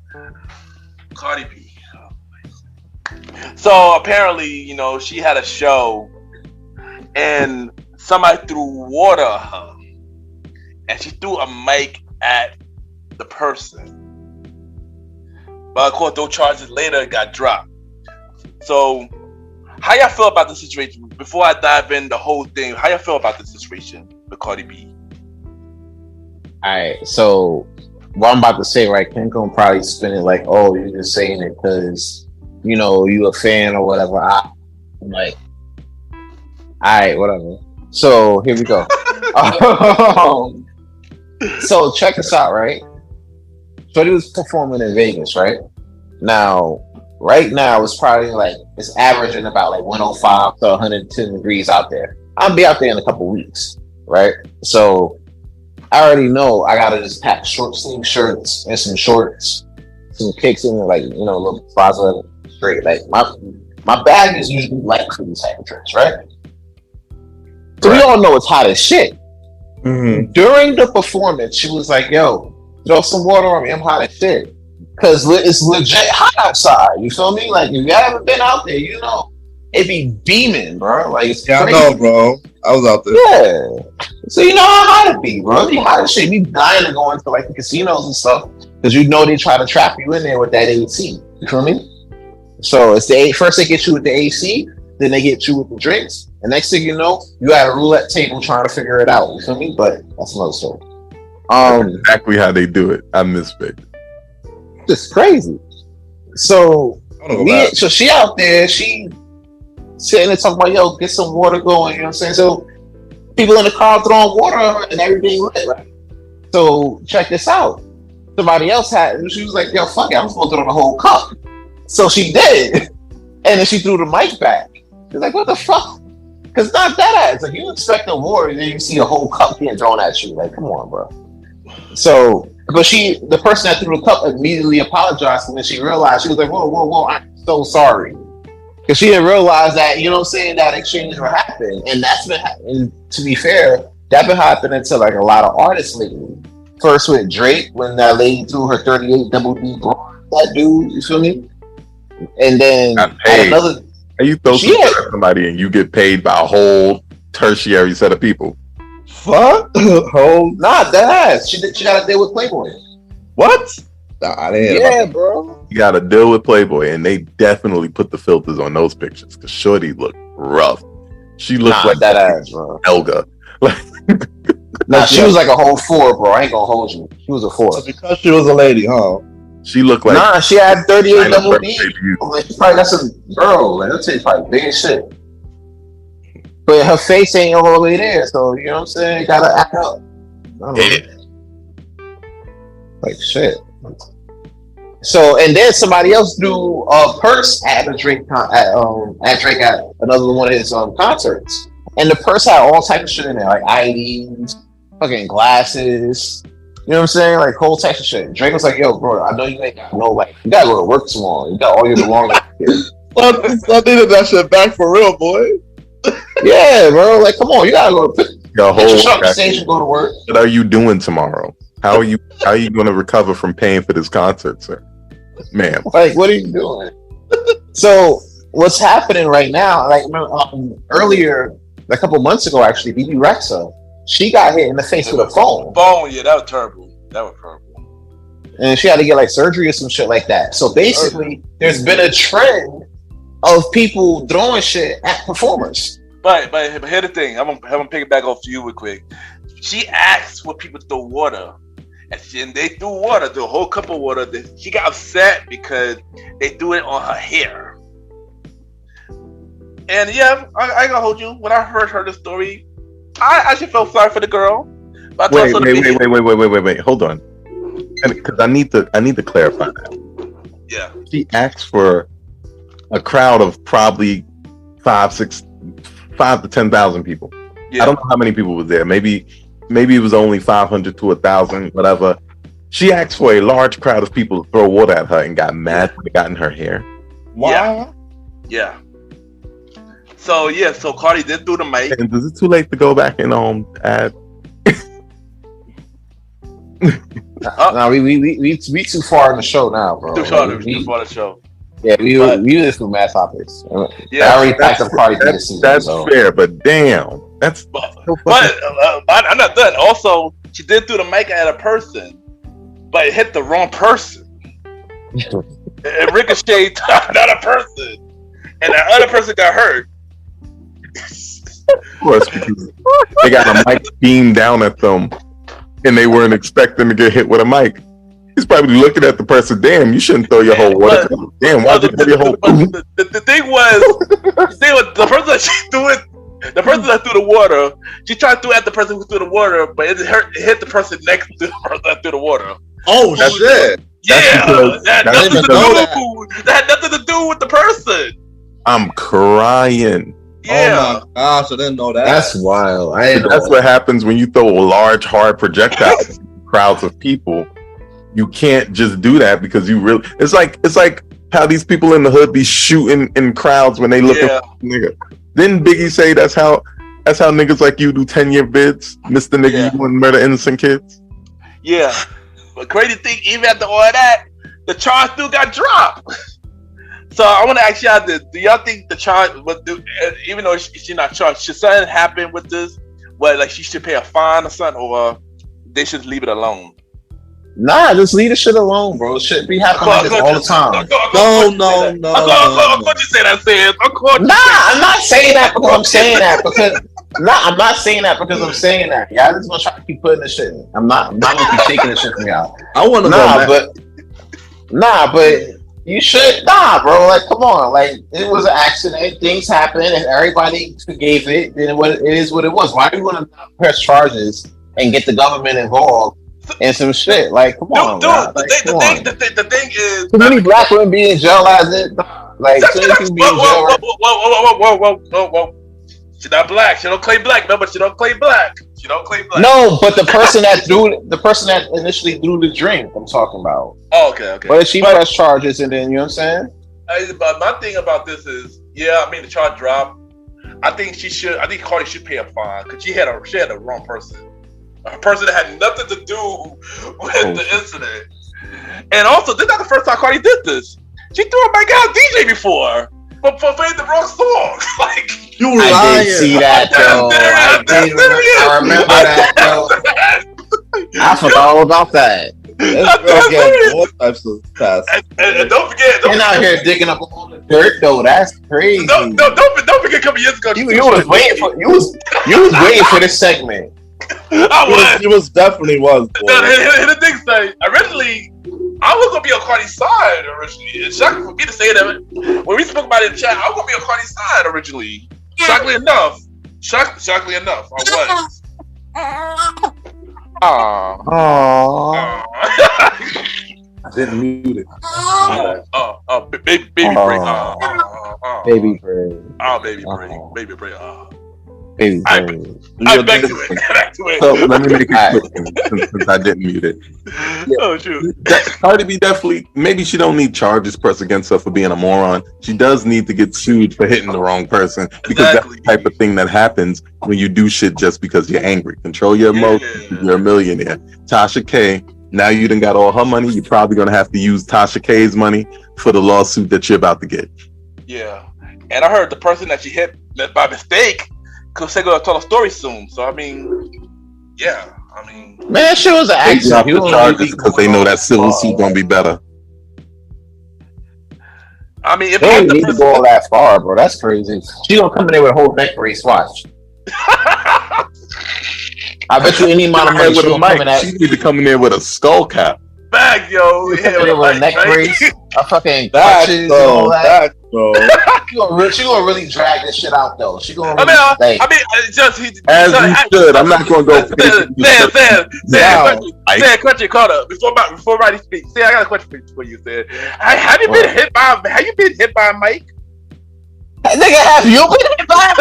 Cardi B. So apparently, you know, she had a show and somebody threw water at her, and she threw a mic at the person. But of course, those charges later got dropped. So how y'all feel about the situation? Before I dive in the whole thing, how y'all feel about the situation with Cardi B? Alright, so what I'm about to say, right, Ken gonna probably spin it like, oh, you're just saying it because, you know, you a fan or whatever. I'm like, alright, whatever. So here we go. So check this out, right? So he was performing in Vegas, right? Right now it's probably like, it's averaging about like 105 to 110 degrees out there. I'll be out there in a couple weeks, right? So I already know I gotta just pack short sleeve shirts and some shorts, some kicks in, like, you know, a little plaza straight. Like my bag is usually light for these type of trips, right? So we all know it's hot as shit. Mm-hmm. During the performance, she was like, yo, throw some water on me, I'm hot as shit. Cause it's legit hot outside, you feel me? Like, if you haven't been out there, you know, it be beaming, bro. Like, it's crazy. I know, bro. I was out there. Yeah. So you know how hot it be, bro. It be hot as shit. You be dying to go into like the casinos and stuff, because you know they try to trap you in there with that AC. You feel me? So it's first they get you with the AC, Then they hit you with the drinks. And next thing you know, you at a roulette table trying to figure it out. You feel me? But that's another story. Exactly how they do it. I miss it. Just crazy. So she out there, she sitting there talking about, yo, get some water going, you know what I'm saying? So people in the car throwing water and everything lit, right? So check this out. Somebody else had, and she was like, yo, fuck it, I'm supposed to throw the whole cup. So she did. And then she threw the mic back. She's like, what the fuck? Because not that ass. Like, you expect a war and then you see a whole cup being thrown at you. Like, come on, bro. So, but the person that threw the cup immediately apologized, and then she realized, she was like, whoa, I'm so sorry. Because she didn't realize that, you know what I'm saying, that exchange would happen. And that's been happening, to be fair, that's been happening to like a lot of artists lately. First with Drake, when that lady threw her 38 double D bronze, that dude, you feel me? And then another. You throw somebody and you get paid by a whole tertiary set of people. Fuck? Nah, that ass. She got to deal with Playboy. What? Nah, I didn't. Yeah, bro. You got to deal with Playboy, and they definitely put the filters on those pictures because Shorty looked rough. She looked like that ass, bro. Elga. Nah, she was like a whole 4, bro. I ain't gonna hold you. She was a 4. So because she was a lady, huh? She looked like she had 38 double D. Like, probably got some girl. Like, that's probably big as shit. But her face ain't all the way there, so you know what I'm saying? Gotta act up. Like shit. So and then somebody else threw a purse at Drake at another one of his concerts, and the purse had all types of shit in there, like IDs, fucking glasses. You know what I'm saying? Like whole types of shit. Drake was like, "Yo, bro, I know you ain't got no like, you gotta go to work tomorrow. You got all your belongings." I needed that shit back for real, boy. Yeah, bro. Like, come on, you gotta go to your station, go to work. What are you doing tomorrow? How are you going to recover from paying for this concert, sir? Ma'am. Like, what are you doing? So, what's happening right now? Like, earlier, a couple months ago, actually, BB Rexa, she got hit in the face with a phone. Yeah, that was terrible. And she had to get like surgery or some shit like that. So basically, there's been a trend of people throwing shit at performers. But here's the thing. I'm gonna pick it back off to you real quick. She asked for people to throw water, and they threw water, threw a whole cup of water. She got upset because they threw it on her hair. And yeah, I ain't gonna hold you. When I heard the story, I actually felt sorry for the girl. But wait, hold on, because I need to clarify that. Yeah, she asked for a crowd of probably 5 to 10,000 people. Yeah. I don't know how many people was there. Maybe it was only 500 to 1,000, whatever. She asked for a large crowd of people to throw water at her and got mad when it got in her hair. Why? Yeah. So Cardi did do the mic. And is it too late to go back and add? No, we too far in the show now, bro. Too far in the show. Yeah, we was through Mad Topics. Yeah, I already packed up Cardi this season. That's fair, but damn, that's. But I'm not done. Also, she did throw the mic at a person, but it hit the wrong person. It ricocheted not a person, and that other person got hurt. Of course, because they got a mic beamed down at them, and they weren't expecting to get hit with a mic. He's probably looking at the person. Damn, you shouldn't throw your whole water. Damn, why did you throw your whole? The thing was, the person that she threw it. The person that threw the water, she tried to throw at the person who threw the water, but it hit the person next to the person that threw the water. Oh shit! That had nothing to do with the person. I'm crying. Yeah. Oh my gosh, I didn't know that. That's wild. That's what happens when you throw a large, hard projectile at crowds of people. You can't just do that because you really. It's like how these people in the hood be shooting in crowds when they look at nigga. Didn't Biggie say that's how niggas like you do 10-year bids, Mr. Nigga, you wouldn't murder innocent kids? Yeah. But crazy thing, even after all that, the charge still got dropped. So I want to ask y'all this: do y'all think the charge, even though she's not charged, should something happen with this? What, like she should pay a fine or something, or they should leave it alone? Nah, just leave the shit alone, bro. Shit be happening like this all the time. No. Of course you say that, Sam. Of course. Nah, I'm not saying that because I'm saying that because. Nah, I'm not saying that because I'm saying that. Y'all just gonna try to keep putting this shit in. I'm not gonna keep taking this shit from y'all. I want to but you should. Nah, bro. Like, come on. Like, it was an accident. Things happen, and everybody forgave it. Then it is what it was. Why do you want to press charges and get the government involved in some shit? Like, come on, dude. The thing is, too many black women being in jail as it. Like, too many people being in jail. Whoa. She not black. She don't claim black. No, but she don't claim black. No, but the person that initially threw the drink, I'm talking about. Oh, okay. But she pressed charges, and then you know what I'm saying. But my thing about this is, the charge dropped. I think Cardi should pay a fine because she had the wrong person, a person that had nothing to do with the incident. And also, this is not the first time Cardi did this. She threw a guy DJ before. But for playing the wrong song, like you lying. I did see that, though. I remember that, though. I forgot all about that. All types of tasks. And don't forget, you're out here digging up all the dirt, though. That's crazy. Don't forget. A couple years ago, you was waiting for this segment. He was definitely was. The thing say, originally, I was gonna be on Cardi's side originally. It's shocking for me to say that when we spoke about it in chat, I was gonna be on Cardi's side originally. Shockingly enough, I was. I didn't mute it. Baby break. Baby break. Baby break. Baby back to it. So let me make it quick since I didn't mute it. Oh shoot. Cardi B definitely, maybe she don't need charges pressed against her for being a moron. She does need to get sued for hitting the wrong person because that's the type of thing that happens when you do shit just because you're angry. Control your emotions. You're a millionaire. Tasha K, now you done got all her money. You're probably gonna have to use Tasha K's money for the lawsuit that you're about to get. Yeah, and I heard the person that she hit by mistake because they're gonna tell a story soon. So man, that shit was an accident. The charges because they know that civil suit gonna be better. If they don't need to go all that far, bro. That's crazy. She gonna come in there with a whole neck brace. Watch. I bet you any amount of money she gonna come in at. She need to come in there with a skull cap. Bag, yo. With a neck brace, a fucking clutches, and all that. She gonna really drag this shit out, though. She gonna. Really, as you should. I'm not gonna go. Sam, question caught up before Roddy speaks. Sam, I got a question for you. Sam, have you been hit by a mic? Nigga, have you been hit by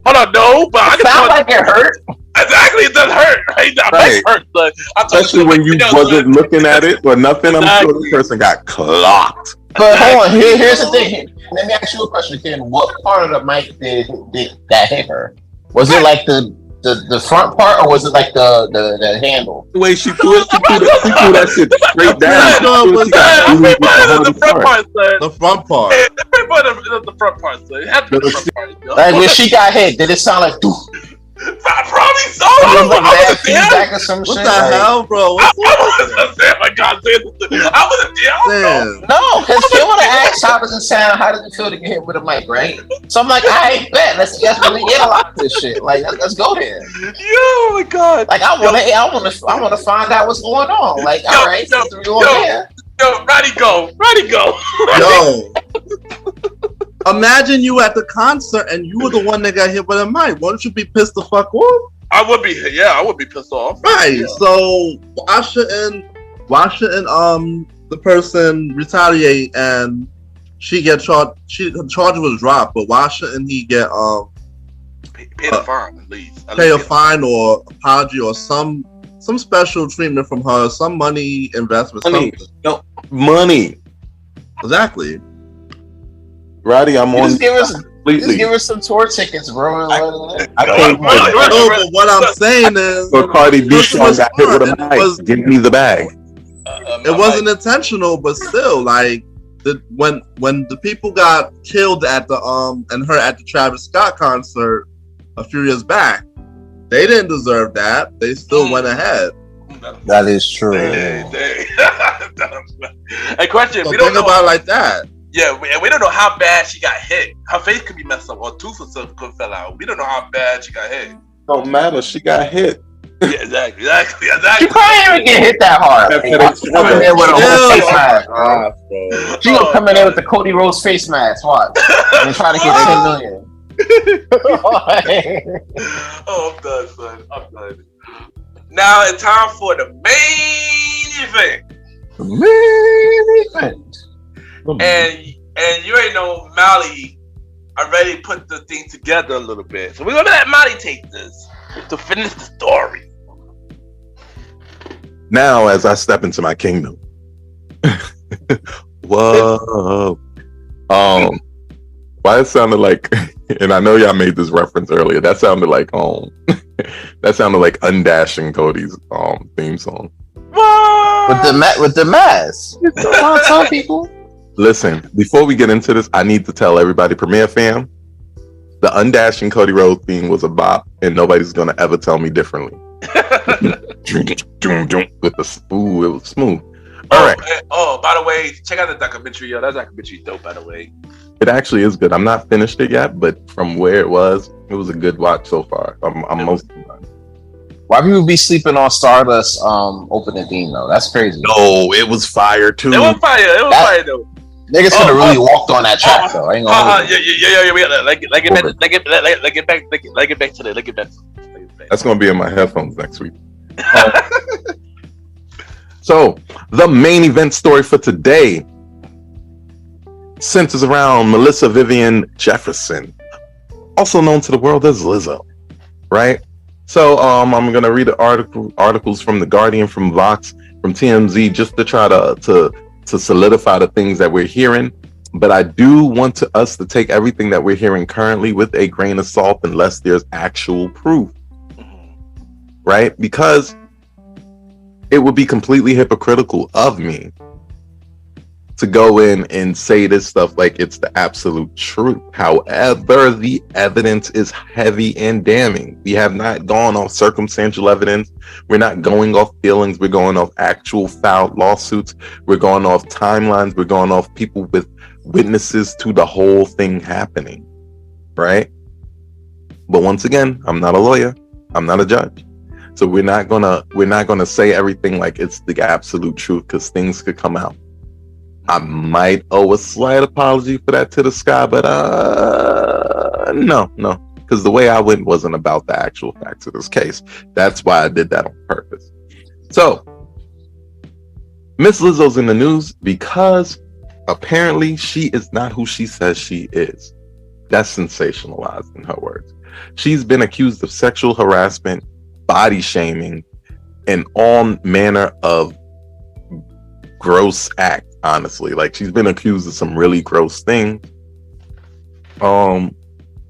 Hold on, no, but I sound like it hurt. Exactly, it does hurt. Right? It hurt, but especially when you wasn't looking at it or nothing. I'm sure the person got clocked. But hold on, here's the thing. Let me ask you a question, Ken. What part of the mic did that hit her? Was it like the front part, or was it like the handle? The way she threw it, she threw that shit straight down. The front part, son. The front part. The front part, son. It had to be the front part. Like when she got hit, did it sound like doof? Probably so. What the hell, bro? I wasn't there. No, because Kim would have asked how does it sound, how does it feel to get hit with a mic, right? So I'm like, I bet. Let's really analyze this shit. Like, let's go there. Oh my god. Like, I want to find out what's going on. Like, all right, Roddy, go. Yo. Imagine you at the concert and you were the one that got hit with a mic. Wouldn't you be pissed the fuck off? I would be pissed off. Right. Yeah. So why shouldn't the person retaliate and she get charged? The charge was dropped, but why shouldn't he get pay the fine at least? Pay a fine or apology or some special treatment from her, some money investment, something. No money. Exactly. Roddy, I'm on. Just give us some tour tickets, bro. I can't. But what I'm saying is, so Cardi B got hit with a mic. Give me the bag. It wasn't intentional, but still, like when the people got killed at the and her at the Travis Scott concert a few years back, They didn't deserve that. They still went ahead. That is true. Hey, question. So We don't think know about it like that. Yeah, we don't know how bad she got hit. Her face could be messed up, or tooth or something could fell out. We don't know how bad she got hit. Don't matter. She got hit. Yeah, exactly. She probably didn't even get hit that hard. She come in there with a whole face mask. She gonna come in there with the Cody Rhodes face mask. Watch. And try to get 10 million. Oh, I'm done, son. I'm done. Now it's time for the main event. And you already know Mali already put the thing together a little bit. So we're gonna let Mali take this to finish the story. Now, as I step into my kingdom. Whoa. Why it sounded like, and I know y'all made this reference earlier, that sounded like Undashing Cody's theme song. With the mask. Some people. Listen, before we get into this, I need to tell everybody, Premiere fam, the Undashing Cody Rhodes theme was a bop, and nobody's gonna ever tell me differently. With the it was smooth. All right. Oh, by the way, check out the documentary, yo. That documentary dope, by the way. It actually is good. I'm not finished it yet, but from where it was a good watch so far. I'm mostly done. Why people be sleeping on Stardust opening theme though? That's crazy. No, it was fire too. It was fire though. Niggas could have really walked on that track though. I ain't gonna Yeah. We gotta get back to that. That's gonna be in my headphones next week. So the main event story for today centers around Melissa Vivian Jefferson, also known to the world as Lizzo, right? So I'm gonna read the articles from The Guardian, from Voxx, from TMZ, just to try to solidify the things that we're hearing. But I do want us to take everything that we're hearing currently with a grain of salt unless there's actual proof, right? Because it would be completely hypocritical of me to go in and say this stuff like it's the absolute truth. However, the evidence is heavy and damning. We have not gone off circumstantial evidence. We're not going off feelings. We're going off actual filed lawsuits. We're going off timelines. We're going off people with witnesses to the whole thing happening, right? But once again, I'm not a lawyer. I'm not a judge. So we're not gonna say everything like it's the absolute truth, because things could come out. I might owe a slight apology for that to the sky, but no, because the way I went wasn't about the actual facts of this case. That's why I did that on purpose. So, Miss Lizzo's in the news because apparently she is not who she says she is. That's sensationalized in her words. She's been accused of sexual harassment, body shaming, and all manner of gross act. Honestly, like, she's been accused of some really gross things.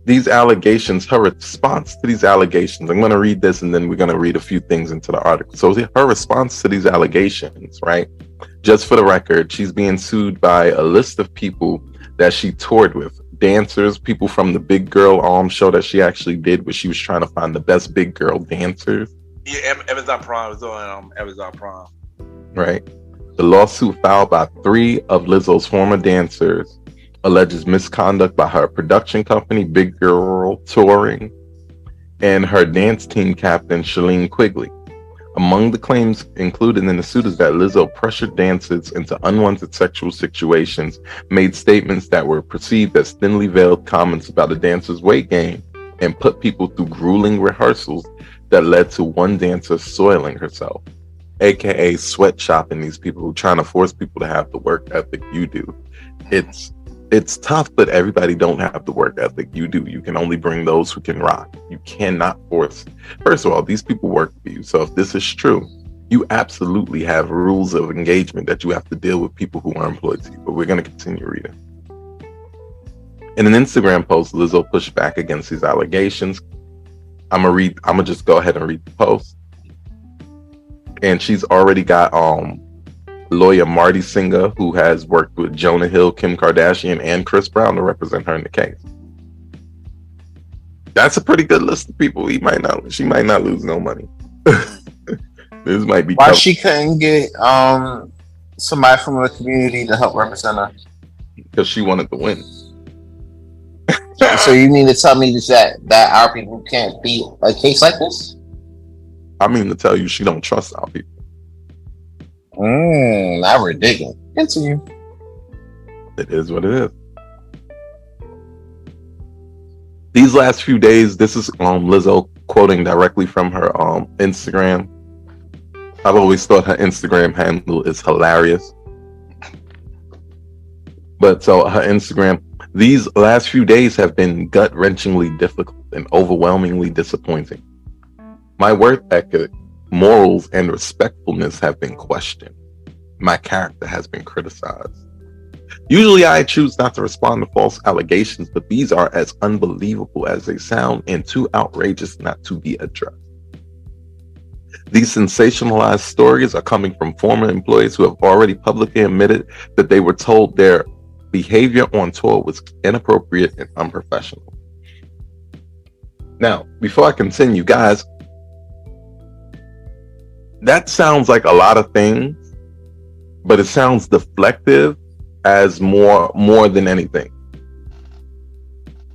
These allegations, her response to these allegations, I'm going to read this and then we're going to read a few things into the article. So her response to these allegations, right? Just for the record, she's being sued by a list of people that she toured with. Dancers, people from the Big Girl show that she actually did, where she was trying to find the best big girl dancers. Yeah, Amazon Prime was on Amazon Prime. Right. The lawsuit filed by 3 of Lizzo's former dancers alleges misconduct by her production company, Big Girl Touring, and her dance team captain, Shailene Quigley. Among the claims included in the suit is that Lizzo pressured dancers into unwanted sexual situations, made statements that were perceived as thinly veiled comments about the dancer's weight gain, and put people through grueling rehearsals that led to one dancer soiling herself, aka sweatshopping these people who are trying to force people to have the work ethic you do. It's tough, but everybody don't have the work ethic you do. You can only bring those who can rock. You cannot force. First of all, these people work for you. So if this is true, you absolutely have rules of engagement that you have to deal with people who are employed to you. But we're going to continue reading. In an Instagram post, Lizzo pushed back against these allegations. I'm gonna just go ahead and read the post. And she's already got lawyer Marty Singer, who has worked with Jonah Hill, Kim Kardashian, and Chris Brown to represent her in the case. That's a pretty good list of people. She might not lose no money. This might be Why tough she couldn't get somebody from the community to help represent her? because she wanted to win. So you mean to tell me that our people can't beat a case like this? I mean to tell you, she don't trust our people. Now we're digging. Continue. It is what it is. These last few days, this is Lizzo quoting directly from her Instagram. I've always thought her Instagram handle is hilarious. But so her Instagram, these last few days have been gut-wrenchingly difficult and overwhelmingly disappointing. My work ethic, morals, and respectfulness have been questioned. My character has been criticized. Usually I choose not to respond to false allegations, but these are as unbelievable as they sound and too outrageous not to be addressed. These sensationalized stories are coming from former employees who have already publicly admitted that they were told their behavior on tour was inappropriate and unprofessional. Now, before I continue, guys, that sounds like a lot of things, but it sounds deflective as more than anything.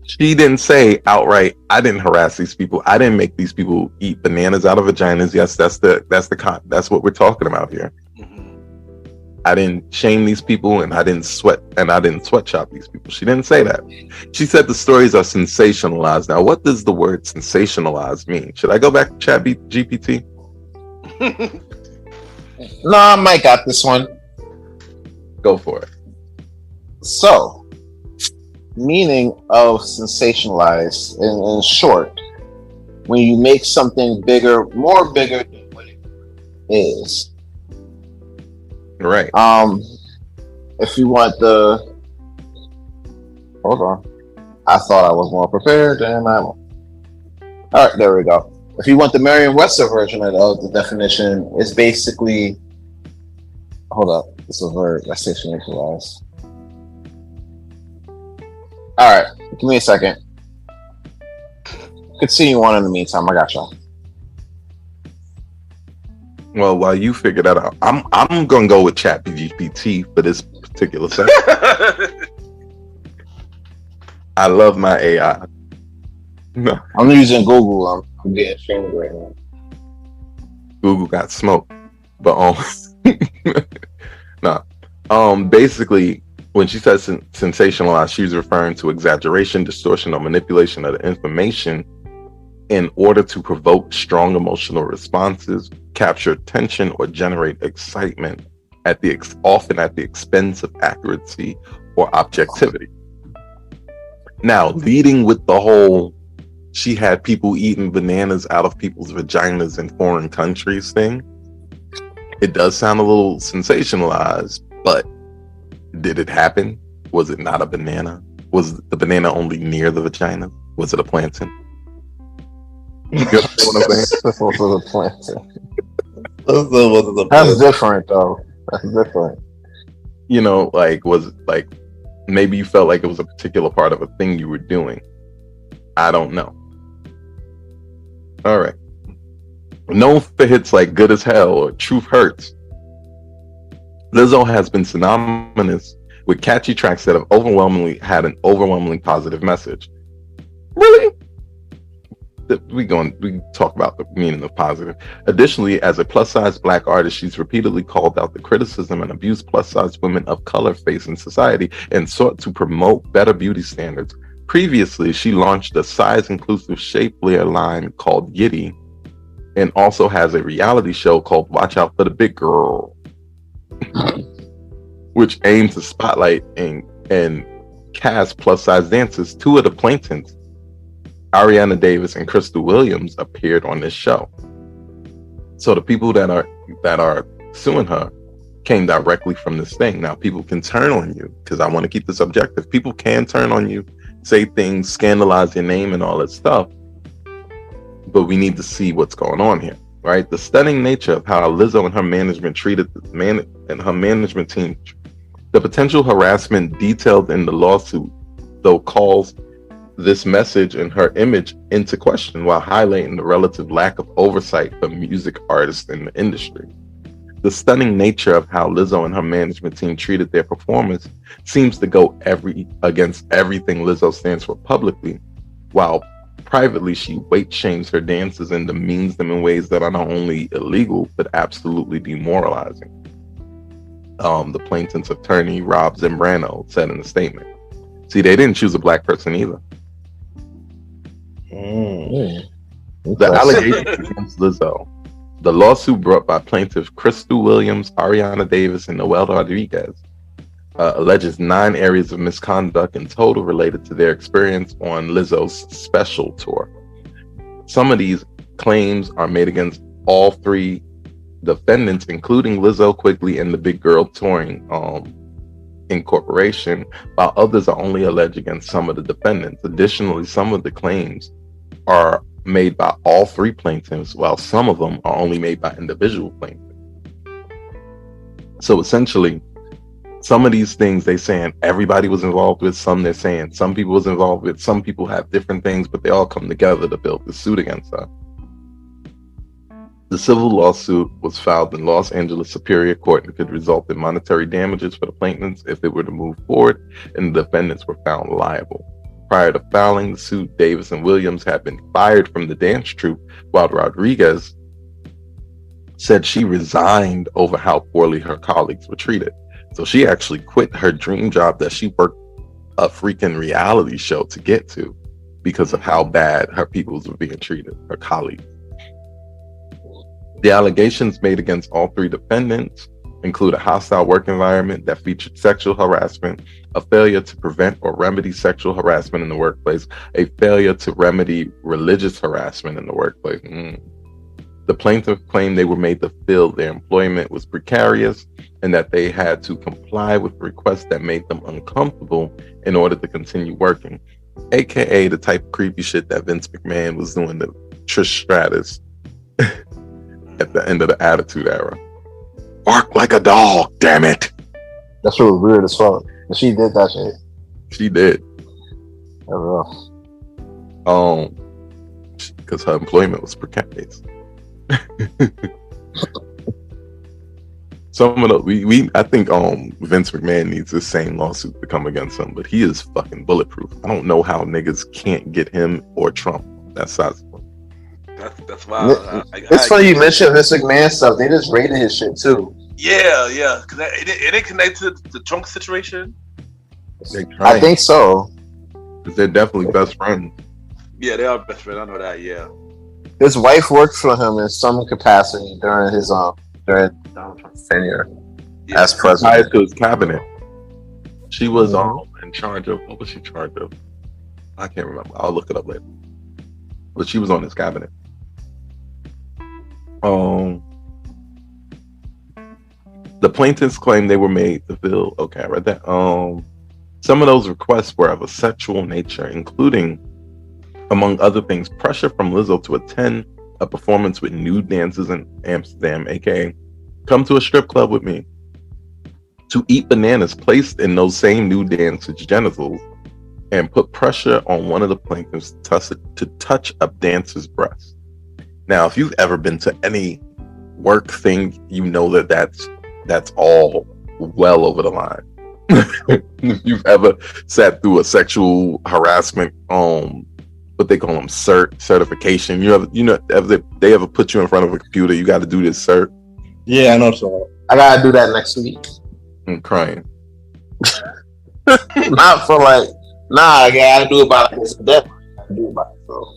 She didn't say outright, I didn't harass these people. I didn't make these people eat bananas out of vaginas. Yes, that's what we're talking about here. I didn't shame these people and I didn't sweatshop these people. She didn't say that. She said the stories are sensationalized. Now, what does the word sensationalized mean? Should I go back to Chat GPT? No, Mike got this one. Go for it. So, meaning of sensationalized, in short, when you make something more bigger than what it is. Right. If you want hold on. I thought I was more prepared than I am. All right, there we go. If you want the Merriam-Webster version of the definition, it's basically, hold up, it's a verb. That's sensationalized. All right, give me a second. Continue on in the meantime. I got y'all. Well, while you figure that out, I'm gonna go with ChatGPT for this particular segment. I love my AI. No, I'm using Google. I'm getting shamed right now. Google got smoked, but basically, when she says sensationalized, she's referring to exaggeration, distortion, or manipulation of the information in order to provoke strong emotional responses, capture attention, or generate excitement often at the expense of accuracy or objectivity. Now, leading with the whole she had people eating bananas out of people's vaginas in foreign countries thing, it does sound a little sensationalized, but did it happen? Was it not a banana? Was the banana only near the vagina? Was it a plantain? You know what I'm saying? This was a plantain. That's different, though. That's different. You know, was it like maybe you felt like it was a particular part of a thing you were doing? I don't know. All right. Known for hits like Good as Hell or Truth Hurts, Lizzo has been synonymous with catchy tracks that have had an overwhelmingly positive message. Really? We talk about the meaning of positive. Additionally, as a plus-size Black artist, she's repeatedly called out the criticism and abuse plus-size women of color face in society and sought to promote better beauty standards. Previously, she launched a size-inclusive shapewear line called Yitty, and also has a reality show called Watch Out for the Big Girl, which aims to spotlight and cast plus-size dancers. Two of the plaintiffs, Ariana Davis and Crystal Williams, appeared on this show. So the people that are suing her came directly from this thing. Now, people can turn on you, because I want to keep this objective. People can turn on you, say things, scandalize your name and all that stuff, but we need to see what's going on here, right? The stunning nature of how Lizzo and her management treated her management team, the potential harassment detailed in the lawsuit, though calls this message and her image into question while highlighting the relative lack of oversight for music artists in the industry. The stunning nature of how Lizzo and her management team treated their performance seems to go against everything Lizzo stands for publicly, while privately she weight shames her dancers and demeans them in ways that are not only illegal but absolutely demoralizing. The plaintiff's attorney, Rob Zambrano, said in a statement, "See, they didn't choose a black person either." The allegations against Lizzo. The lawsuit brought by plaintiffs Crystal Williams, Ariana Davis, and Noel Rodriguez alleges 9 areas of misconduct in total related to their experience on Lizzo's special tour. Some of these claims are made against all 3 defendants, including Lizzo, Quigley, and the Big Girl Touring Incorporation, while others are only alleged against some of the defendants. Additionally, some of the claims are made by all 3 plaintiffs, while some of them are only made by individual plaintiffs. So essentially, some of these things they saying everybody was involved with, some they're saying some people was involved with, some people have different things, but they all come together to build the suit against her. The civil lawsuit was filed in Los Angeles Superior Court and could result in monetary damages for the plaintiffs if it were to move forward and the defendants were found liable. Prior to filing the suit, Davis and Williams had been fired from the dance troupe, while Rodriguez said she resigned over how poorly her colleagues were treated. So she actually quit her dream job that she worked a freaking reality show to get to because of how bad her peoples were being treated, her colleagues. The allegations made against all 3 defendants include a hostile work environment that featured sexual harassment, a failure to prevent or remedy sexual harassment in the workplace, a failure to remedy religious harassment in the workplace. The plaintiff claimed they were made to feel their employment was precarious and that they had to comply with requests that made them uncomfortable in order to continue working, aka the type of creepy shit that Vince McMahon was doing to Trish Stratus at the end of the Attitude Era. Bark like a dog, damn it. That's really weird as fuck. And she did that shit. She did. That's rough. Because her employment was precarious. Some of the I think Vince McMahon needs the same lawsuit to come against him, but he is fucking bulletproof. I don't know how niggas can't get him or Trump. That's sizable. That's wild. It's funny you mentioned Vince McMahon stuff. They just raided his shit too. Yeah. Cause it didn't connect to the Trump situation. I think so. Because they're definitely best friends. Yeah, they are best friends. I know that. Yeah. His wife worked for him in some capacity during his during Donald Trump's tenure as president. Tied to his cabinet. She was in charge of, what was she charged of? I can't remember. I'll look it up later. But she was on his cabinet. The plaintiffs claim they were made to feel, okay, I read that. Some of those requests were of a sexual nature, including, among other things, pressure from Lizzo to attend a performance with nude dancers in Amsterdam, aka come to a strip club with me, to eat bananas placed in those same nude dancers' genitals, and put pressure on one of the plaintiffs to touch a dancer's breast. Now, if you've ever been to any work thing, you know that that's all well over the line. If you've ever sat through a sexual harassment, what they call them, certification. They ever put you in front of a computer? You got to do this cert. Yeah, I know. So I gotta do that next week. I'm crying. Not for like, I gotta do it by like this deadline. I do it by so.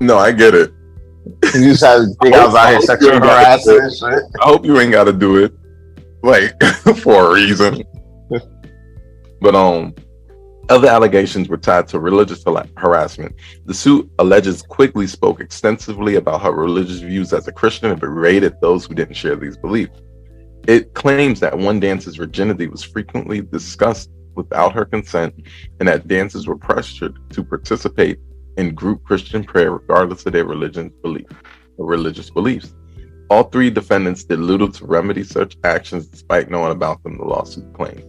No, I get it. You just have to think I was out here sexual harassment and shit. I hope you ain't got to do it, like for a reason. But other allegations were tied to religious harassment. The suit alleges Quigley spoke extensively about her religious views as a Christian and berated those who didn't share these beliefs. It claims that one dancer's virginity was frequently discussed without her consent, and that dancers were pressured to participate in group Christian prayer regardless of their religious beliefs. All 3 defendants did little to remedy such actions despite knowing about them, the lawsuit claims.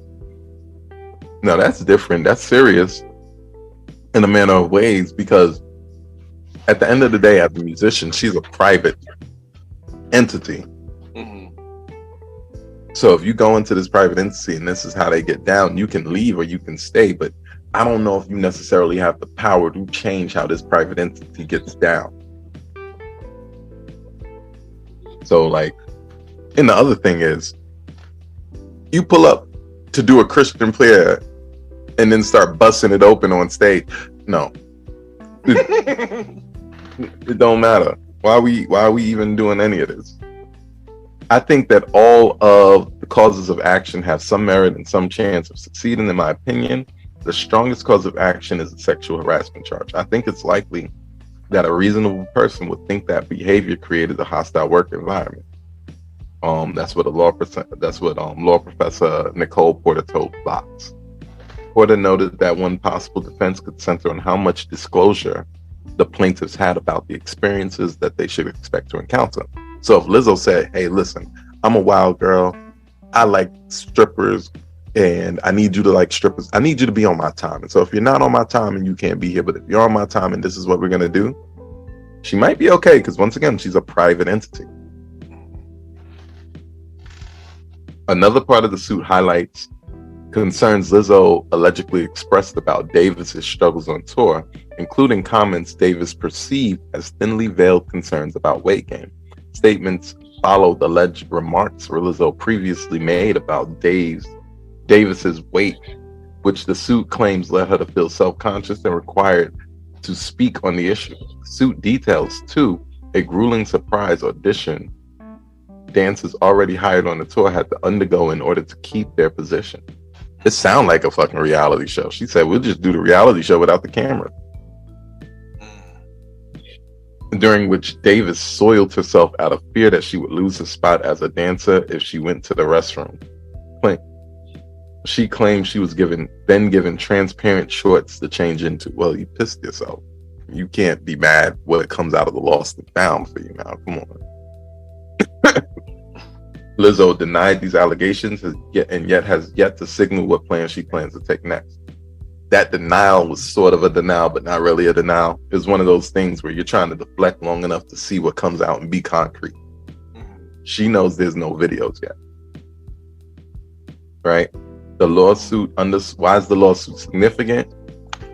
Now that's different. That's serious. in a manner of ways, because at the end of the day, as a musician, she's a private entity. So if you go into this private entity and this is how they get down, you can leave or you can stay, but I don't know if you necessarily have the power to change how this private entity gets down. So like, and the other thing is, you pull up to do a Christian prayer and then start busting it open on stage. No. It don't matter. Why are we even doing any of this? I think that all of the causes of action have some merit and some chance of succeeding. In my opinion, the strongest cause of action is a sexual harassment charge. I think it's likely that a reasonable person would think that behavior created a hostile work environment. That's what law professor Nicole Porter told Foxx. Porter noted that one possible defense could center on how much disclosure the plaintiffs had about the experiences that they should expect to encounter. So if Lizzo said, hey, listen, I'm a wild girl, I like strippers, and I need you to like strippers, I need you to be on my time. And so if you're not on my time and you can't be here, but if you're on my time and this is what we're going to do, she might be okay, because once again, she's a private entity. Another part of the suit highlights concerns Lizzo allegedly expressed about Davis's struggles on tour, including comments Davis perceived as thinly veiled concerns about weight gain. Statements followed alleged remarks Lizzo previously made about Davis's weight, which the suit claims led her to feel self-conscious and required to speak on the issue. The suit details, too, a grueling surprise audition dancers already hired on the tour had to undergo in order to keep their position. It sounds like a fucking reality show. She said, we'll just do the reality show without the camera. During which Davis soiled herself out of fear that she would lose her spot as a dancer if she went to the restroom. She claimed she was given transparent shorts to change into. Well, you pissed yourself. You can't be mad when it comes out of the lost and found for you now. Come on. Lizzo denied these allegations and yet has yet to signal what plan she plans to take next. That denial was sort of a denial, but not really a denial. It was one of those things where you're trying to deflect long enough to see what comes out and be concrete. She knows there's no videos yet. Right? The lawsuit, why is the lawsuit significant?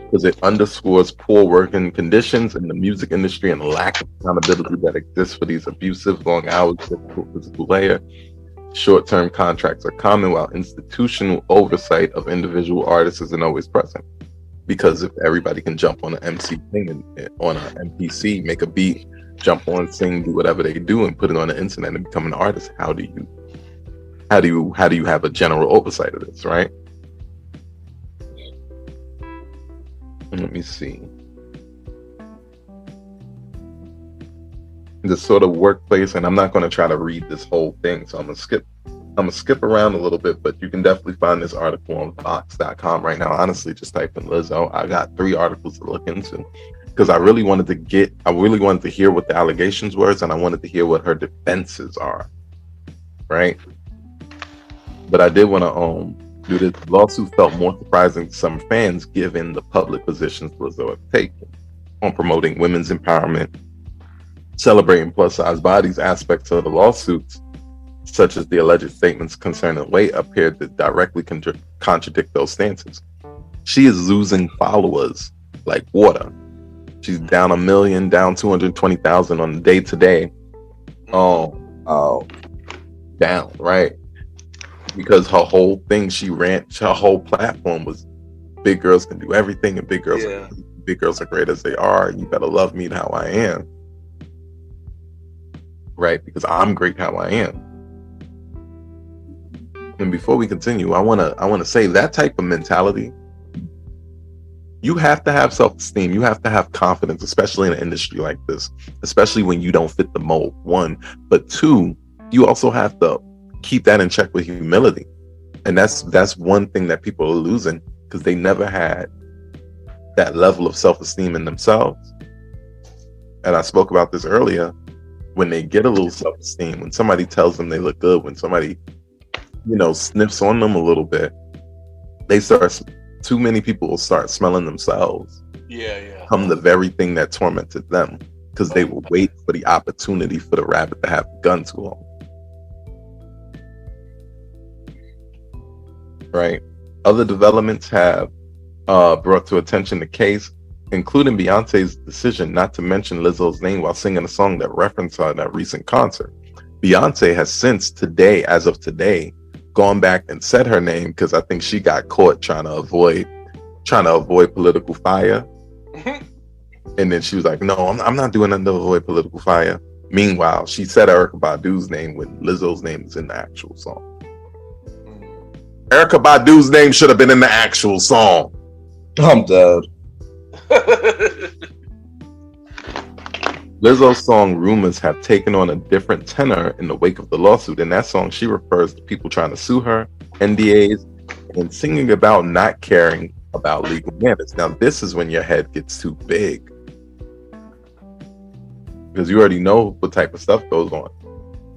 Because it underscores poor working conditions in the music industry and the lack of accountability that exists for these abusive, long hours, difficult physical labor. Short-term contracts are common, while institutional oversight of individual artists isn't always present. Because if everybody can jump on an MC thing and on an MPC, make a beat, jump on, sing, do whatever they do, and put it on the internet and become an artist, how do you have a general oversight of this, right? Let me see. The sort of workplace, and I'm not going to try to read this whole thing, so I'm gonna skip around a little bit, but you can definitely find this article on Foxx.com right now. Honestly, just type in Lizzo. I got 3 articles to look into because I really wanted to hear what the allegations were, and I wanted to hear what her defenses are, right? But I did want to do this. Lawsuit felt more surprising to some fans given the public positions Lizzo have taken on promoting women's empowerment, celebrating plus-size bodies. Aspects of the lawsuits, such as the alleged statements concerning weight, appeared to directly contradict those stances. She is losing followers like water. She's down 1 million, down 220,000 on the day-to-day. Down, right? Because her whole thing, her whole platform was big girls can do everything, and big girls are great as they are. You better love me how I am, right? Because I'm great how I am. And before we continue, I wanna say that type of mentality, you have to have self-esteem. You have to have confidence, especially in an industry like this, especially when you don't fit the mold, 1. But 2, you also have to keep that in check with humility. And that's one thing that people are losing, because they never had that level of self-esteem in themselves. And I spoke about this earlier. When they get a little self-esteem, when somebody tells them they look good, when somebody, sniffs on them a little bit, too many people will start smelling themselves Yeah. become the very thing that tormented them, because they were waiting for the opportunity for the rabbit to have the gun too long. Right. Other developments have brought to attention the case, including Beyonce's decision not to mention Lizzo's name while singing a song that referenced her in that recent concert. Beyonce has since today, as of today, gone back and said her name because I think she got caught trying to avoid political fire. And then she was like, no, I'm not doing nothing to avoid political fire. Meanwhile, she said Erykah Badu's name when Lizzo's name is in the actual song. Erykah Badu's name should have been in the actual song. I'm dead. Lizzo's song Rumors have taken on a different tenor in the wake of the lawsuit. In that song, she refers to people trying to sue her, NDAs, and singing about not caring about legal manners. Now, this is when your head gets too big, because you already know what type of stuff goes on.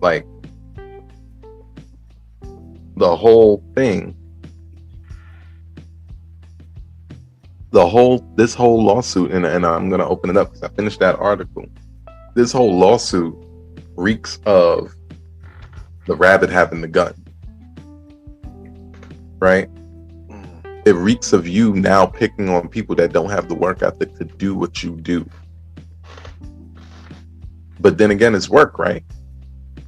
Like, the whole thing, this whole lawsuit, and I'm going to open it up because I finished that article. This whole lawsuit reeks of the rabbit having the gun, right? It reeks of you now picking on people that don't have the work ethic to do what you do. But then again, it's work, right?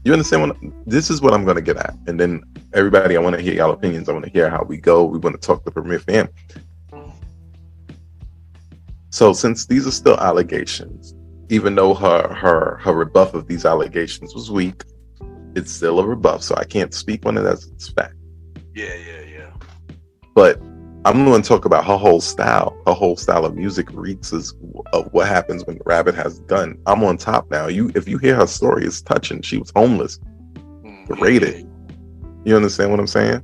You understand this is what I'm going to get at. And then everybody, I want to hear y'all opinions. I want to hear how we go. We want to talk to Premier Fam. So since these are still allegations, even though her rebuff of these allegations was weak, it's still a rebuff. So I can't speak on it as it's fact. Yeah. But I'm going to talk about her whole style. Her whole style of music reeks of what happens when the rabbit has a gun. I'm on top now. If you hear her story, it's touching. She was homeless, berated. You understand what I'm saying?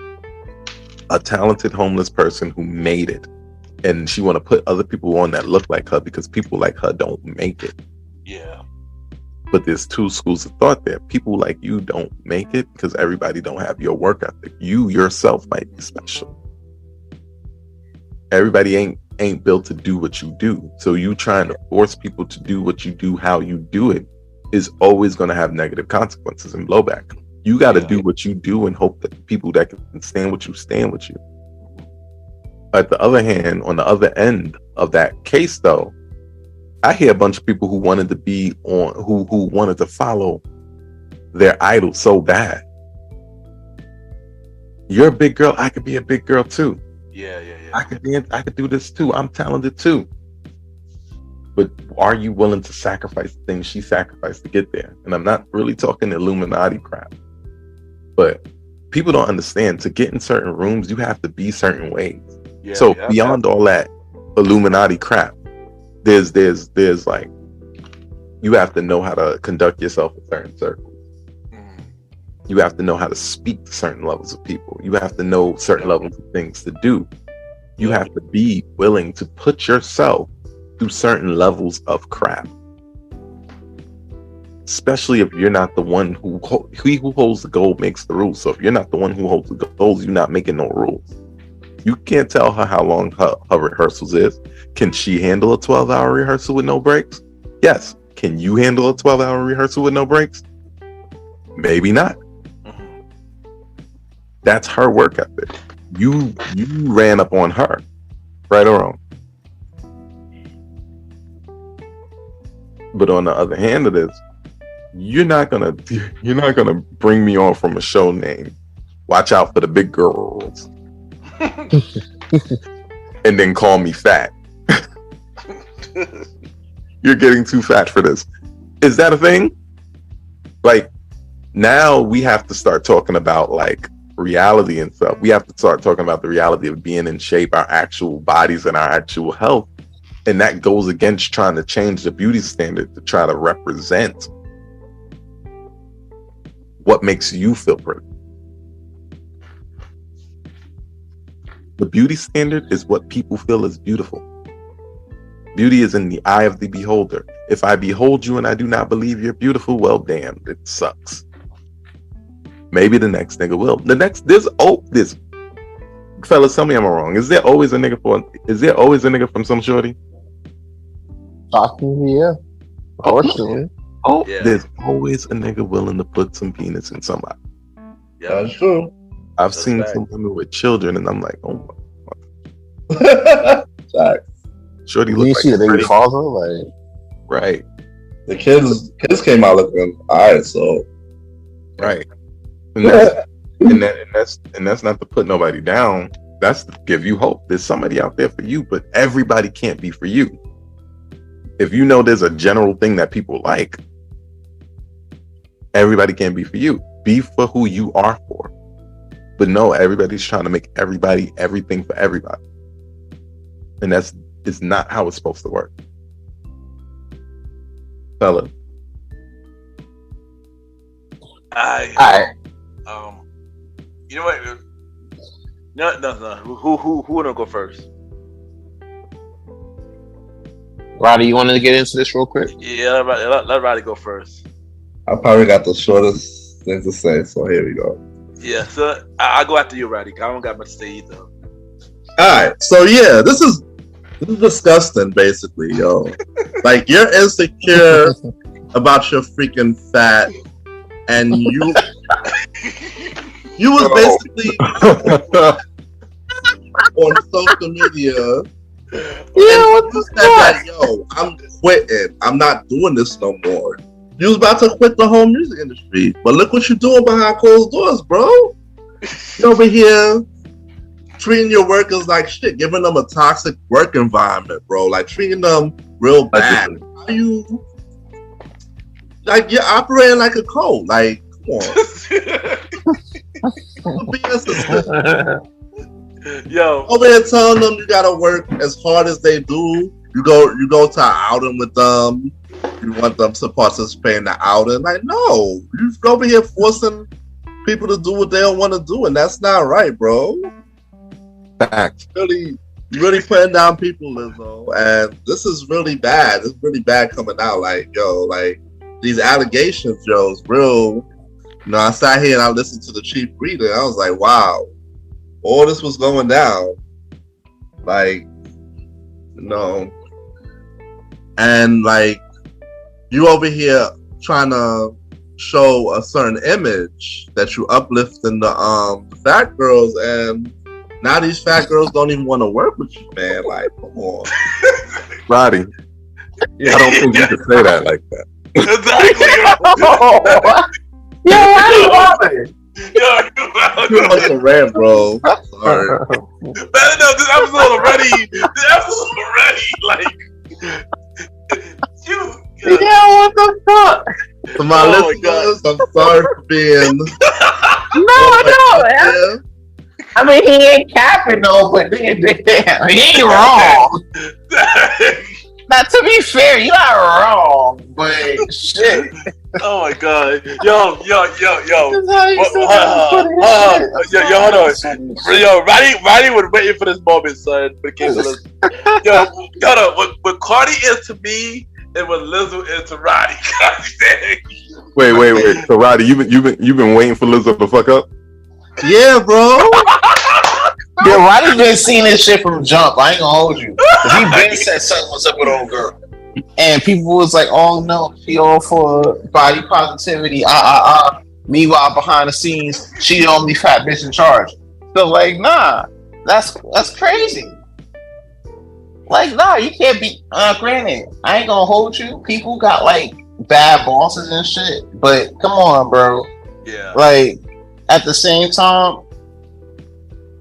A talented homeless person who made it, and she want to put other people on that look like her because people like her don't make it. Yeah. But there's two schools of thought there. People like you don't make it because everybody don't have your work ethic. You yourself might be special. Everybody ain't built to do what you do. So you trying to force people to do what you do, how you do it, is always going to have negative consequences and blowback. You got to do what you do and hope that the people that can stand with you stand with you. At the other hand, on the other end of that case, though, I hear a bunch of people who wanted to be on, who wanted to follow their idol so bad. You're a big girl. I could be a big girl too. Yeah. I could do this too. I'm talented too. But are you willing to sacrifice the things she sacrificed to get there? And I'm not really talking Illuminati crap. But people don't understand, to get in certain rooms, you have to be certain ways. Yeah, so beyond all that Illuminati crap, there's like, you have to know how to conduct yourself in certain circles. You have to know how to speak to certain levels of people. You have to know certain levels of things to do. You have to be willing to put yourself through certain levels of crap. Especially if you're not the one who holds the gold makes the rules. So if you're not the one who holds the goals, you're not making no rules. You can't tell her how long her rehearsals is. Can she handle a 12-hour rehearsal with no breaks? Yes. Can you handle a 12-hour rehearsal with no breaks? Maybe not. That's her work ethic. You ran up on her, right or wrong. But on the other hand of this, you're not gonna bring me on from a show name Watch Out for the Big Girls and then call me fat. You're getting too fat for this. Is that a thing? Like, now we have to start talking about like reality and stuff. We have to start talking about the reality of being in shape, our actual bodies and our actual health. And that goes against trying to change the beauty standard to try to represent what makes you feel pretty. The beauty standard is what people feel is beautiful. Beauty is in the eye of the beholder. If I behold you and I do not believe you're beautiful, well, damn, it sucks. Maybe the next nigga will. This fellas, tell me I'm wrong. Is there always a nigga from some shorty? Shocking, yeah. Unfortunately. Oh, Yeah. there's always a nigga willing to put some penis in somebody. Yeah. That's true. I've That's seen fact. some women with children, and I'm like, oh, Facts. shorty Do you look see the like baby pretty. father? Like, Right, The kids came out looking alright, so right. And that's not to put nobody down. That's to give you hope. There's somebody out there for you, but everybody can't be for you. If you know there's a general thing that people like, everybody can't be for you. Be for who you are for. But no, everybody's trying to make everybody everything for everybody. And it's not how it's supposed to work. Fella. You know what? No. Who wanna go first? Roddy, you want to get into this real quick? Yeah, let Roddy go first. I probably got the shortest thing to say, so here we go. Yeah, so I'll go after you, Roddy. I don't got much to say either. Alright, so yeah, this is disgusting, basically, yo. Like, you're insecure about your freaking fat, and you was basically on social media. Yeah, what You said that, yo, I'm quitting. I'm not doing this no more. You was about to quit the whole music industry, but look what you're doing behind closed doors, bro. You over here treating your workers like shit, giving them a toxic work environment, bro. Like, treating them real bad. How you, like, you're operating like a cult. Like, come on. Be consistent. Yo, Over here telling them you gotta work as hard as they do. You go to an outing with them. You want them to participate in the outing. Like, no. You're over here forcing people to do what they don't want to do, and that's not right, bro. Facts. Really putting down people, Lizzo. And this is really bad. It's really bad coming out. Like, yo, like, these allegations, yo, is real. You know, I sat here and I listened to the Chief Reader, and I was like, wow. All this was going down, like, no, and like, you over here trying to show a certain image that you uplifting the fat girls, and now these fat girls don't even want to work with you, man. Like, come on, Roddy. I don't think you could say that like that. exactly. Yeah, Roddy. you want to rant, bro. Sorry. No, this episode already. Like, you. Yeah, what the fuck? To my Oh my listeners, I'm sorry for being. No. I mean, he ain't capping though, but he ain't wrong. Now, to be fair, you're not wrong, but shit. Oh my god. Yo. That's how you Hold on. Yo, Roddy was waiting for this moment, son. When it came to this. Yo, hold on. What Cardi is to me and what Lizzo is to Roddy. Wait. So Roddy, you've been waiting for Lizzo to fuck up? Yeah, bro. Yeah, Roddy been seeing this shit from jump. I ain't gonna hold you. He been said something was up with old girl. And people was like, oh no, she all for body positivity. Meanwhile, behind the scenes, she the only fat bitch in charge. So like, nah, that's crazy. Like, nah, you can't be granted, I ain't gonna hold you. People got like bad bosses and shit. But come on, bro. Yeah. Like, at the same time,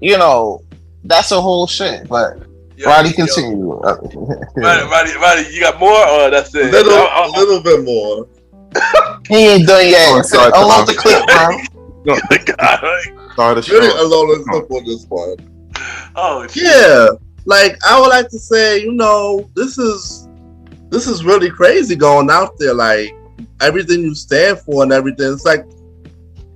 you know, that's a whole shit. But Roddy, continue. Roddy, you got more, or that's it? A little bit more. He ain't done yet. sorry, Unload the clip, bro. Sorry to Really show. alone and simple on this one. Oh, shit. Yeah, like, I would like to say, you know, this is really crazy going out there. Like, everything you stand for and everything, it's like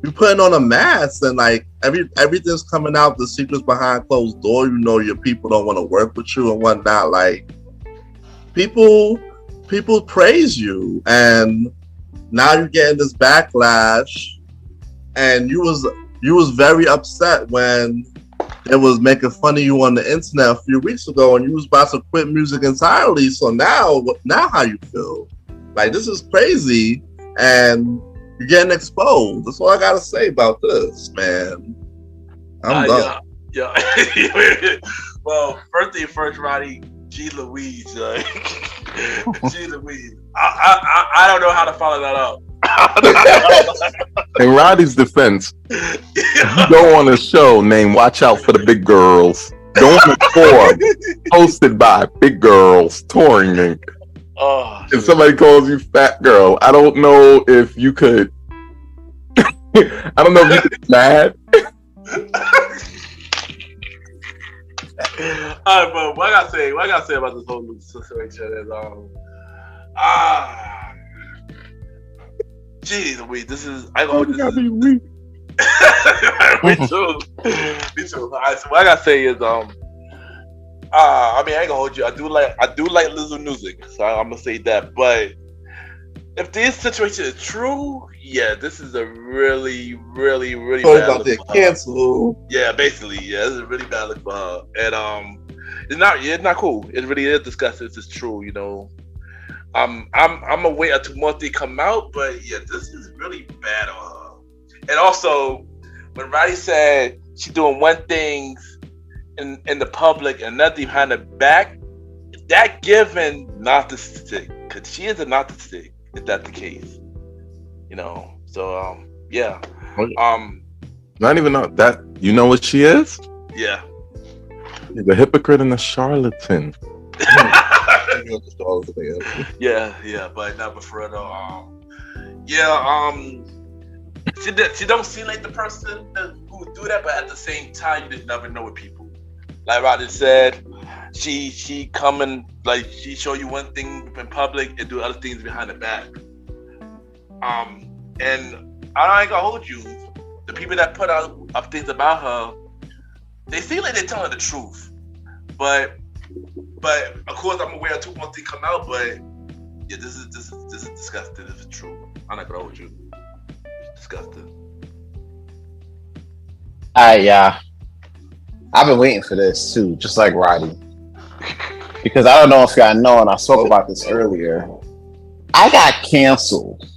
you're putting on a mask, and like everything's coming out. The secrets behind closed door. You know, your people don't want to work with you and whatnot. Like, people praise you, and now you're getting this backlash. And you was very upset when they was making fun of you on the internet a few weeks ago, and you was about to quit music entirely. So now how you feel? Like, this is crazy, and you're getting exposed. That's all I gotta say about this, man. I'm done. Yeah. Well, first thing first, Roddy. G Louise, G Louise. I don't know how to follow that up. In Roddy's defense, you go on a show named Watch Out for the Big Girls. Go on a tour hosted by Big Girls touring me. Oh, if somebody calls you fat girl, I don't know if you could. I don't know if you could be mad. Alright, but what I gotta say about this whole situation is geez, wait, this is I go. Be weak. Me too. Alright, so what I gotta say is I mean, I ain't gonna hold you. I do like Lizzo music, so I'm gonna say that. But if this situation is true, yeah, this is a really, really, really bad about look to for cancel. her. Yeah, basically, yeah, this is a really bad look for her, and it's not cool. It really is disgusting. It's true, you know. I'm gonna wait until more things come out, but yeah, this is really bad on her. And also, when Roddy said she's doing one thing in the public and nothing behind the back, that given narcissistic, because she is a narcissistic. If that's the case, you know. So yeah. Not even know that. You know what she is? Yeah. She's a hypocrite and a charlatan. Yeah, but not for real. She don't seem like the person who would do that, but at the same time, you just never know with people. Like Roddy said, she coming, like, she show you one thing in public and do other things behind the back. And I ain't gonna hold you. The people that put up things about her, they seem like they're telling the truth. But of course, I'm aware two more things come out. But yeah, this is disgusting. This is true. I'm not gonna hold you. It's disgusting. I've been waiting for this too, just like Roddy. Because I don't know if y'all know, and I spoke about this earlier. I got canceled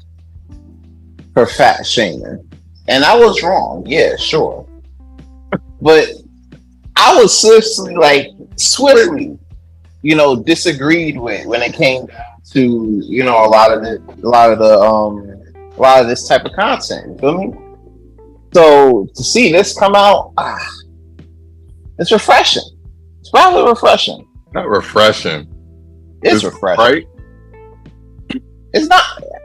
for fat shaming. And I was wrong, yeah, sure. But I was swiftly, disagreed with when it came to, a lot of this type of content. You feel me? So to see this come out, it's refreshing. It's probably refreshing. Not refreshing. It's refreshing. Right? It's not.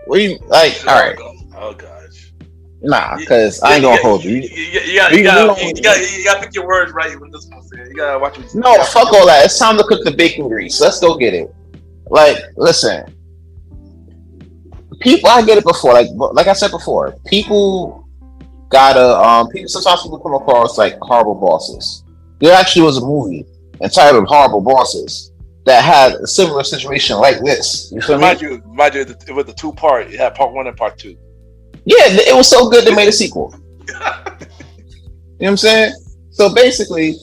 All right. Oh gosh. Nah, because I ain't gonna hold you. You gotta pick your words right when this one's there. You gotta watch what you No, fuck all that. It's time to cook the bacon grease. Let's go get it. Like, listen. People, I get it before. Like I said before, people gotta sometimes people come across like horrible bosses. There actually was a movie entitled Horrible Bosses that had a similar situation like this. You feel me? Mind you, it was a 2-part. It had part 1 and part 2. Yeah, it was so good they made a sequel. You know what I'm saying? So basically,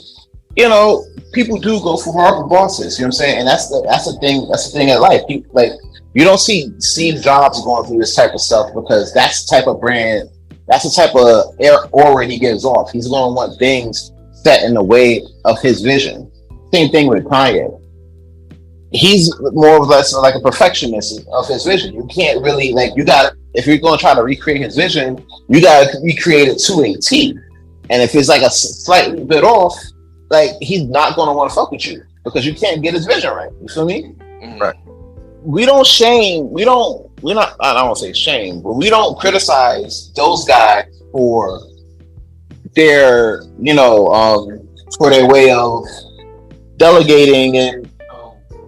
people do go for horrible bosses. You know what I'm saying? And that's the thing. That's the thing in life. You don't see Steve Jobs going through this type of stuff because that's the type of brand. That's the type of aura he gives off. He's going to want things set in the way of his vision. Same thing with Kanye. He's more or less like a perfectionist of his vision. You can't really if you're going to try to recreate his vision, you got to recreate it to a T. And if it's like a slightly bit off, he's not going to want to fuck with you because you can't get his vision right. You feel me? Right. We don't shame. I don't want to say shame, but we don't criticize those guys for their, for their way of delegating and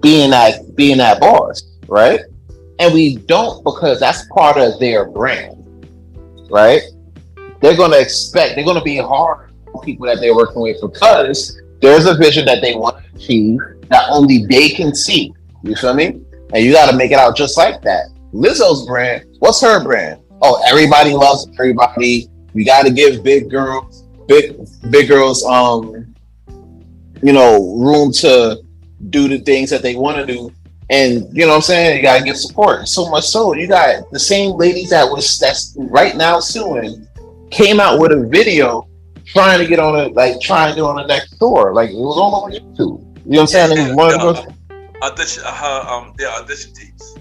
being that boss, right? And we don't because that's part of their brand, right? They're going to be hard on people that they're working with because there's a vision that they want to achieve that only they can see. You feel me? And you got to make it out just like that. Lizzo's brand, what's her brand? Oh, everybody loves everybody. We got to give big girls room to do the things that they want to do. And you know what I'm saying? You gotta give support. So much so, you got the same ladies that's right now suing, came out with a video trying to get on the next tour. Like, it was all over YouTube. You know what I'm saying? Yeah, One of those, their audition tapes.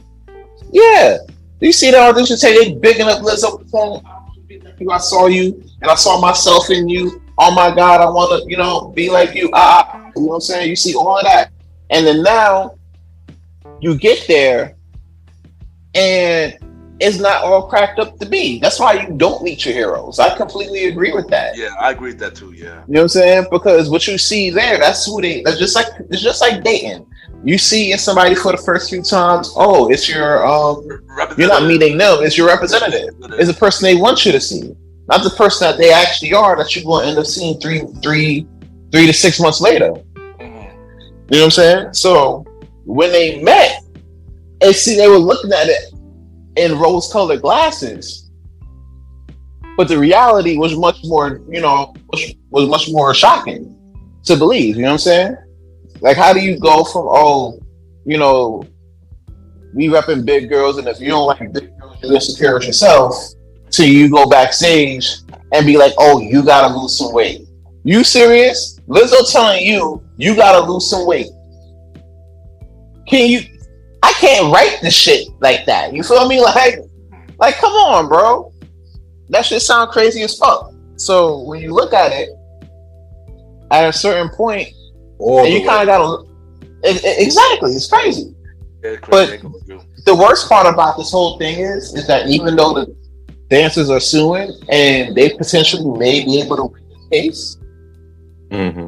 yeah. You see the audition tape, they bigging up Lizzo. I saw you and I saw myself in you. Oh my God, I want to, be like you. You know what I'm saying? You see all of that. And then now you get there and it's not all cracked up to be. That's why you don't meet your heroes. I completely agree with that. Yeah, I agree with that too. Yeah. You know what I'm saying? Because what you see there, it's just like dating. You see in somebody for the first few times, oh, it's your you're not meeting them, it's your representative. It's the person they want you to see. Not the person that they actually are that you're going to end up seeing three to 6 months later. Mm-hmm. You know what I'm saying? So when they met, and see, they were looking at it in rose-colored glasses, but the reality was much more, was much more shocking to believe. You know what I'm saying? Like, how do you go from we repping big girls, and if you don't like big girls, you're insecure with yourself, till you go backstage and be like, oh, you gotta lose some weight. You serious? Lizzo telling you gotta lose some weight. I can't write the shit like that. You feel me? Like, come on, bro. That shit sound crazy as fuck. So when you look at it, at a certain point, and you kind of gotta exactly. It's crazy. Yeah, but the worst part about this whole thing is that even though the dancers are suing and they potentially may be able to win this case,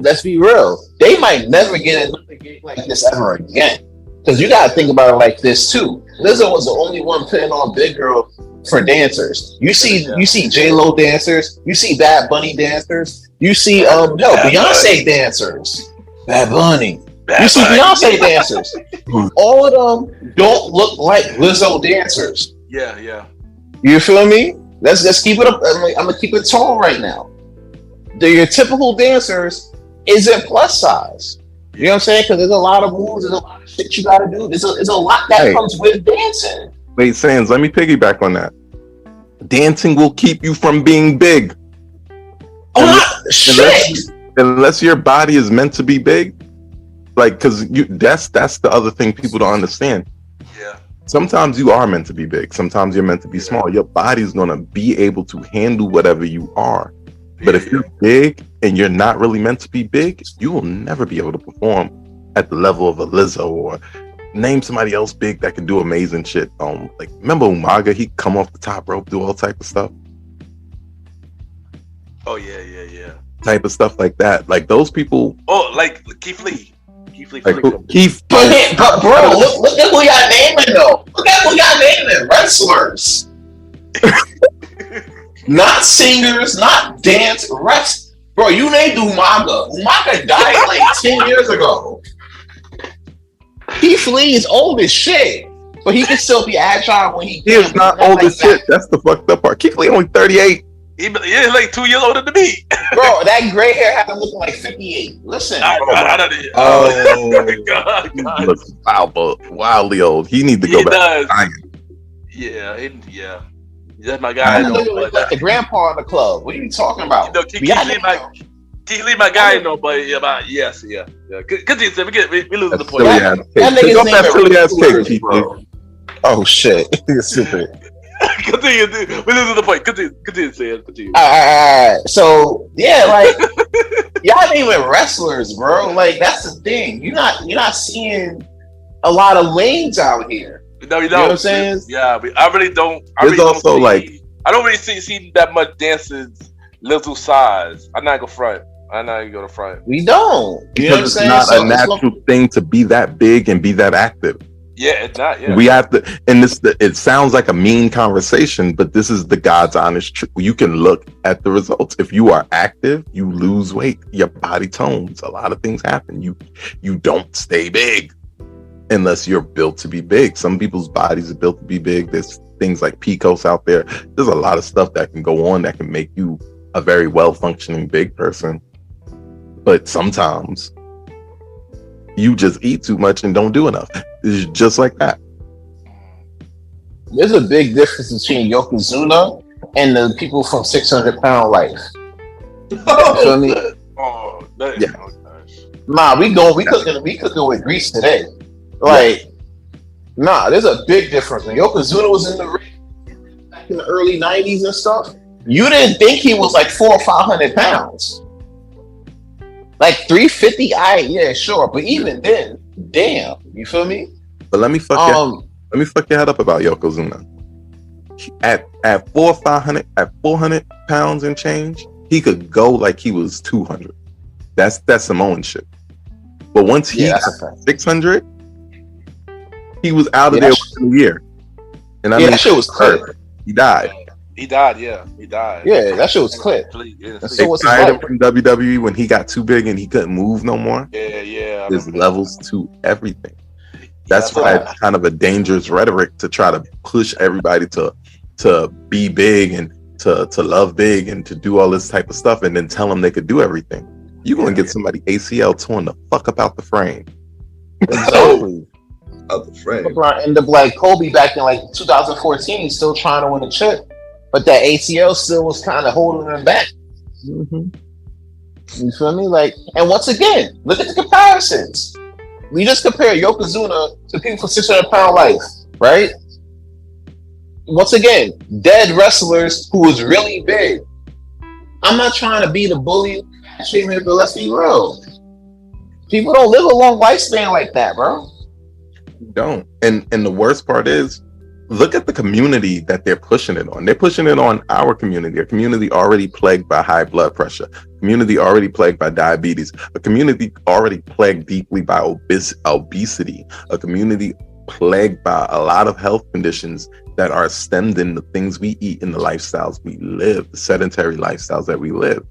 let's be real, they might never get another gig like this ever again. Because you gotta think about it like this too. Lizzo was the only one putting on big girls for dancers. You see J-Lo dancers, you see Bad Bunny dancers, you see Beyonce dancers. Bad Bunny. You see Beyonce dancers. All of them don't look like Lizzo dancers. Yeah. You feel me? Let's keep it up. I'm gonna keep it tall right now. Your typical dancers isn't plus size. You know what I'm saying? Because there's a lot of moves, there's a lot of shit you gotta do. There's a lot that comes with dancing. Wait, Sands, let me piggyback on that. Dancing will keep you from being big. Unless your body is meant to be big. Like, because that's the other thing people don't understand. Yeah. Sometimes you are meant to be big. Sometimes you're meant to be small. Your body's gonna be able to handle whatever you are. But if you're big and you're not really meant to be big, you will never be able to perform at the level of a Lizzo, or name somebody else big that can do amazing shit. Like, remember Umaga? He'd come off the top rope, do all type of stuff. Oh yeah. Type of stuff like that. Like those people. Oh, like Keith Lee. Keith. But bro, look at who y'all naming though. Look at who y'all naming. Wrestlers. Not singers, not dance, rest. Bro, you named Umaga. Umaga died like 10 years ago. Keith Lee is old as shit, but he can still be agile when he is not old as shit. That's the fucked up part. Keith Lee only 38. He's like 2 years older than me. Bro, that gray hair had him looking like 58. Listen. He looks wildly old. He needs to go back. Yeah. That's my guy. Like the grandpa in the club. What are you talking about? Keith Lee, my guy, but yes. Continue, we losing the point. That nigga's that silly ass cake, Keith Lee. Oh shit, you're stupid. Continue, we losing the point. Continue, Sam. Continue. All right. So yeah, like y'all ain't even wrestlers, bro. Like that's the thing. You're not seeing a lot of lanes out here. No, you know what I'm saying? Yeah, I really don't. I don't really see that much dances little size. I'm not gonna front. We don't. You know what I'm saying? It's not a natural thing to be that big and be that active. Yeah, it's not. Yeah. We have to, and it sounds like a mean conversation, but this is the God's honest truth. You can look at the results. If you are active, you lose weight. Your body tones. A lot of things happen. You don't stay big unless you're built to be big. Some people's bodies are built to be big. There's things like PCOS out there. There's a lot of stuff that can go on that can make you a very well-functioning big person. But sometimes You just eat too much and don't do enough. It's just like that. There's a big difference between Yokozuna and the people from 600 Pound Life. You feel me? Oh, Yeah. oh gosh. Nah, we cooking with grease today. Like, nah, there's a big difference. When Yokozuna was in the ring back in the early 90s and stuff, you didn't think he was like 400 or 500 pounds. Like 350, yeah, sure. But even then, damn, you feel me? But let me fuck your head up about Yokozuna. At 400 pounds and change, he could go like he was 200. That's Samoan shit. But once he got 600, he was out of there within a year. And I mean, that shit was clip. He died. He died. Yeah, he died. Yeah, that shit was clip. They fired him from WWE when he got too big and he couldn't move no more. Yeah. There's levels to everything. That's why it's kind of a dangerous rhetoric to try to push everybody to be big and to love big and to do all this type of stuff and then tell them they could do everything. You're going to get somebody ACL torn the fuck up out the frame. Exactly. Out the frame. End up like Kobe back in like 2014, still trying to win a chip, but that ACL still was kind of holding him back. Mm-hmm. You feel me? Like, and once again, look at the comparisons. We just compare Yokozuna to people for 600 Pound Life, right? Once again, dead wrestlers who was really big. I'm not trying to be the bully treatment, but let's be real. People don't live a long lifespan like that, bro. Don't. And the worst part is, look at the community that they're pushing it on. They're pushing it on our community, a community already plagued by high blood pressure, a community already plagued by diabetes, a community already plagued deeply by obesity, a community plagued by a lot of health conditions that are stemmed in the things we eat and the lifestyles we live, the sedentary lifestyles that we live.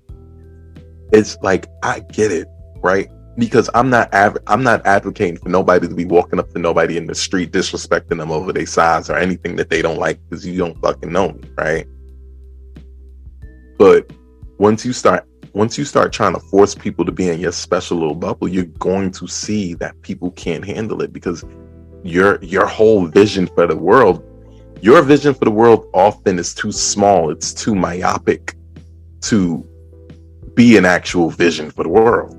It's like, I get it, right? Because I'm not advocating for nobody to be walking up to nobody in the street disrespecting them over their size or anything that they don't like because you don't fucking know me, right? But once you start trying to force people to be in your special little bubble, you're going to see that people can't handle it because your whole vision for the world, your vision for the world often is too small. It's too myopic to be an actual vision for the world.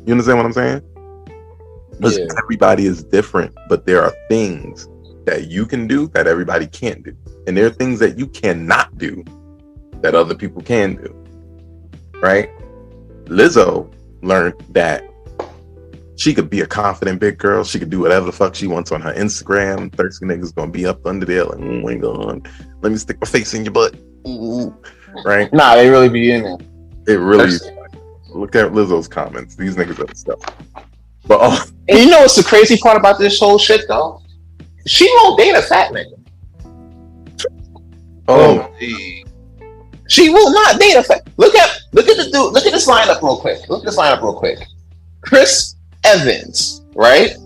You understand what I'm saying? Because everybody is different, but there are things that you can do that everybody can't do. And there are things that you cannot do that other people can do. Right? Lizzo learned that she could be a confident big girl. She could do whatever the fuck she wants on her Instagram. Thirsty niggas gonna be up under there like, oh my God, let me stick my face in your butt. Ooh. Right? Nah, they really be in there. It really is. Look at Lizzo's comments. These niggas are stuff. But and you know what's the crazy part about this whole shit though? She won't date a fat nigga. She will not date a fat. Look at the dude. Look at this lineup real quick. Chris Evans, right?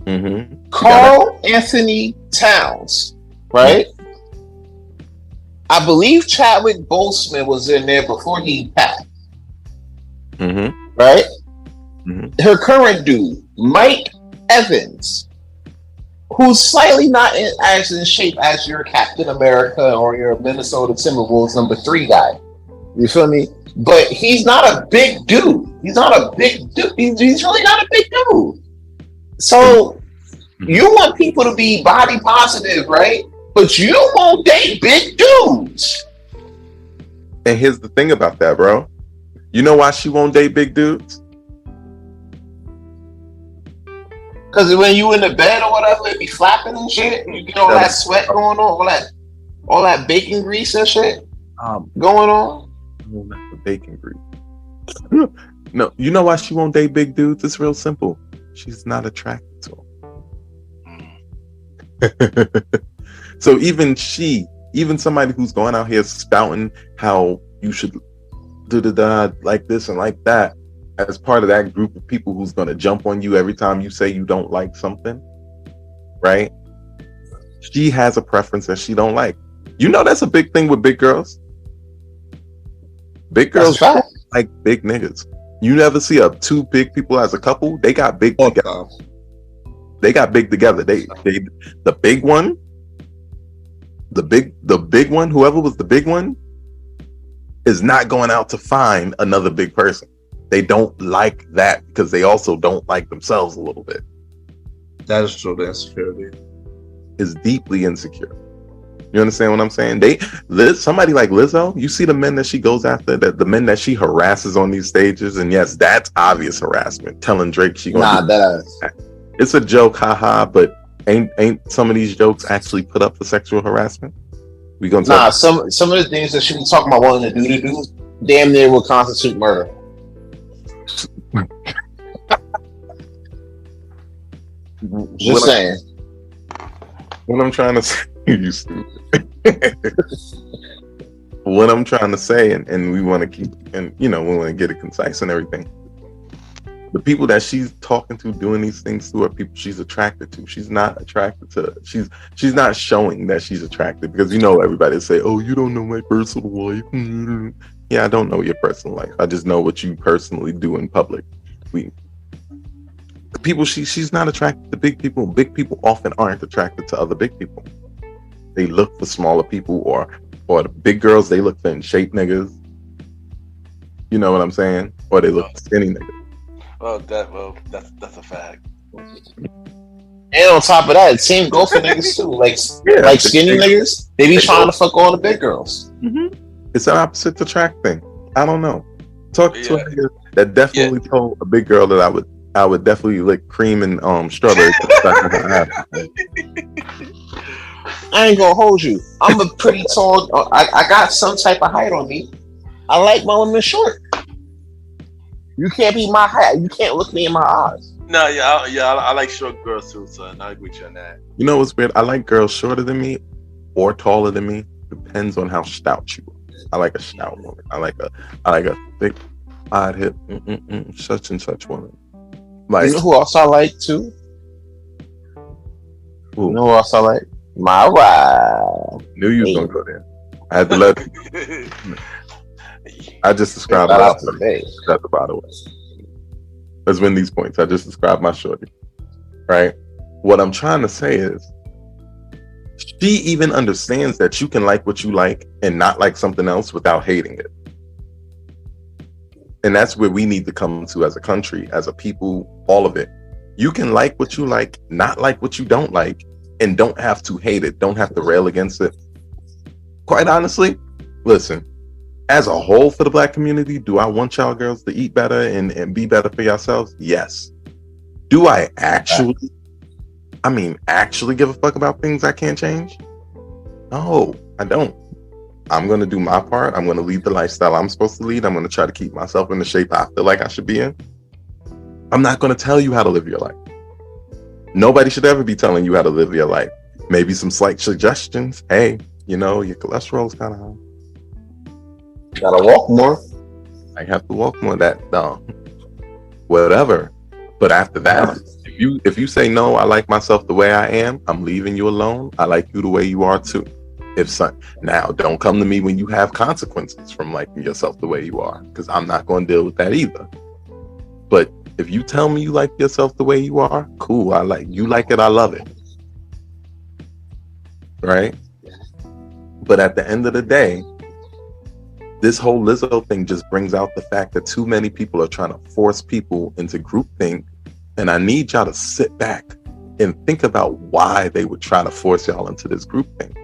Mm-hmm. Carl Anthony Towns, right? I believe Chadwick Boseman was in there before he passed. Mm-hmm. Right? Mm-hmm. Her current dude, Mike Evans, who's slightly not as in shape as your Captain America or your Minnesota Timberwolves number 3 guy. You feel me? But he's not a big dude. He's really not a big dude. So you want people to be body positive, right? But you won't date big dudes. And here's the thing about that, bro. You know why she won't date big dudes? Because when you in the bed or whatever, it be flapping and shit. And you get all that sweat going on, all that bacon grease and shit going on. No, not the bacon grease. No, you know why she won't date big dudes? It's real simple. She's not attracted to them. So even somebody who's going out here spouting how you should do like this and like that, as part of that group of people who's going to jump on you every time you say you don't like something, right? She has a preference that she don't like. You know that's a big thing with big girls. Big girls like big niggas. You never see two big people as a couple. They got big One together. time. They got big together. They the big one, the big one, whoever was the big one, is not going out to find another big person. They don't like that because they also don't like themselves a little bit. That is true. The insecurity Is deeply insecure. You understand what I'm saying? Somebody like Lizzo, you see the men that she goes after, that the men that she harasses on these stages, and yes, that's obvious harassment. Telling Drake she gonna it's a joke, haha, but ain't some of these jokes actually put up for sexual harassment? We gonna talk. Some of the things that she was talking about wanting to do damn near will constitute murder. Just saying. What I'm trying to say, you stupid. What I'm trying to say, and we want to keep, and we want to get it concise and everything. The people that she's talking to, doing these things to, are people she's attracted to. She's not attracted to. She's not showing that she's attracted, because everybody say, "Oh, you don't know my personal life." Yeah, I don't know your personal life. I just know what you personally do in public. She's not attracted to big people. Big people often aren't attracted to other big people. They look for smaller people, or the big girls, they look for in shape niggas. You know what I'm saying? Or they look for skinny niggas. That's a fact. And on top of that, same go for niggas too. Like skinny niggas, they be trying to fuck all the big girls. Mm-hmm. It's an opposite attract thing. I don't know. Talk to a nigga that definitely told a big girl that I would definitely lick cream and strawberry. I ain't gonna hold you. I'm a pretty tall. I got some type of height on me. I like my women short. You can't be my height. You can't look me in my eyes. No, I like short girls too, son. I agree with you on that. You know what's weird? I like girls shorter than me or taller than me. Depends on how stout you are. I like a stout woman. I like a thick, odd hip, such and such woman. Like, you know who else I like too? Who? You know who else I like? My wife. Knew you was gonna go there. I had to let. I just described my shorty. By the way, let's win these points. I just described my shorty. Right. What I'm trying to say is, she even understands that you can like what you like and not like something else without hating it. And that's where we need to come to as a country, as a people, all of it. You can like what you like, not like what you don't like, and don't have to hate it, don't have to rail against it. Quite honestly, listen, as a whole for the Black community, do I want y'all girls to eat better and be better for yourselves? Yes. Do I actually give a fuck about things I can't change? No, I don't. I'm going to do my part. I'm going to lead the lifestyle I'm supposed to lead. I'm going to try to keep myself in the shape I feel like I should be in. I'm not going to tell you how to live your life. Nobody should ever be telling you how to live your life. Maybe some slight suggestions. Hey, your cholesterol's kind of high. Gotta walk more. I have to walk more. Whatever. But after that, if you say no, I like myself the way I am, I'm leaving you alone. I like you the way you are too. Now, don't come to me when you have consequences from liking yourself the way you are, because I'm not going to deal with that either. But if you tell me you like yourself the way you are, cool. I like it. I love it. Right? But at the end of the day, this whole Lizzo thing just brings out the fact that too many people are trying to force people into groupthink. And I need y'all to sit back and think about why they would try to force y'all into this groupthink.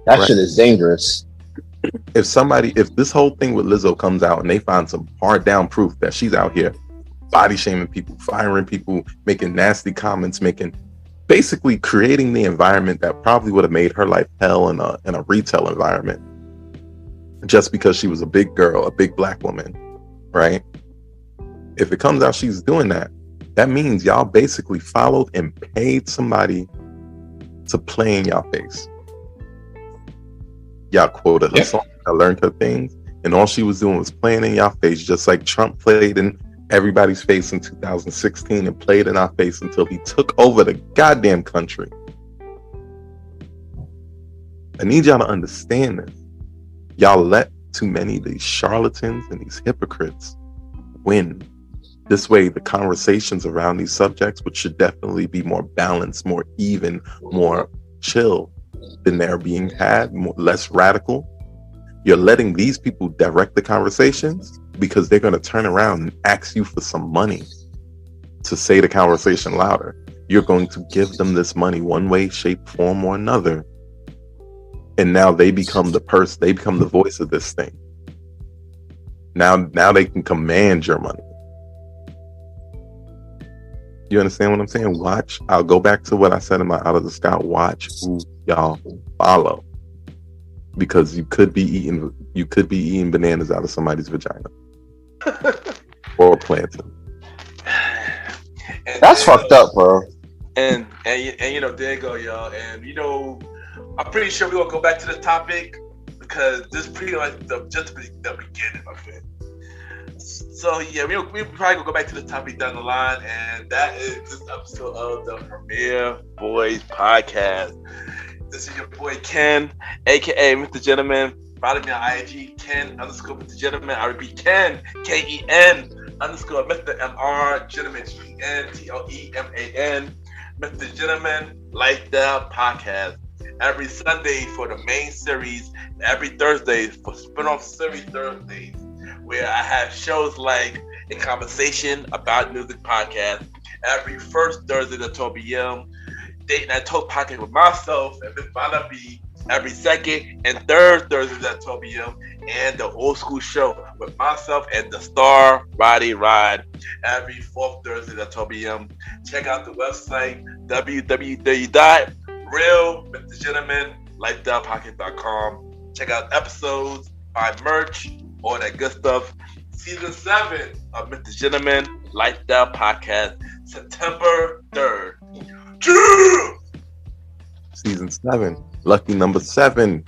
That shit is dangerous. If this whole thing with Lizzo comes out and they find some hard down proof that she's out here body shaming people, firing people, making nasty comments, basically creating the environment that probably would have made her life hell in a retail environment, just because she was a big girl, a big Black woman, right? If it comes out she's doing that, that means y'all basically followed and paid somebody to play in y'all face. Y'all quoted her song, I learned her things, and all she was doing was playing in y'all face, just like Trump played in everybody's face in 2016 and played in our face until he took over the goddamn country. I need y'all to understand this. Y'all let too many of these charlatans and these hypocrites win. This way, the conversations around these subjects, which should definitely be more balanced, more even, more chill than they're being had, less radical. You're letting these people direct the conversations because they're going to turn around and ask you for some money to say the conversation louder. You're going to give them this money one way, shape, form, or another. And now they become the person, they become the voice of this thing. Now they can command your money. You understand what I'm saying? Watch. I'll go back to what I said in my Out of the Sky. Watch who y'all follow. Because you could be eating bananas out of somebody's vagina. Or planting. That's fucked up, bro. And you know, there you go, y'all. And you know, I'm pretty sure we're gonna go back to the topic because this is pretty much just the beginning of it. So yeah, we'll probably go back to the topic down the line, and that is this episode of the Premier Boys Podcast. This is your boy Ken, aka Mr. Gentleman. Follow me on IG, Ken_Mr. Gentleman. I repeat, Ken, KEN _Mr. MR Gentleman, GENTLEMAN. Mr. Gentleman Lifestyle Podcast. Every Sunday for the main series, every Thursday for spin-off series Thursdays, where I have shows like A Conversation About Music Podcast. Every first Thursday at 12 p.m. Date Night Talk Podcast with myself and Miss Vanna B. Every second and third Thursdays at 12 p.m. And the Old School Show with myself and the star Roddy Ride every fourth Thursday at 12 p.m. Check out the website www.realmrgentlemanlifestylepodcast.com. Check out episodes, buy merch, all that good stuff. Season 7 of Mr. Gentleman Lifestyle Podcast, September 3rd. Season 7. Lucky number 7.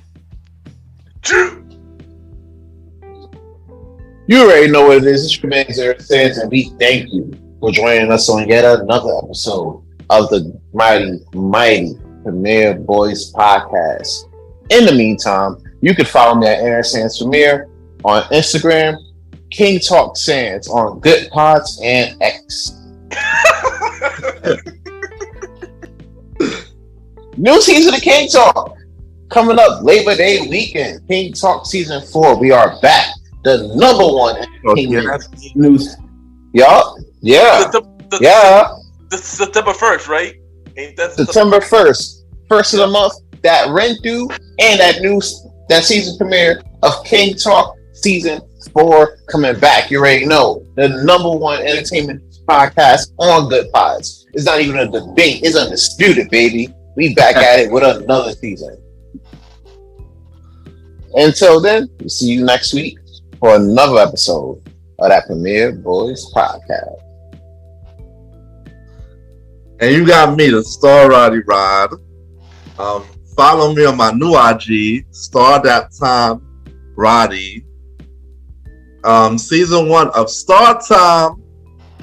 You already know what it is. It's your man Zero Says, and we thank you for joining us on yet another episode of the mighty Premier Boys Podcast. In the meantime, you can follow me at Aaron Sands Premier on Instagram, King Talk Sands on Good Pods and X. New season of King Talk coming up Labor Day weekend. King Talk season 4. We are back. The number one news. Yup. Yeah. This is September 1st, right? Ain't that September 1st. First of the month. That rent due and that season premiere of King Talk season 4 coming back. You already know. The number one entertainment podcast on Good Pods. It's not even a debate. It's undisputed, baby. We back at it with another season. Until then, we'll see you next week for another episode of that Premier Boys Podcast. And you got me, the Star Roddy Rod. Follow me on my new IG, Star That Time Roddy. Season 1 of Star Time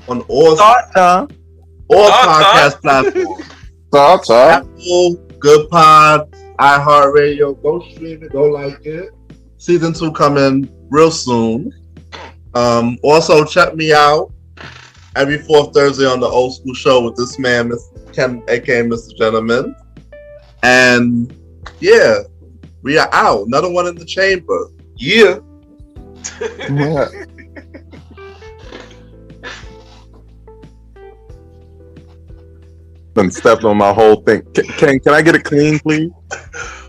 on all podcast platforms. Star Time. Apple, Good Pod, iHeartRadio. Go stream it, go like it. Season 2 coming real soon. Also, check me out every fourth Thursday on the Old School Show with this man, Mr. Ken, aka Mr. Gentleman. And yeah, we are out. Another one in the chamber. Yeah. Done stepped on my whole thing. Can I get it clean, please?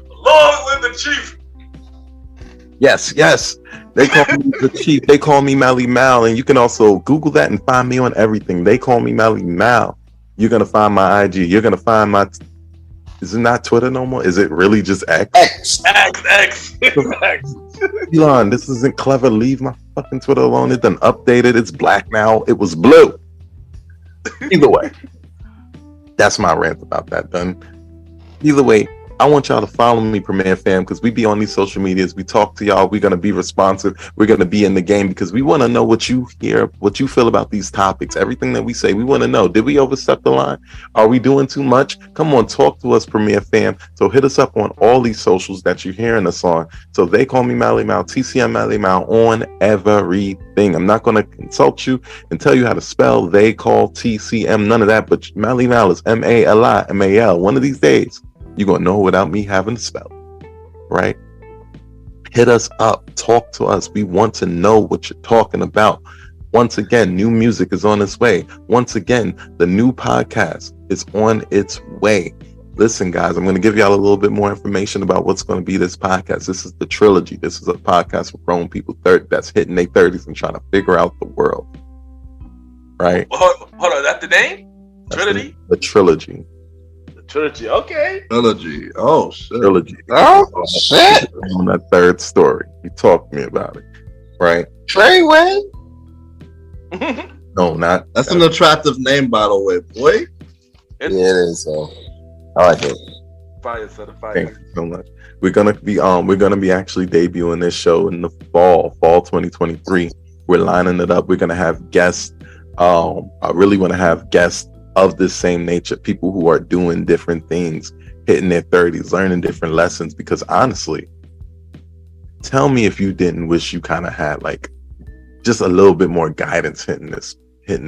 Long live the chief. Yes. They call me the chief. They call me Malimal, and you can also Google that and find me on everything. They call me Malimal. You're gonna find my IG. You're gonna find my. Is it not Twitter no more? Is it really just X? X. Elon, this isn't clever. Leave my fucking Twitter alone. It's done updated. It's black now. It was blue. Either way, that's my rant about that done. Either way, I want y'all to follow me, Premier Fam, because we be on these social medias. We talk to y'all. We're going to be responsive. We're going to be in the game because we want to know what you hear, what you feel about these topics. Everything that we say, we want to know. Did we overstep the line? Are we doing too much? Come on, talk to us, Premier Fam. So hit us up on all these socials that you're hearing us on. So they call me Malimal, TCM Malimal on everything. I'm not going to consult you and tell you how to spell they call TCM, none of that. But Malimal is Malimal. One of these days, you're going to know without me having to spell, right? Hit us up. Talk to us. We want to know what you're talking about. Once again, new music is on its way. Once again, the new podcast is on its way. Listen, guys, I'm going to give y'all a little bit more information about what's going to be this podcast. This is the trilogy. This is a podcast for grown people that's hitting their 30s and trying to figure out the world, right? Hold on, that's the name? Trilogy? The trilogy. Trilogy, okay. Trilogy. Oh shit. Trilogy. Oh shit. On that third story. You talked to me about it. Right? Treyway. No, not. That's an attractive name, by the way, boy. Yeah, it is. So I like it. Fire, set of Thank fire. you so much. We're gonna be actually debuting this show in the fall 2023. We're lining it up. We're gonna have guests. I really want to have guests of the same nature, people who are doing different things, hitting their 30s, learning different lessons. Because honestly, tell me if you didn't wish you kind of had like just a little bit more guidance hitting this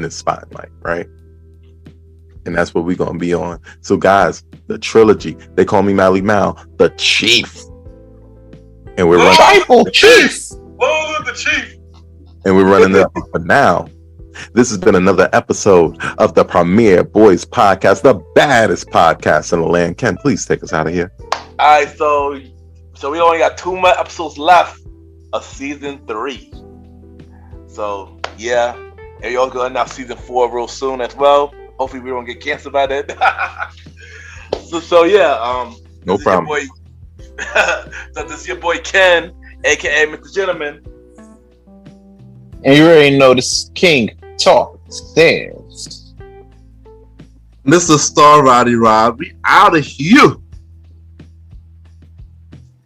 spotlight, right? And that's what we're gonna be on. So guys, the trilogy, they call me Malimal, the Chief. And we're running Tribal Chief. Whoa, the Chief. and we're running it for now. This has been another episode of the Premier Boyz podcast, the baddest podcast in the land. Ken, please take us out of here. All right, so we only got 2 more episodes left of season 3. So yeah, and y'all going to season 4 real soon as well. Hopefully we don't get canceled by that. so yeah, No problem. So this is your boy Ken, aka Mr. Gentleman. And you already know this King Talk Stairs. Mr. Star Roddy Rod, we out of here.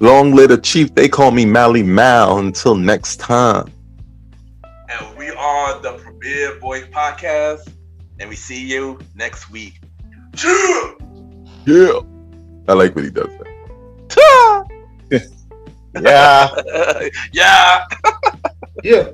Long live the Chief. They call me Malimal. Until next time. And we are the Premier Boyz podcast. And we see you next week. Yeah. I like when he does that. Yeah. Yeah. Yeah.